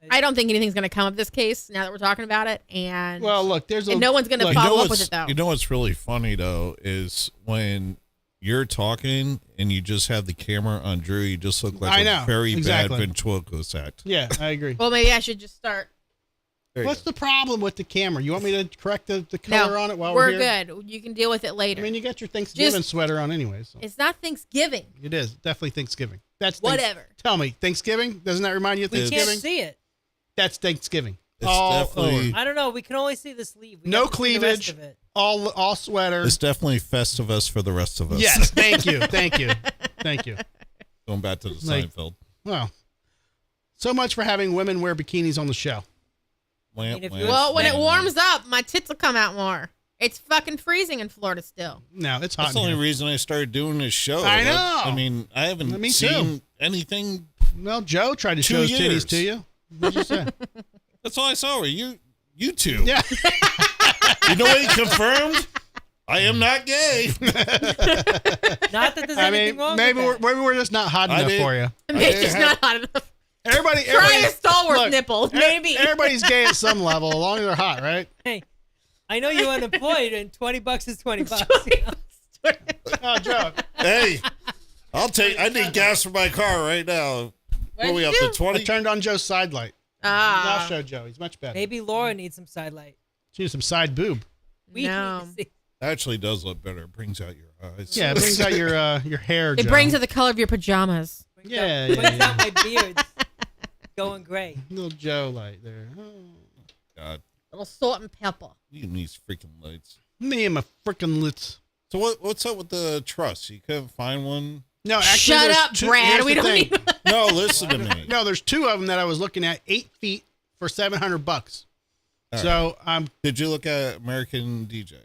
I don't think anything's going to come of this case now that we're talking about it. And Well, look, and no one's going to follow up with it, though. You know what's really funny, though, is when you're talking and you just have the camera on Drew, you just look like a very bad ventriloquist act. Yeah, I agree. Well, maybe I should just start. What's the problem with the camera? You want me to correct the color on it while we're we're here? good. You can deal with it later. I mean, you got your Thanksgiving Just- sweater on anyway. So. It's not Thanksgiving. It is definitely Thanksgiving. That's Whatever. Tell me, Thanksgiving? Doesn't that remind you of We Thanksgiving? can't see it. That's Thanksgiving. It's all definitely- over. I don't know. We can only see the sleeve. We No have to see the rest cleavage. of it. All sweater. It's definitely Festivus for the rest of us. Yes, thank you, thank you, thank you. Going back to the Like- Seinfeld. Well, so much for having women wear bikinis on the show. Well, when it warms up, my tits will come out more. It's fucking freezing in Florida still. No, it's hot. That's the in only here. reason I started doing this show. I know. I mean, I haven't Me seen too. anything. Well, Joe tried to 2 show his years. titties to you. What'd you say? That's all I saw. You two. Yeah. You know what he confirmed? I am not gay. Not that there's anything wrong maybe with maybe we're just not hot I enough did- for you. Maybe it's just not hot enough. Everybody, Try a Star Wars look, nipple, maybe. Everybody's gay at some level, as long as they're hot, right? that. Hey, I know you're unemployed, and $20 is $20. You know? Oh, Joe. Hey, I need gas for my car right now. What are we up to, I 20? turned on Joe's side light. I'll show Joe. He's much better. Maybe Laura needs some side light. She needs some side boob. We No. need to see. Actually does look better. It brings out your eyes. Yeah, it brings out your hair, It Joe. brings out the color of your pajamas. Yeah, Brings yeah. out my beard going gray. Little Joe light there. Oh. God. little salt and pepper. You and these freaking lights. Me and my freaking lights. So what's up with the truss? You couldn't find one? No, actually, shut up, Brad. We don't need. No, listen to me. No, there's two of them that I was looking at, 8 feet for $700. All so did you look at American DJ?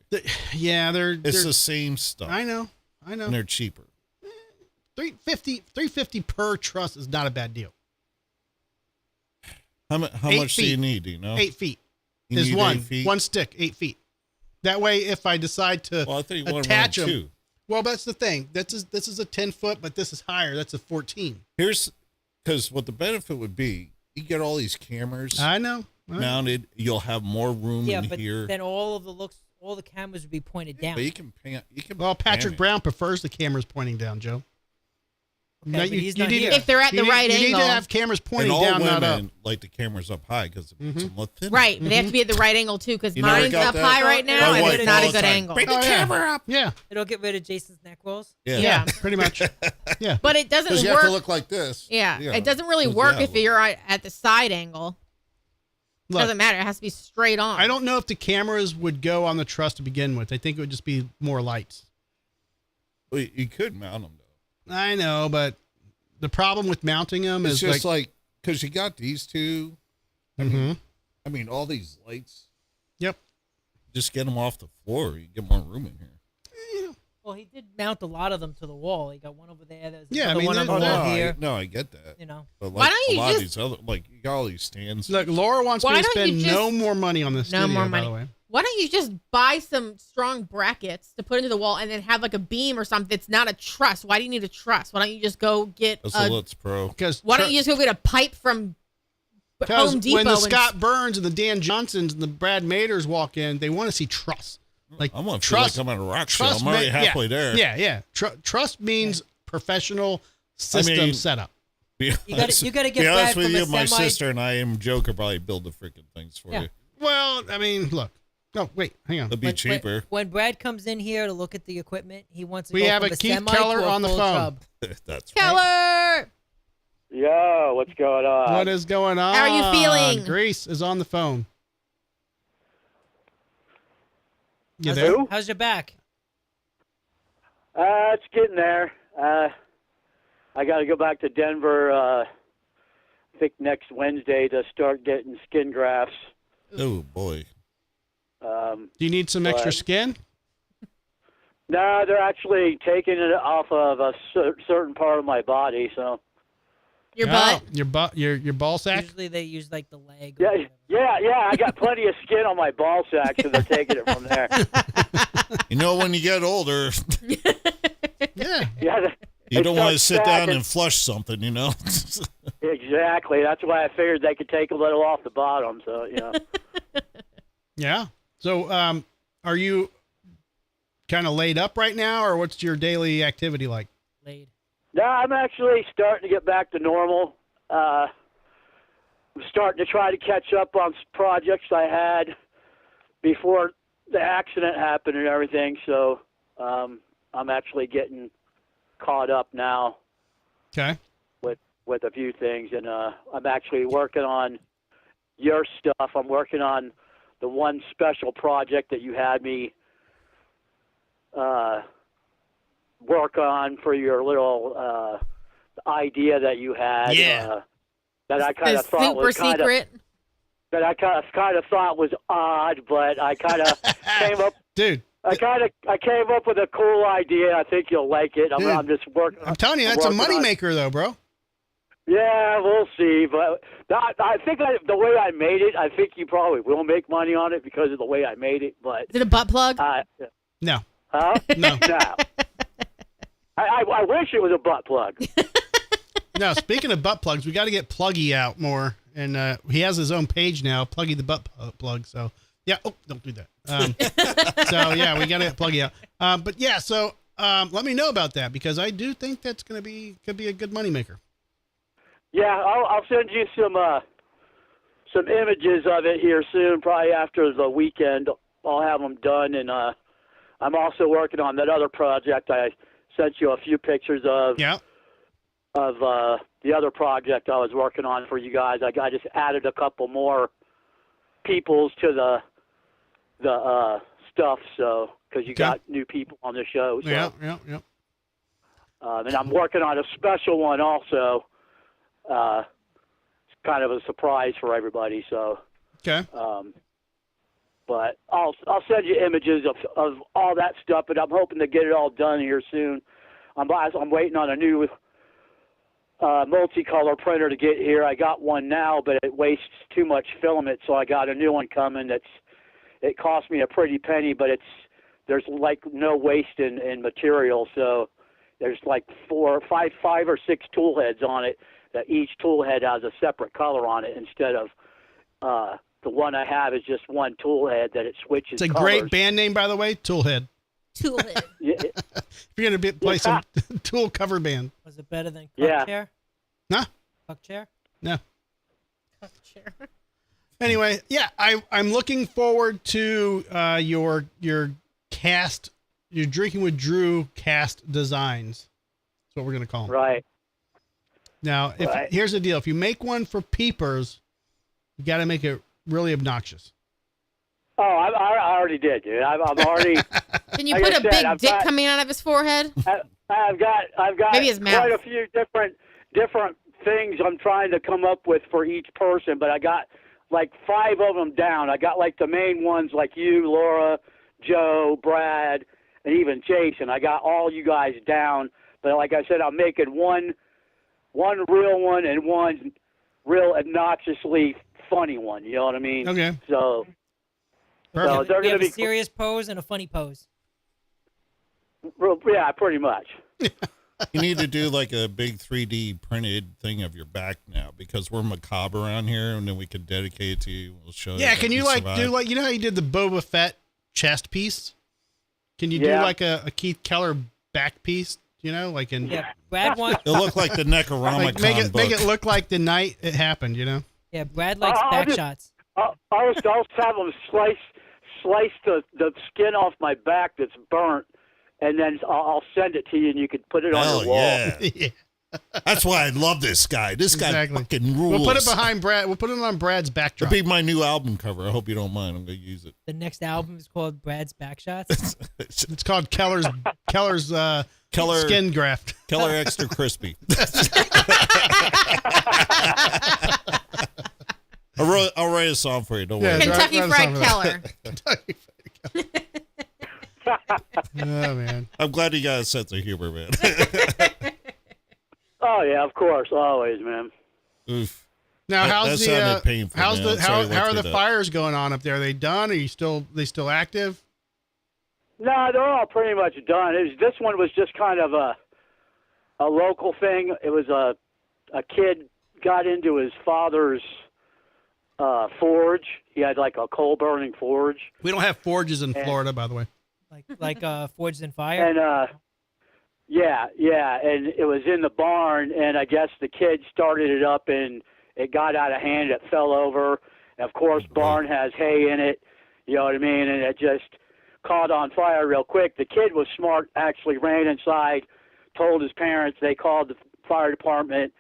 Yeah, they're the same stuff. I know, and they're cheaper. $350 per truss is not a bad deal. How much do you need? Do you know? 8 feet you is need one 8 feet? one stick, 8 feet. That way, if I decide to I think you attach them, two. Well, that's the thing. This is a 10-foot, but this is higher. That's a 14. Because what the benefit would be, you get all these cameras. I know. Mounted, you'll have more room in but here. then all the cameras would be pointed down. But you can pan. Well, Patrick Brown prefers the cameras pointing down, Joe. Okay, but he's not here. If they're at the right angle. You need to have cameras pointing and all down, women not up. like the cameras up high because it makes them look thin. Right, but they have to be at the right angle too, because You never mine's got up that? high right now, My and wife it's not all a the good time, angle. Bring the camera up. Yeah. It'll get rid of Jason's neck rolls. Yeah, pretty much. Yeah. But it doesn't Because work. you have to look like this. Yeah, You know, it doesn't really goes work the if other way. you're at the side angle. It Look, doesn't matter. It has to be straight on. I don't know if the cameras would go on the truss to begin with. I think it would just be more lights. Well, you could mount them though. I know, but the problem with mounting them It's is just like because you got these two. I mean, all these lights. Yep. Just get them off the floor. You get more room in here. Well, he did mount a lot of them to the wall. He got one over there. There's Yeah, I another mean, one on the there's- wall here. I get that. You know. But Why like don't you a lot just- of these other, like you got all these stands. Look, Laura wants Why me to don't you spend just- no more money on this No studio, more by money. the way. Why don't you just buy some strong brackets to put into the wall and then have like a beam or something? It's not a truss. Why do you need a truss? Why don't you just go get That's a Lutz Pro. Why don't you just go get a pipe from Home Depot? When the and Scott Burns and the Dan Johnsons and the Brad Maders walk in, they want to see truss. Like I'm gonna feel like I'm at a rock show. I'm already halfway there. Yeah. Trust means professional system setup. You got to get be honest Brad with from you, a my semi. sister and I am Joe could probably build the freaking things for you. Well, I mean, look. No, wait, hang on. It'd be cheaper. When Brad comes in here to look at the equipment, he wants to We go have from a Keith semi Keller to a on the full phone. tub. That's Keller! Yo, what's going on? What is going on? How are you feeling? Grace is on the phone. You there? How's your back? It's getting there. I got to go back to Denver, I think next Wednesday to start getting skin grafts. Oh, boy. Do you need some extra skin? No, they're actually taking it off of a certain part of my body, so. Your butt? Your ball sack? Usually they use like the leg. Yeah. I got plenty of skin on my ball sack, so they're taking it from there. You know, when you get older, yeah. you don't want to sit down and flush something, you know? Exactly. That's why I figured they could take a little off the bottom, so, you know. Yeah. So, are you kind of laid up right now, or what's your daily activity like? Laid. No, I'm actually starting to get back to normal. I'm starting to try to catch up on projects I had before the accident happened and everything. So I'm actually getting caught up now. Okay. With a few things, and I'm actually working on your stuff. I'm working on the one special project that you had me work on for your little idea that you had. Yeah. That I kind of thought was kind of that I kind of thought was odd, but I kind of came up. Dude. I came up with a cool idea. I think you'll like it. I'm just working. I'm telling you, that's a moneymaker, though, bro. Yeah, we'll see. But I think the way I made it, I think you probably will make money on it because of the way I made it. But is it a butt plug? No. Huh? No. No. I wish it was a butt plug. No, speaking of butt plugs, we got to get Pluggy out more. And he has his own page now, Pluggy the Butt Plug. So, yeah. Oh, don't do that. So, yeah, we got to get Pluggy out. But, yeah, so let me know about that because I do think that's could be a good moneymaker. Yeah, I'll send you some images of it here soon, probably after the weekend. I'll have them done, and I'm also working on that other project I sent you a few pictures of. Yeah. Of the other project I was working on for you guys. I just added a couple more peoples to the stuff. So because you got new people on the show. So. Yeah. And I'm working on a special one also. It's kind of a surprise for everybody. So. Okay. But I'll send you images of all that stuff. But I'm hoping to get it all done here soon. I'm waiting on a new multicolor printer to get here. I got one now, but it wastes too much filament, so I got a new one coming. It cost me a pretty penny, but there's like no waste in material. So there's like five or six tool heads on it. That each tool head has a separate color on it instead of the one I have is just one tool head that it switches. It's a colors. great band name, by the way, Toolhead. Toolhead. Yeah. If you're gonna play some Tool cover band. Was it better than Cuck Chair? Huh? Cuck Chair? No. Cuck Chair. Anyway, yeah, I'm looking forward to your cast, your Drinking with Drew cast designs. That's what we're gonna call them. Right. Now, here's the deal: if you make one for peepers, you got to make it really obnoxious. Oh, I already did, dude. I'm already. Can you put a big dick coming out of his forehead? I've got Maybe his mouth. quite a few different things I'm trying to come up with for each person, but I got like 5 of them down. I got like the main ones like you, Laura, Joe, Brad, and even Jason. I got all you guys down, but like I said, I'm making one real one and one real obnoxiously funny one. You know what I mean? Okay. So they're You going to have be a serious pose and a funny pose. Yeah, pretty much. You need to do like a big 3D printed thing of your back now because we're macabre around here, and then we can dedicate it to you. We'll show you. Yeah, can you survived. do you know how you did the Boba Fett chest piece? Can you do like a Keith Keller back piece? You know, like in Brad wants. It'll look like the Necronomicon make book. it look like the night it happened. You know. Yeah, Brad likes back shots. I'll have them slice the skin off my back that's burnt, and then I'll send it to you, and you can put it on your wall. Yeah. That's why I love this guy. This guy fucking rules. We'll put it behind Brad. We'll put it on Brad's backdrop. It'll be my new album cover. I hope you don't mind. I'm going to use it. The next album is called Brad's Back Shots. It's called Keller's skin graft. Keller Extra Crispy. I'll write a song for you. Don't worry. Kentucky Fried Keller. Kentucky Fried Keller. Oh, man. I'm glad you got a sense of humor, man. Oh yeah, of course, always, man. Oof. Now, how are the that. fires going on up there? Are they done? Are they still active? No, they're all pretty much done. This one was just kind of a local thing. It was a kid got into his father's forge. He had like a coal burning forge. We don't have forges in Florida, by the way. Like Forged in Fire. And yeah, and it was in the barn, and I guess the kid started it up, and it got out of hand. It fell over. And of course, barn has hay in it. You know what I mean? And it just caught on fire real quick. The kid was smart, actually ran inside, told his parents. They called the fire department.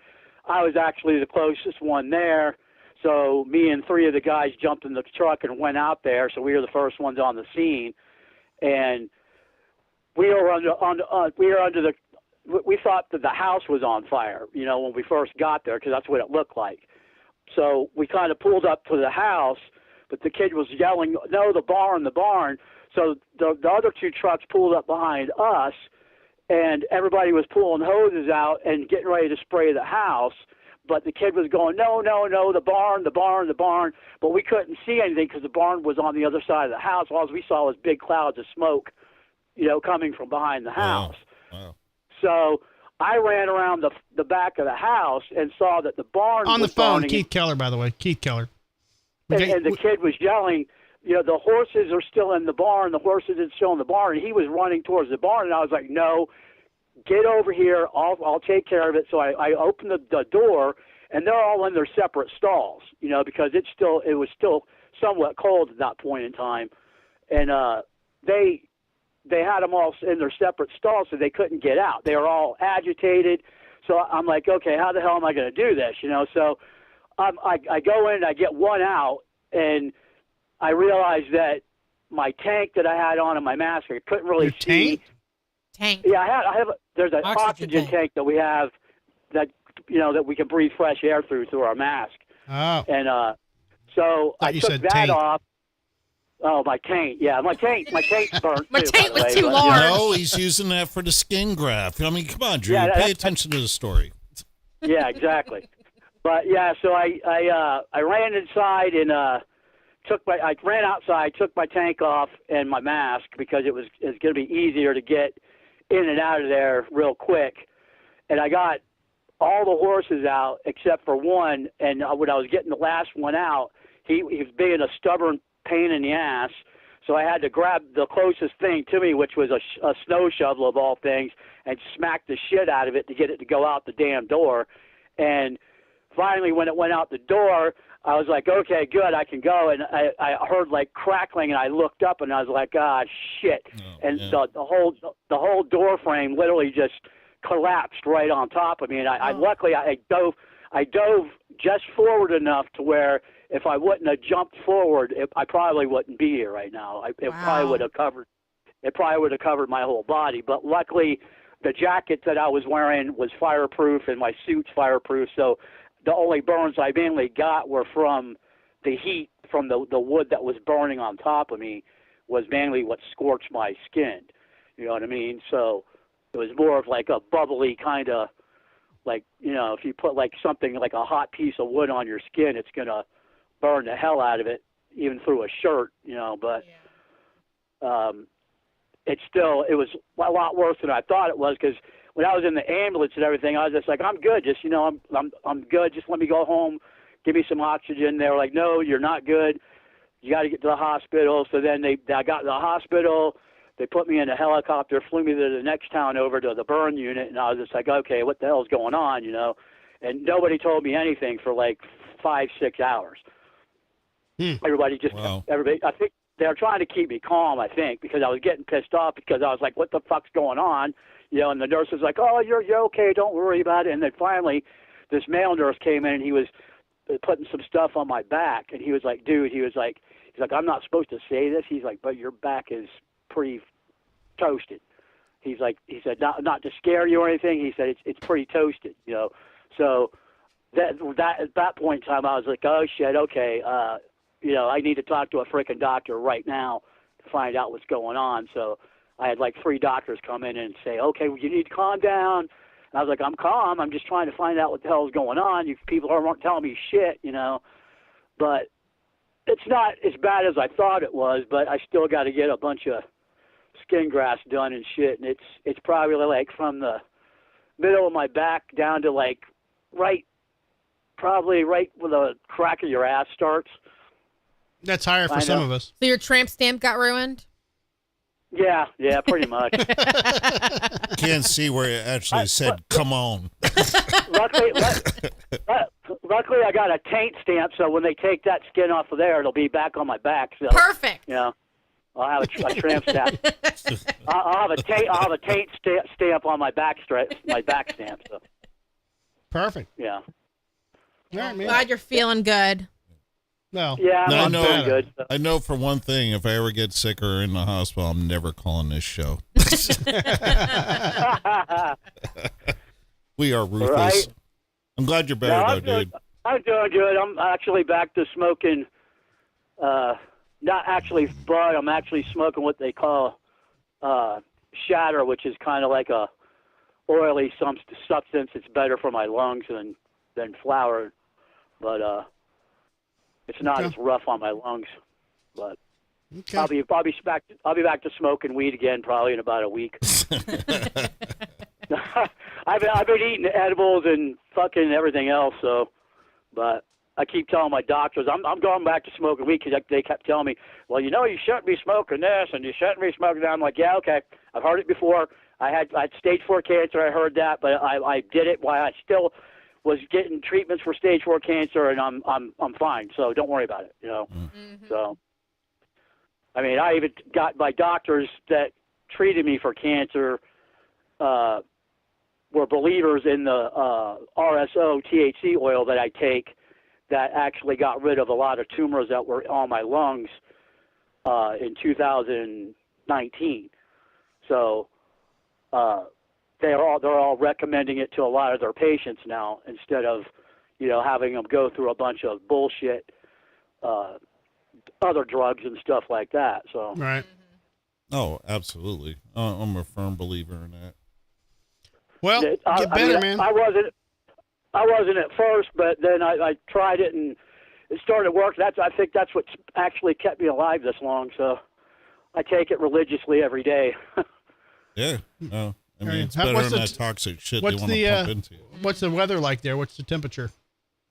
I was actually the closest one there. So me and 3 of the guys jumped in the truck and went out there. So we were the first ones on the scene. And we thought that the house was on fire, you know, when we first got there, because that's what it looked like. So we kind of pulled up to the house, but the kid was yelling, "No, the barn, the barn." So the other 2 trucks pulled up behind us, and everybody was pulling hoses out and getting ready to spray the house. But the kid was going, "No, no, no, the barn, the barn, the barn." But we couldn't see anything because the barn was on the other side of the house. All we saw was big clouds of smoke, you know, coming from behind the house. Wow. So I ran around the back of the house and saw that the barn on the was phone. burning. Keith Keller, by the way. Keith Keller. And the kid was yelling, you know, "The horses are still in the barn. The horses are still in the barn." And he was running towards the barn, and I was like, "No, get over here. I'll take care of it." So I opened the door, and they're all in their separate stalls, you know, because it was still somewhat cold at that point in time, and they had them all in their separate stalls, so they couldn't get out. They were all agitated. So I'm like, okay, how the hell am I going to do this, you know? So I go in, I get one out, and I realized that my tank that I had on and my mask, I couldn't really Your see. Tank. Yeah, I have. There's an Oxygen oxygen tank that we have that that we can breathe fresh air through our mask. Oh. And so I took that taint. off. Oh, my taint. Yeah, my taint's burnt. My too, taint by the was way, too but- large. No, he's using that for the skin graft. I mean, come on, Drew. Yeah, Pay attention to the story. Yeah, exactly. But yeah, so I ran inside and I ran outside, took my tank off and my mask because it's going to be easier to get in and out of there real quick. And I got all the horses out except for one. And when I was getting the last one out, he was being a stubborn pain in the ass. So I had to grab the closest thing to me, which was a snow shovel of all things, and smack the shit out of it to get it to go out the damn door. And finally, when it went out the door, I was like, okay, good, I can go. And I heard like crackling, and I looked up, and I was like, ah, shit. And the whole door frame literally just collapsed right on top of me. And luckily I dove just forward enough to where if I wouldn't have jumped forward, I probably wouldn't be here right now. It probably would have covered my whole body. But luckily, the jacket that I was wearing was fireproof, and my suit's fireproof. So the only burns I mainly got were from the heat from the wood that was burning on top of me, was mainly what scorched my skin. You know what I mean? So it was more of like a bubbly kind of, like, if you put like something like a hot piece of wood on your skin, it's going to burn the hell out of it, even through a shirt, but it was a lot worse than I thought it was, because when I was in the ambulance and everything, I was just like, I'm good. Just, I'm good. Just let me go home. Give me some oxygen. They were like, no, you're not good. You got to get to the hospital. So then I got to the hospital. They put me in a helicopter, flew me to the next town over to the burn unit. And I was just like, okay, what the hell's going on, And nobody told me anything for like 5-6 hours. Everybody, I think they're trying to keep me calm, I think, because I was getting pissed off because I was like, what the fuck's going on? And the nurse was like, oh, you're okay, don't worry about it. And then finally, this male nurse came in, and he was putting some stuff on my back. And he was like, dude, he's like, I'm not supposed to say this. He's like, but your back is pretty toasted. He said, not to scare you or anything. He said, it's pretty toasted, So that at that point in time, I was like, oh, shit, okay, I need to talk to a freaking doctor right now to find out what's going on. So I had like 3 doctors come in and say, okay, well, you need to calm down. And I was like, I'm calm. I'm just trying to find out what the hell is going on. You people aren't telling me shit, But it's not as bad as I thought it was, but I still got to get a bunch of skin grafts done and shit. And it's probably like from the middle of my back down to like probably right where the crack of your ass starts. That's higher for some of us. So your tramp stamp got ruined? Yeah, pretty much. Can't see where it actually said, come on. Luckily, I got a taint stamp, so when they take that skin off of there, it'll be back on my back. So, perfect. I'll have a tramp stamp. I'll have a taint stamp on my back stamp. So. Perfect. Yeah. All right, man. Glad you're feeling good. No. Yeah, I'm feeling good. So. I know for one thing, if I ever get sick or in the hospital, I'm never calling this show. We are ruthless. Right? I'm glad you're better, dude. I'm doing good. I'm actually back to smoking, not actually bud. I'm actually smoking what they call shatter, which is kind of like a oily substance. It's better for my lungs than flour, but it's not as rough on my lungs, but I'll be back to smoking weed again probably in about a week. I've been eating edibles and fucking everything else, but I keep telling my doctors I'm going back to smoking weed because they kept telling me, well, you shouldn't be smoking this and you shouldn't be smoking that. I'm like, yeah, okay, I've heard it before. I had stage 4 cancer. I heard that, but I did it while I still was getting treatments for stage 4 cancer, and I'm fine. So don't worry about it, Mm-hmm. So, I mean, I even got my doctors that treated me for cancer were believers in the RSO THC oil that I take, that actually got rid of a lot of tumors that were on my lungs in 2019. So they're all recommending it to a lot of their patients now instead of, having them go through a bunch of bullshit, other drugs and stuff like that. So right. Oh, absolutely. I'm a firm believer in that. Well, get better, man. I wasn't at first, but then I tried it and it started working. I think that's what actually kept me alive this long. So I take it religiously every day. Yeah. No, I mean, it's better than that toxic shit they want to pump into. What's the weather like there? What's the temperature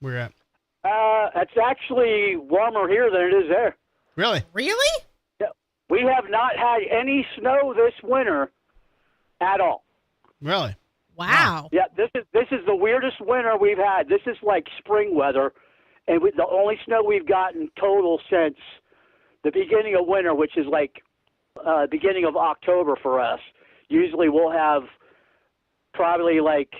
we're at? It's actually warmer here than it is there. Really? Really? Yeah. We have not had any snow this winter at all. Really? Wow. Yeah, this is the weirdest winter we've had. This is like spring weather, and the only snow we've gotten total since the beginning of winter, which is like beginning of October for us. Usually we'll have probably like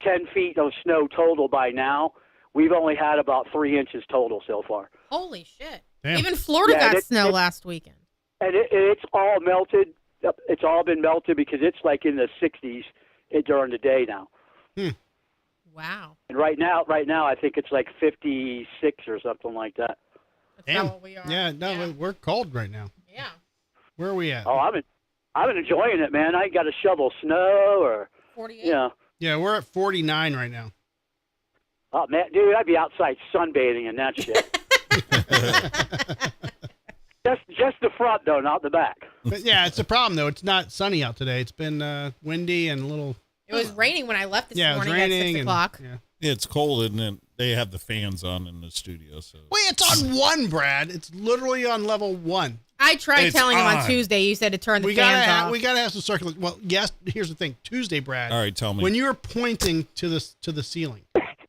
10 feet of snow total by now. We've only had about 3 inches total so far. Holy shit. Damn. Even Florida got snow last weekend. And it's all melted. It's all been melted because it's like in the 60s during the day now. Wow. And right now I think it's like 56 or something like that. That's not what we are. Yeah, no, we're cold right now. Yeah. Where are we at? Oh, I've been enjoying it, man. I ain't got to shovel snow or 48. Yeah, we're at 49 right now. Oh man, dude, I'd be outside sunbathing and that shit. just the front though, not the back. But yeah, it's a problem though. It's not sunny out today. It's been windy and a little. It was raining when I left this morning it was raining at 6 o'clock. Yeah, it's cold, and then they have the fans on in the studio. So wait, it's on 1, Brad. It's literally on level 1. I tried telling him on Tuesday. You said to turn the fans off. We gotta have some circulation. Well, yes. Here's the thing. Tuesday, Brad. All right, tell me. When you were pointing to the ceiling,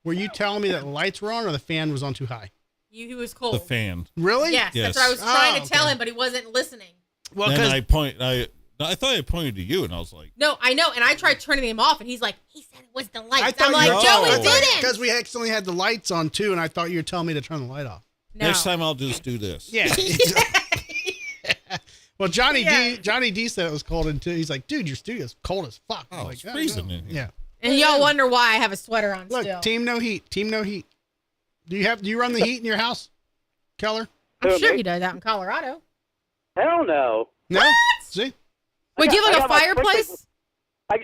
were you telling me that lights were on or the fan was on too high? He was cold. The fan. Really? Yes, that's what I was trying to tell him, but he wasn't listening. Well, then I thought I pointed to you, and I was like, no, I know, and I tried turning him off, and he's like, he said it was the lights. I'm I'm like, Joey didn't. Because we accidentally had the lights on too, and I thought you were telling me to turn the light off. No. Next time I'll just do this. Yeah. Well, Johnny D said it was cold, and he's like, dude, your studio's cold as fuck. Oh, like, it's freezing in here. Yeah. And y'all wonder why I have a sweater on Look, still. Team No Heat. Team No Heat. Do you run the heat in your house, Keller? I'm sure he does out in Colorado. Hell no. No? What? See? Wait, do you have like a fireplace? I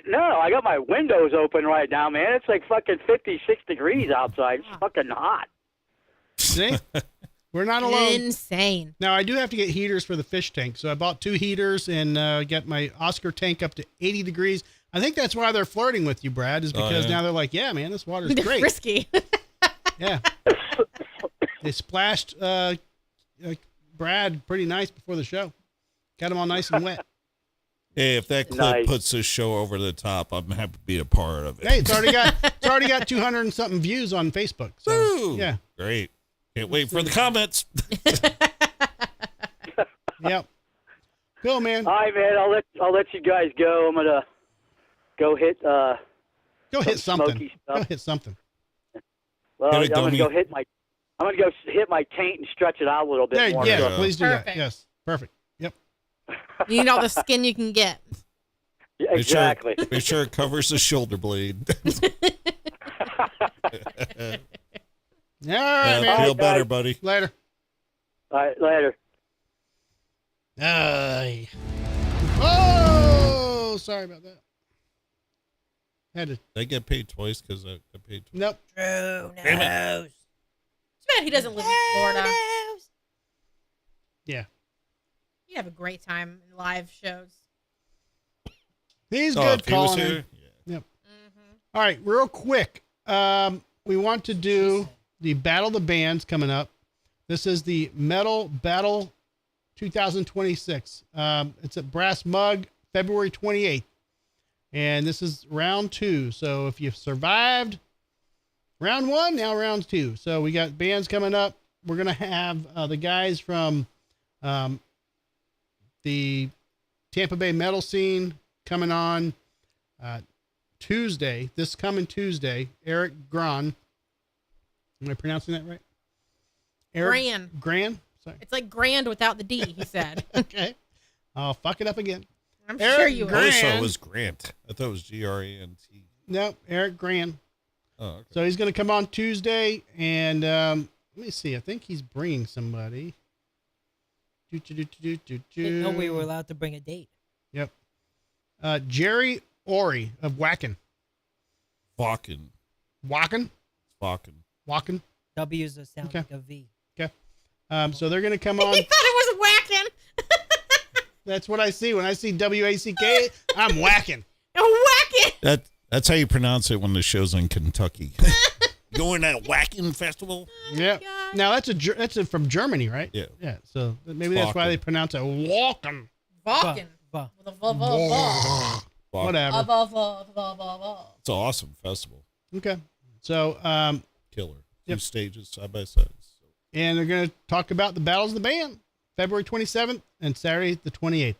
got my windows open right now, man. It's like fucking 56 degrees outside. It's fucking hot. See? We're not alone. Insane. Now, I do have to get heaters for the fish tank. So I bought 2 heaters and get my Oscar tank up to 80 degrees. I think that's why they're flirting with you, Brad, is because now they're like, yeah, man, this water's They're great. frisky. Yeah. They splashed Brad pretty nice before the show. Got him all nice and wet. Hey, if that clip puts this show over the top, I'm happy to be a part of it. Hey, it's already got 200 and something views on Facebook. So, woo! Yeah. Great. Can't wait for the comments. Yep. Cool, man. All right, man. I'll let you guys go. I'm gonna go hit something. Stuff. Go hit something. Well, I'm gonna go hit my taint and stretch it out a little bit more. Yeah, please do Perfect. that. Yes, perfect. Yep. You need all the skin you can get. Yeah, exactly. Make sure it covers the shoulder blade. All right, man. Feel better, buddy. Later. All right, later. Oh, sorry about that. Did I get paid twice because I got paid twice? Nope. Drew Damn knows. It's bad he doesn't live in Florida. Yeah. You have a great time in live shows. He's Oh, good if he was calling in. here? Yep. All right, real quick. We want to do the Battle of the Bands coming up. This is the Metal Battle 2026. It's at Brass Mug, February 28th. And this is round 2. So if you've survived round 1, now round 2. So we got bands coming up. We're going to have the guys from the Tampa Bay metal scene coming on Tuesday, this coming Tuesday. Eric Gran. Am I pronouncing that right? Gran. Gran? Sorry. It's like grand without the D, he said. Okay. I'll fuck it up again. I'm Eric sure you will. Grant. I thought it was Grant. I thought it was Grant. No, Eric Grant. Oh, okay. So he's going to come on Tuesday, and let me see. I think he's bringing somebody. Didn't know we were allowed to bring a date. Yep. Jerry Ori of Wacken. Wacken. Wacken? Wacken. Wacken. W's a sound like a V. Okay. So they're going to come on. He thought it was whacking. That's what I see. When I see W-A-C-K, I'm whacking. Whacking. That's how you pronounce it when the show's in Kentucky. Going to that Whacking Festival? Yeah. Now, that's from Germany, right? Yeah. Yeah. So maybe that's why they pronounce it Walken. Walking. With a Whatever. It's an awesome festival. Okay. So, Killer. Yep. 2 stages side by side. And they're going to talk about the Battles of the Band, February 27th and Saturday the 28th.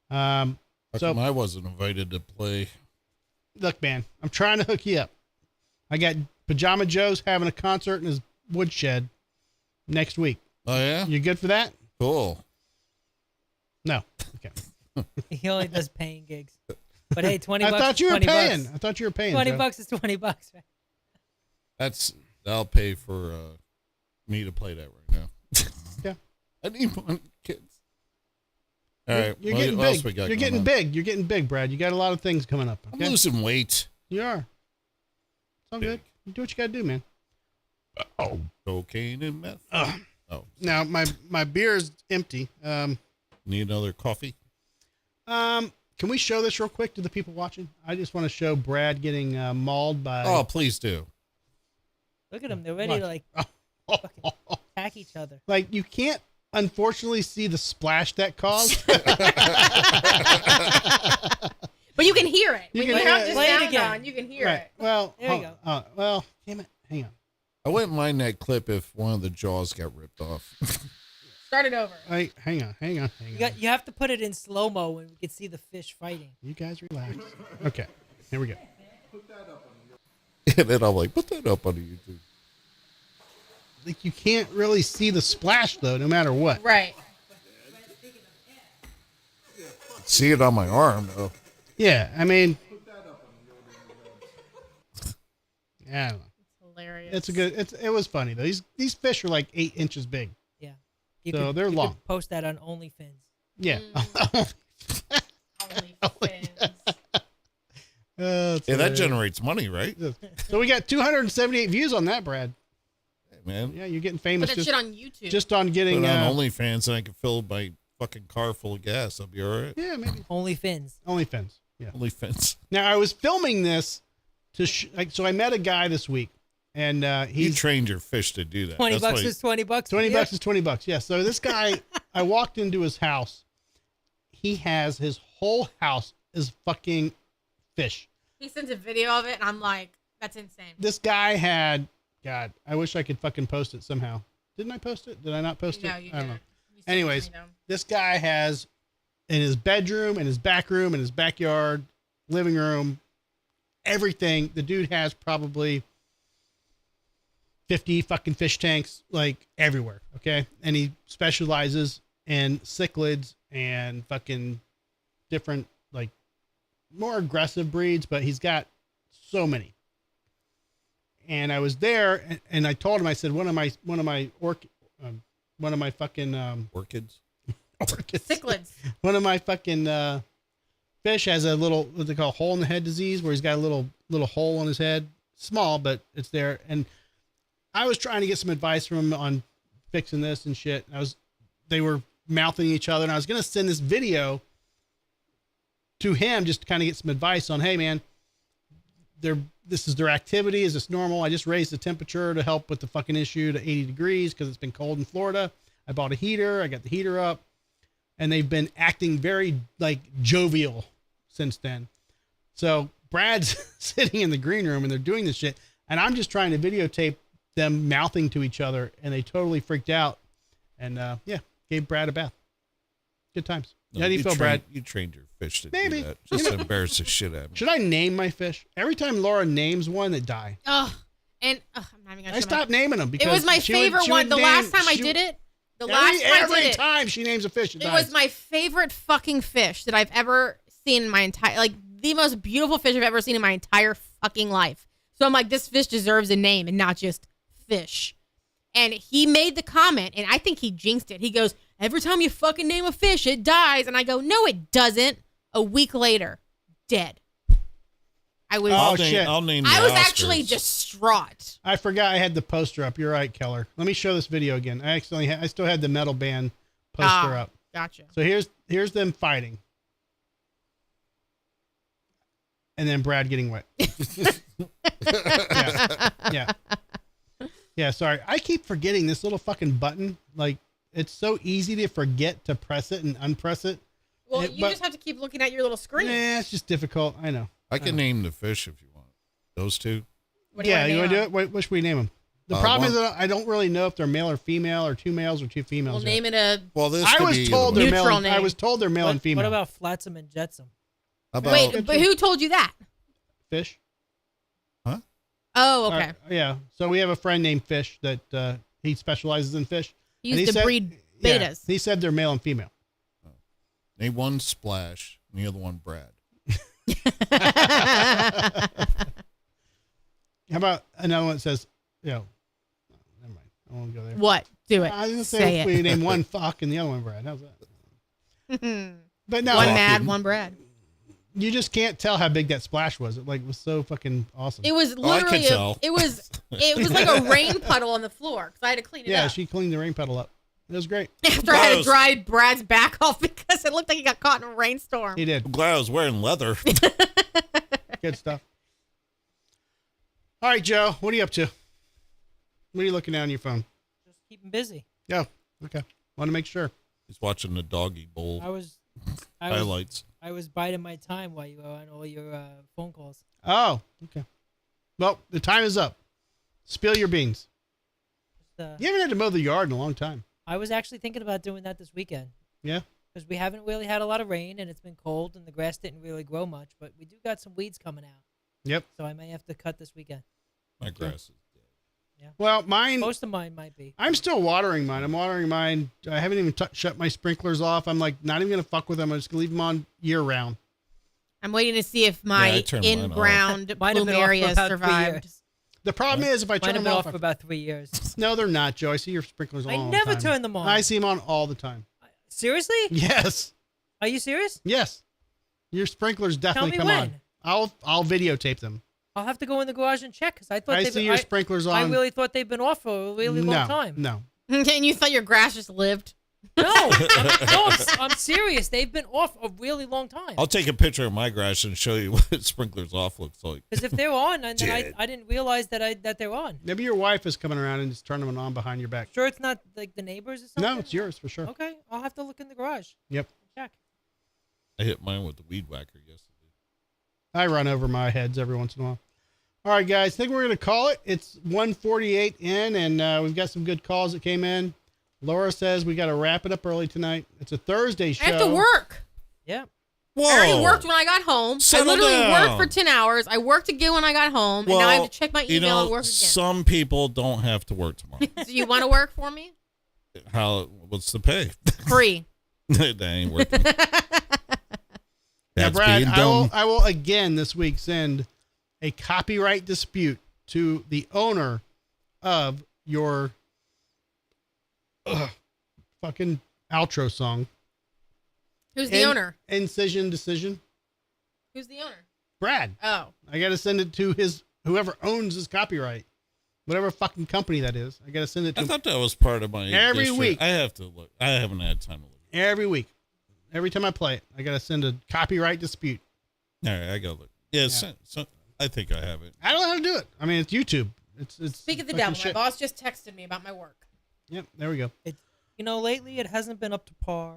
How come I wasn't invited to play? Look, man, I'm trying to hook you up. I got Pajama Joe's having a concert in his woodshed next week. Oh, yeah? You good for that? Cool. No. Okay. He only does paying gigs. But hey, 20 bucks. I thought you were paying. Bucks. I thought you were paying. 20 Joe. bucks is 20 bucks, right? That'll pay for me to play that right now. Yeah. I need one, kids. All right. You're getting big. You're getting big. You're getting big, Brad. You got a lot of things coming up. Okay? I'm losing weight. You are. It's all good. You do what you got to do, man. Oh, cocaine and meth. Oh. Now my beer is empty. Need another coffee? Can we show this real quick to the people watching? I just want to show Brad getting mauled by. Oh, please do. Look at them. They're ready to fucking attack each other. Like, you can't, unfortunately, see the splash that caused. But you can hear it. When you have this play it sound again. on, you can hear Right. it. Well, there you go. Well, damn it. Hang on. I wouldn't mind that clip if one of the jaws got ripped off. Start it over. Hang on. You have to put it in slow-mo when we can see the fish fighting. You guys relax. Okay. Here we go. And then I'm like, put that up on YouTube. Like, you can't really see the splash, though, no matter what. Right. See it on my arm, though. Yeah, I mean. Yeah, I don't know. Hilarious. It was funny, though. These fish are like 8 inches big. Yeah. They're long. Could post that on OnlyFans. Yeah. OnlyFans. Yeah, that generates money, right? So we got 278 views on that, Brad. Hey, man. Yeah, you're getting famous. Put that shit on YouTube. Just on getting Put it on OnlyFans, and I can fill my fucking car full of gas. I'll be all right. Yeah, maybe. OnlyFans. Yeah. OnlyFans. Now, I was filming this so I met a guy this week, and you trained your fish to do that. 20 bucks is 20 bucks. 20 bucks is 20 bucks. Yeah. So this guy, I walked into his house. He has his whole house is fucking fish. He sent a video of it, and I'm like, that's insane. This guy had, God, I wish I could fucking post it somehow. Didn't I post it? Did I not post it? No, you I don't know. You Anyways, this guy has in his bedroom, in his back room, in his backyard, living room, everything. The dude has probably 50 fucking fish tanks, like, everywhere. Okay. And he specializes in cichlids and fucking different, like, more aggressive breeds, but he's got so many. And I was there, and I told him, I said, one of my fucking orchids. Cichlids. One of my fucking fish has a little, what they call hole in the head disease, where he's got a little hole in his head, small, but it's there. And I was trying to get some advice from him on fixing this and shit. They were mouthing each other, and I was gonna send this video to him just to kind of get some advice on, hey man, this is their activity. Is this normal? I just raised the temperature to help with the fucking issue to 80 degrees because it's been cold in Florida. I bought a heater. I got the heater up, and they've been acting very like jovial since then. So Brad's sitting in the green room and they're doing this shit, and I'm just trying to videotape them mouthing to each other, and they totally freaked out. And gave Brad a bath. Good times. No, How do you feel, Brad? You trained your fish to Maybe. do that. Just to embarrass the shit out of me. Should I name my fish? Every time Laura names one, they die. Oh, and I'm not even gonna. I stopped naming them because it was my favorite one. The last time I did it, The last time I every did time she names a fish, it it dies. was my favorite fucking fish that I've ever seen in my entire, like, the most beautiful fish I've ever seen in my entire fucking life. So I'm like, this fish deserves a name and not just fish. And he made the comment, and I think he jinxed it. He goes, every time you fucking name a fish, it dies. And I go, no, it doesn't. A week later, dead. I was. I'll name the I was Oscars. actually distraught. I forgot I had the poster up. You're right, Keller. Let me show this video again. I still had the metal band poster up. Gotcha. So here's them fighting, and then Brad getting wet. Yeah. Sorry, I keep forgetting this little fucking button. Like, it's so easy to forget to press it and unpress it. Well, you just have to keep looking at your little screen. Yeah, it's just difficult. I know. I can name the fish if you want. Those two. What do you want to do it? What should we name them? The problem is that I don't really know if they're male or female, or two males or two females. We'll name it a. Well, this I could was be told they're male. neutral name. I was told they're male and female. What about Flotsam and Jetsam? Wait, but who told you that? Fish? Huh? Oh, okay. Yeah. So we have a friend named Fish that he specializes in fish. He used to breed betas. Yeah, he said they're male and female. Name one Splash and the other one Brad. How about another one that says, never mind. I won't go there. What? Do it. I was going to Say say it. we name one Fuck and the other one Brad. How's that? But no. One Mad, one Brad. You just can't tell how big that splash was. It was so fucking awesome. It was literally, it was like a rain puddle on the floor because I had to clean it up. Yeah, she cleaned the rain puddle up. It was great. After I had to dry Brad's back off because it looked like he got caught in a rainstorm. He did. I'm glad I was wearing leather. Good stuff. All right, Joe, what are you up to? What are you looking at on your phone? Just keep him busy. Yeah. Okay. Want to make sure. He's watching the doggy bowl. Highlights. I was biding my time while you were on all your phone calls. Oh, okay. Well, the time is up. Spill your beans. You haven't had to mow the yard in a long time. I was actually thinking about doing that this weekend. Yeah? Because we haven't really had a lot of rain, and it's been cold, and the grass didn't really grow much, but we do got some weeds coming out. Yep. So I may have to cut this weekend. My grass is dead. Yeah. Well, most of mine might be. I'm still watering mine. I'm watering mine. I haven't even shut my sprinklers off. I'm like not even going to fuck with them. I'm just going to leave them on year round. I'm waiting to see if my in-ground bloom area survived. The problem is if I turn them off for about 3 years. No, they're not, Joe. I see your sprinklers on all the time. I never turn them on. I see them on all the time. Seriously? Yes. Are you serious? Yes. Your sprinklers definitely Tell me come when. on. I'll videotape them. I'll have to go in the garage and check because I thought I see your sprinklers on. I really thought they've been off for a really long time. No. And you thought your grass just lived? No, I'm serious. They've been off a really long time. I'll take a picture of my grass and show you what sprinklers off looks like. Because if they're on, then I didn't realize that they're on. Maybe your wife is coming around and just turning them on behind your back. Sure, it's not like the neighbors or something? No, it's yours for sure. Okay, I'll have to look in the garage. Yep. Check. I hit mine with the weed whacker yesterday. I run over my heads every once in a while. All right, guys, I think we're going to call it. It's 1:48 in, and we've got some good calls that came in. Laura says we got to wrap it up early tonight. It's a Thursday show. I have to work. Yeah. Whoa. I already worked when I got home. Settle I literally down. worked for 10 hours. I worked again when I got home, and now I have to check my email and work again. Some people don't have to work tomorrow. Do you want to work for me? What's the pay? Free. That ain't working. Yeah, Brad, I will again this week send a copyright dispute to the owner of your fucking outro song. Who's the owner? Incision Decision. Who's the owner? Brad. Oh. I got to send it to whoever owns his copyright. Whatever fucking company that is. I got to send it to I thought that was part of my every week. I have to look. I haven't had time to look. Every week. Every time I play it, I got to send a copyright dispute. All right, I got to look. Yeah, so I think I have it. I don't know how to do it. I mean, it's YouTube. It's Speak of the fucking devil. shit. My boss just texted me about my work. Yep, there we go. Lately it hasn't been up to par.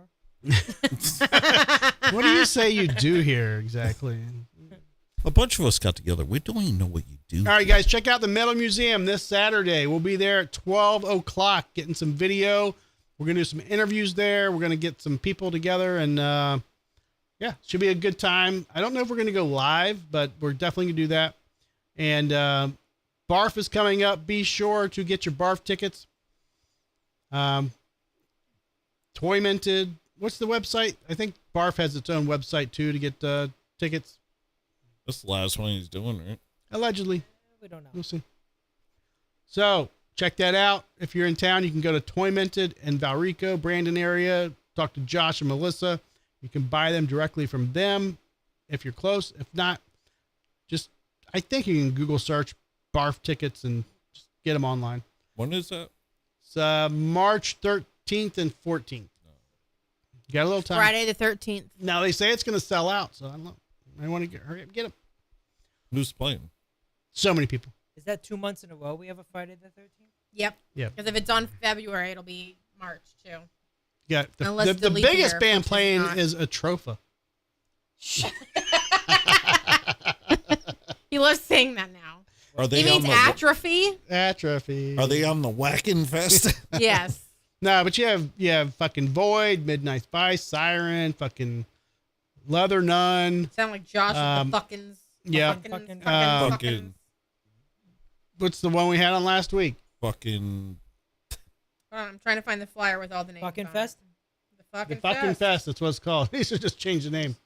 What do you say you do here exactly? A bunch of us got together. We don't even know what you do. All right, guys, check out the Metal Museum this Saturday. We'll be there at 12 o'clock getting some video. We're going to do some interviews there. We're going to get some people together, and yeah, should be a good time. I don't know if we're going to go live, but we're definitely going to do that. And Barf is coming up. Be sure to get your Barf tickets. Toy Minted. What's the website? I think Barf has its own website too to get tickets. That's the last one he's doing, right? Allegedly. We don't know. We'll see. So check that out. If you're in town, you can go to Toy Minted in Valrico, Brandon area. Talk to Josh and Melissa. You can buy them directly from them if you're close. If not, just I think you can Google search Barf tickets and just get them online. When is that? It's March 13th and 14th. You got a little time. Friday the 13th. Now they say it's going to sell out, so I don't know. I want to hurry up and get them. Who's playing? So many people. Is that 2 months in a row we have a Friday the 13th? Yep. Yeah. Because if it's on February, it'll be March too. Yeah. Unless The leap biggest year, band which playing not. is Atropha. He loves saying that now. Are they He means on the atrophy. Atrophy. Are they on the Whackin' Fest? Yes. No, but you have fucking Void, Midnight Vice, Siren, fucking Leather Nun. Sound like Josh with the fuckins. Yeah. Fucking. What's the one we had on last week? Fucking. I'm trying to find the flyer with all the names. Fucking on Fest? It. The fucking The fucking fest. Fest. That's what it's called. He should just change the name.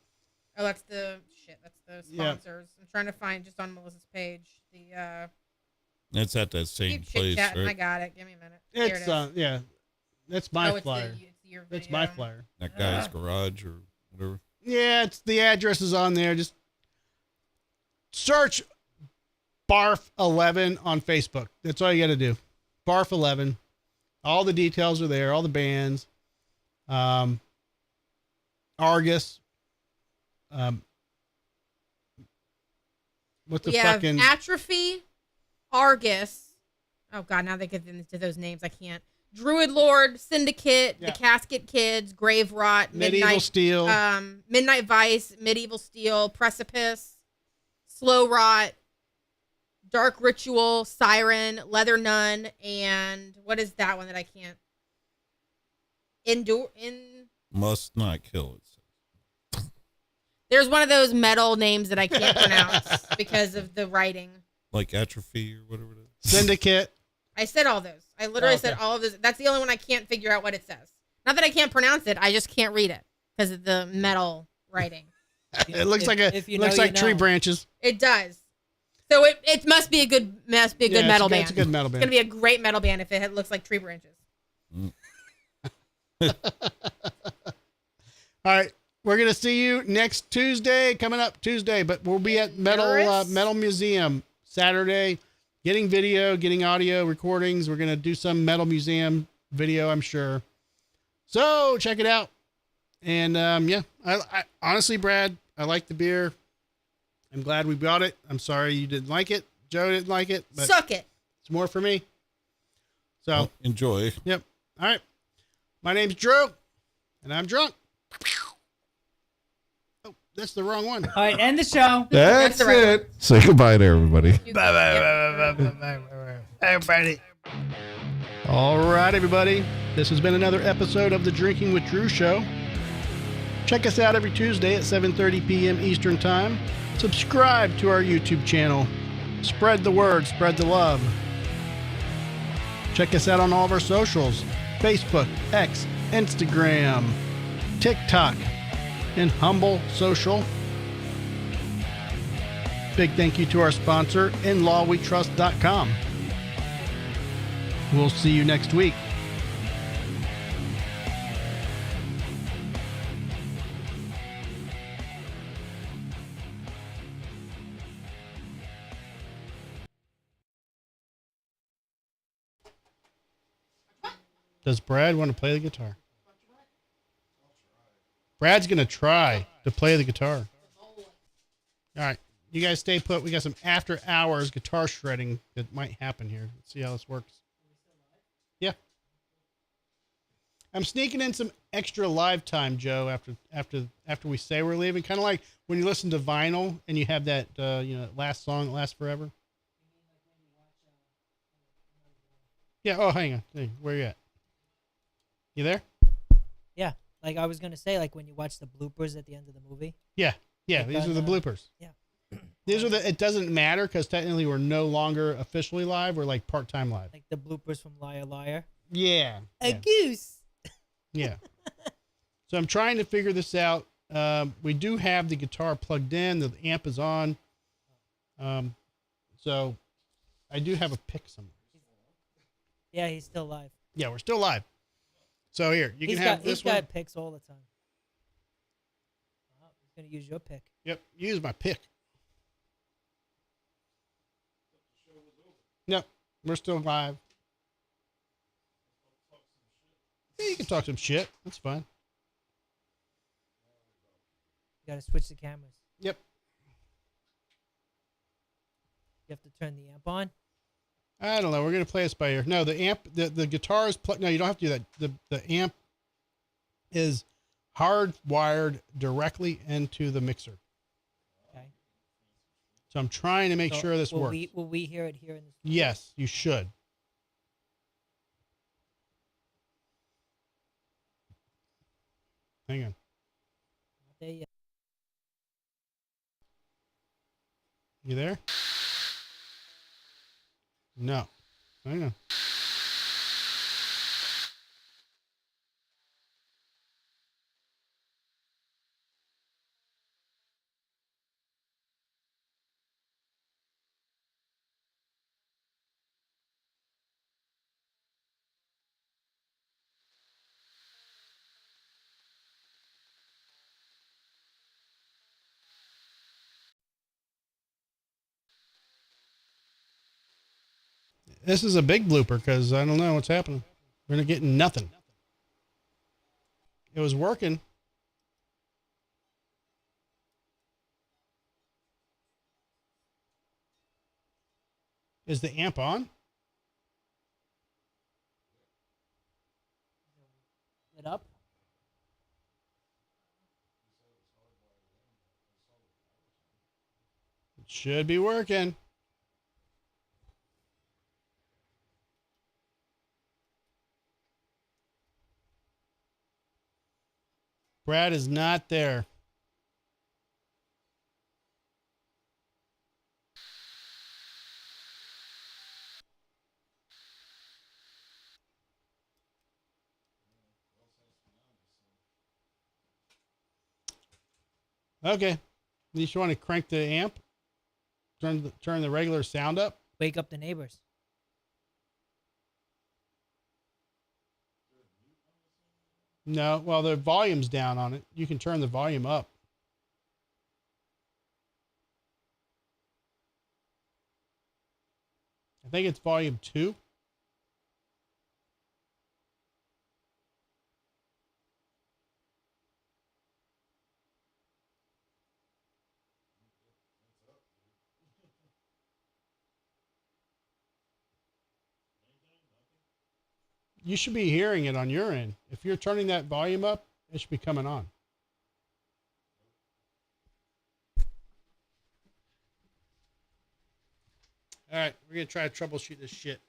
Oh, that's the shit. That's the Yeah. sponsors. I'm trying to find just on Melissa's page the That's at that same keep place, chit-chatting. I right? got it. Give me a minute. Here it It's is. yeah. That's my Oh, it's flyer. it's your That's video. my flyer. That guy's garage or whatever. Yeah, it's the address is on there. Just search Barf 11 on Facebook. That's all you got to do. Barf 11. All the details are there. All the bands. Argus. What the We have fucking Atrophy, Argus. Oh god, now they get into those names. I can't. Druid Lord, Syndicate, Yeah. The Casket Kids, Grave Rot, Medieval Midnight Steel. Midnight Vice, Medieval Steel, Precipice, Slow Rot, Dark Ritual, Siren, Leather Nun, and what is that one that I can't? Must not kill it. There's one of those metal names that I can't pronounce because of the writing. Like atrophy or whatever it is. Syndicate. I said all those. I literally Okay. said all of those. That's the only one I can't figure out what it says. Not that I can't pronounce it. I just can't read it because of the metal writing. It looks If you looks know, like you tree know. branches. It does. So it must be a good Yeah, metal band. It's a good metal It's band. gonna be a great metal band if it looks like tree branches. All right. We're going to see you next Tuesday, coming up Tuesday, but we'll be at Metal Museum Saturday, getting video, getting audio recordings. We're going to do some Metal Museum video, I'm sure. So check it out. And yeah, I honestly, Brad, I like the beer. I'm glad we bought it. I'm sorry you didn't like it. Joe didn't like it, but Suck it. it's more for me. So Well, enjoy. Yep. All right. My name's Drew, and I'm drunk. Oh, that's the wrong one. All right, end the show. That's the right it. Say goodbye to everybody. Everybody. All right, everybody. This has been another episode of the Drinking with Drew show. Check us out every Tuesday at 7:30 p.m. Eastern Time. Subscribe to our YouTube channel. Spread the word, spread the love. Check us out on all of our socials: Facebook, X, Instagram, TikTok, and Humble Social. Big thank you to our sponsor, InLawWeTrust.com. We'll see you next week. Does Brad want to play the guitar? Brad's going to try to play the guitar. All right. You guys stay put. We got some after hours guitar shredding that might happen here. Let's see how this works. Yeah. I'm sneaking in some extra live time, Joe, after we say we're leaving. Kind of like when you listen to vinyl and you have that, last song that lasts forever. Yeah. Oh, hang on. Hey, where you at? You there? Yeah, like I was gonna say, like when you watch the bloopers at the end of the movie. Yeah. Yeah. Like These are the bloopers. Yeah. These are it doesn't matter because technically we're no longer officially live. We're like part-time live. Like the bloopers from Liar Liar. Yeah. A goose. Yeah. So I'm trying to figure this out. We do have the guitar plugged in. The amp is on. So I do have a pick somewhere. Yeah, he's still live. Yeah, we're still live. So here, you can have this one. He's got picks all the time. Oh, he's going to use your pick. Yep, use my pick. Yep, we're still live. Yeah, you can talk some shit. That's fine. You got to switch the cameras. Yep. You have to turn the amp on. I don't know. We're going to play this by ear. No, the amp, the guitar is plugged. No, you don't have to do that. The amp is hardwired directly into the mixer. Okay. So I'm trying to make sure this works. Will we hear it here in the studio? Yes, you should. Hang on. Not there yet. You there? No. Hang on. This is a big blooper because I don't know what's happening. We're not getting nothing. It was working. Is the amp on? Lit up. It should be working. Brad is not there. Okay. You just want to crank the amp? Turn the regular sound up? Wake up the neighbors. No, well, the volume's down on it. You can turn the volume up. I think it's volume 2. You should be hearing it on your end. If you're turning that volume up, it should be coming on. All right, we're going to try to troubleshoot this shit.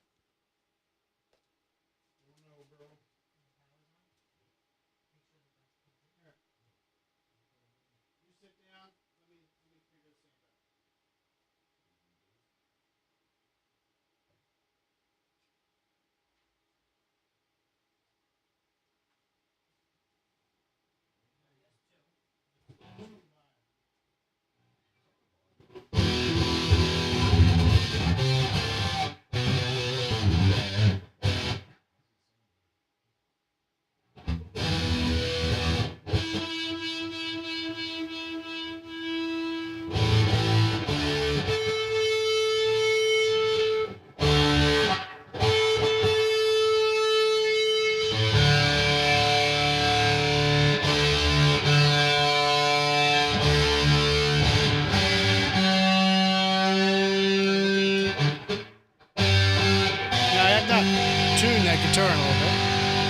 Turn a little bit.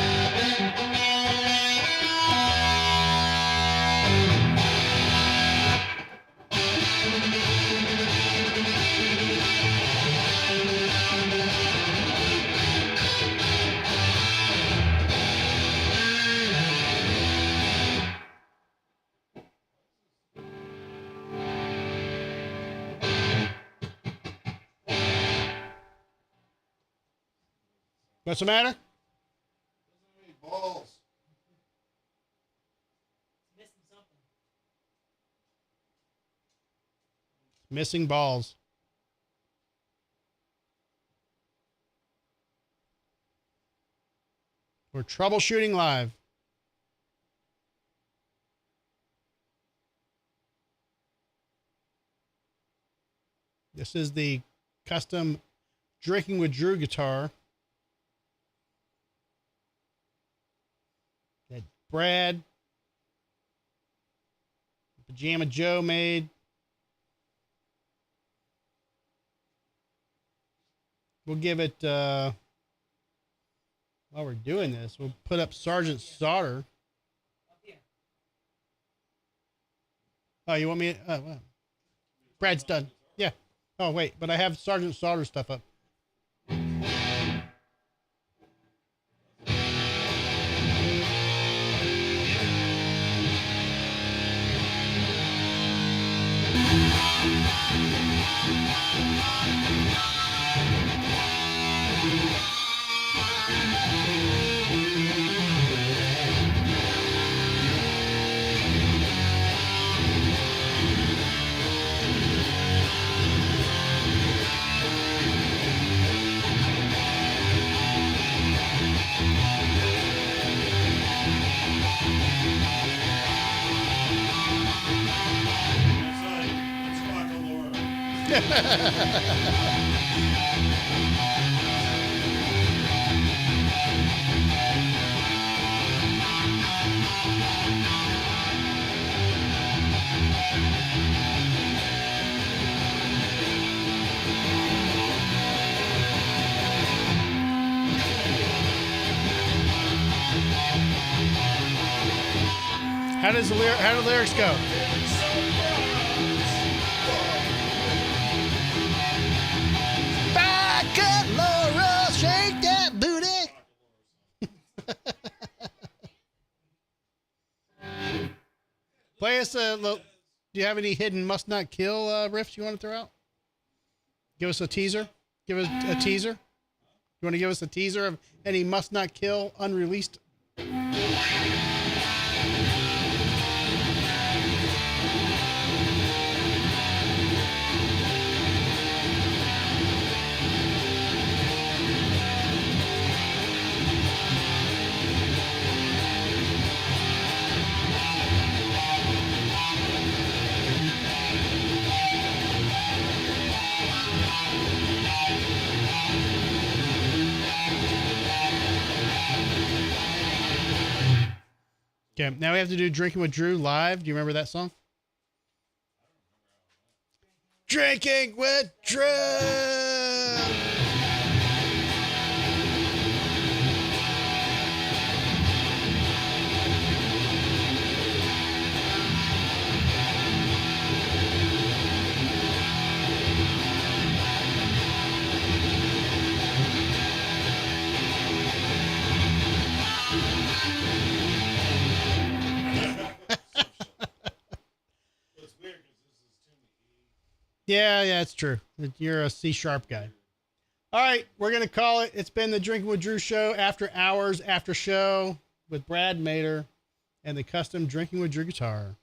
What's the matter? Balls. Missing balls. We're troubleshooting live. This is the custom Drinking with Drew guitar that Brad, Pajama Joe made. We'll give it, while we're doing this, we'll put up Sergeant Sauter. Oh, you want me? Well, Brad's done. Yeah. Oh, wait, but I have Sergeant Sauter stuff up. How do the lyrics go? Back up, Laura, shake that booty. Play us a little. Do you have any hidden must not kill riffs you want to throw out? Give us a teaser. Give us a teaser. You want to give us a teaser of any must not kill unreleased? Okay, now we have to do Drinking with Drew live. Do you remember that song? Drinking with Drew! Yeah, it's true. You're a C sharp guy. All right, we're going to call it. It's been the Drinking with Drew show, after hours, after show with Brad Mader and the custom Drinking with Drew guitar.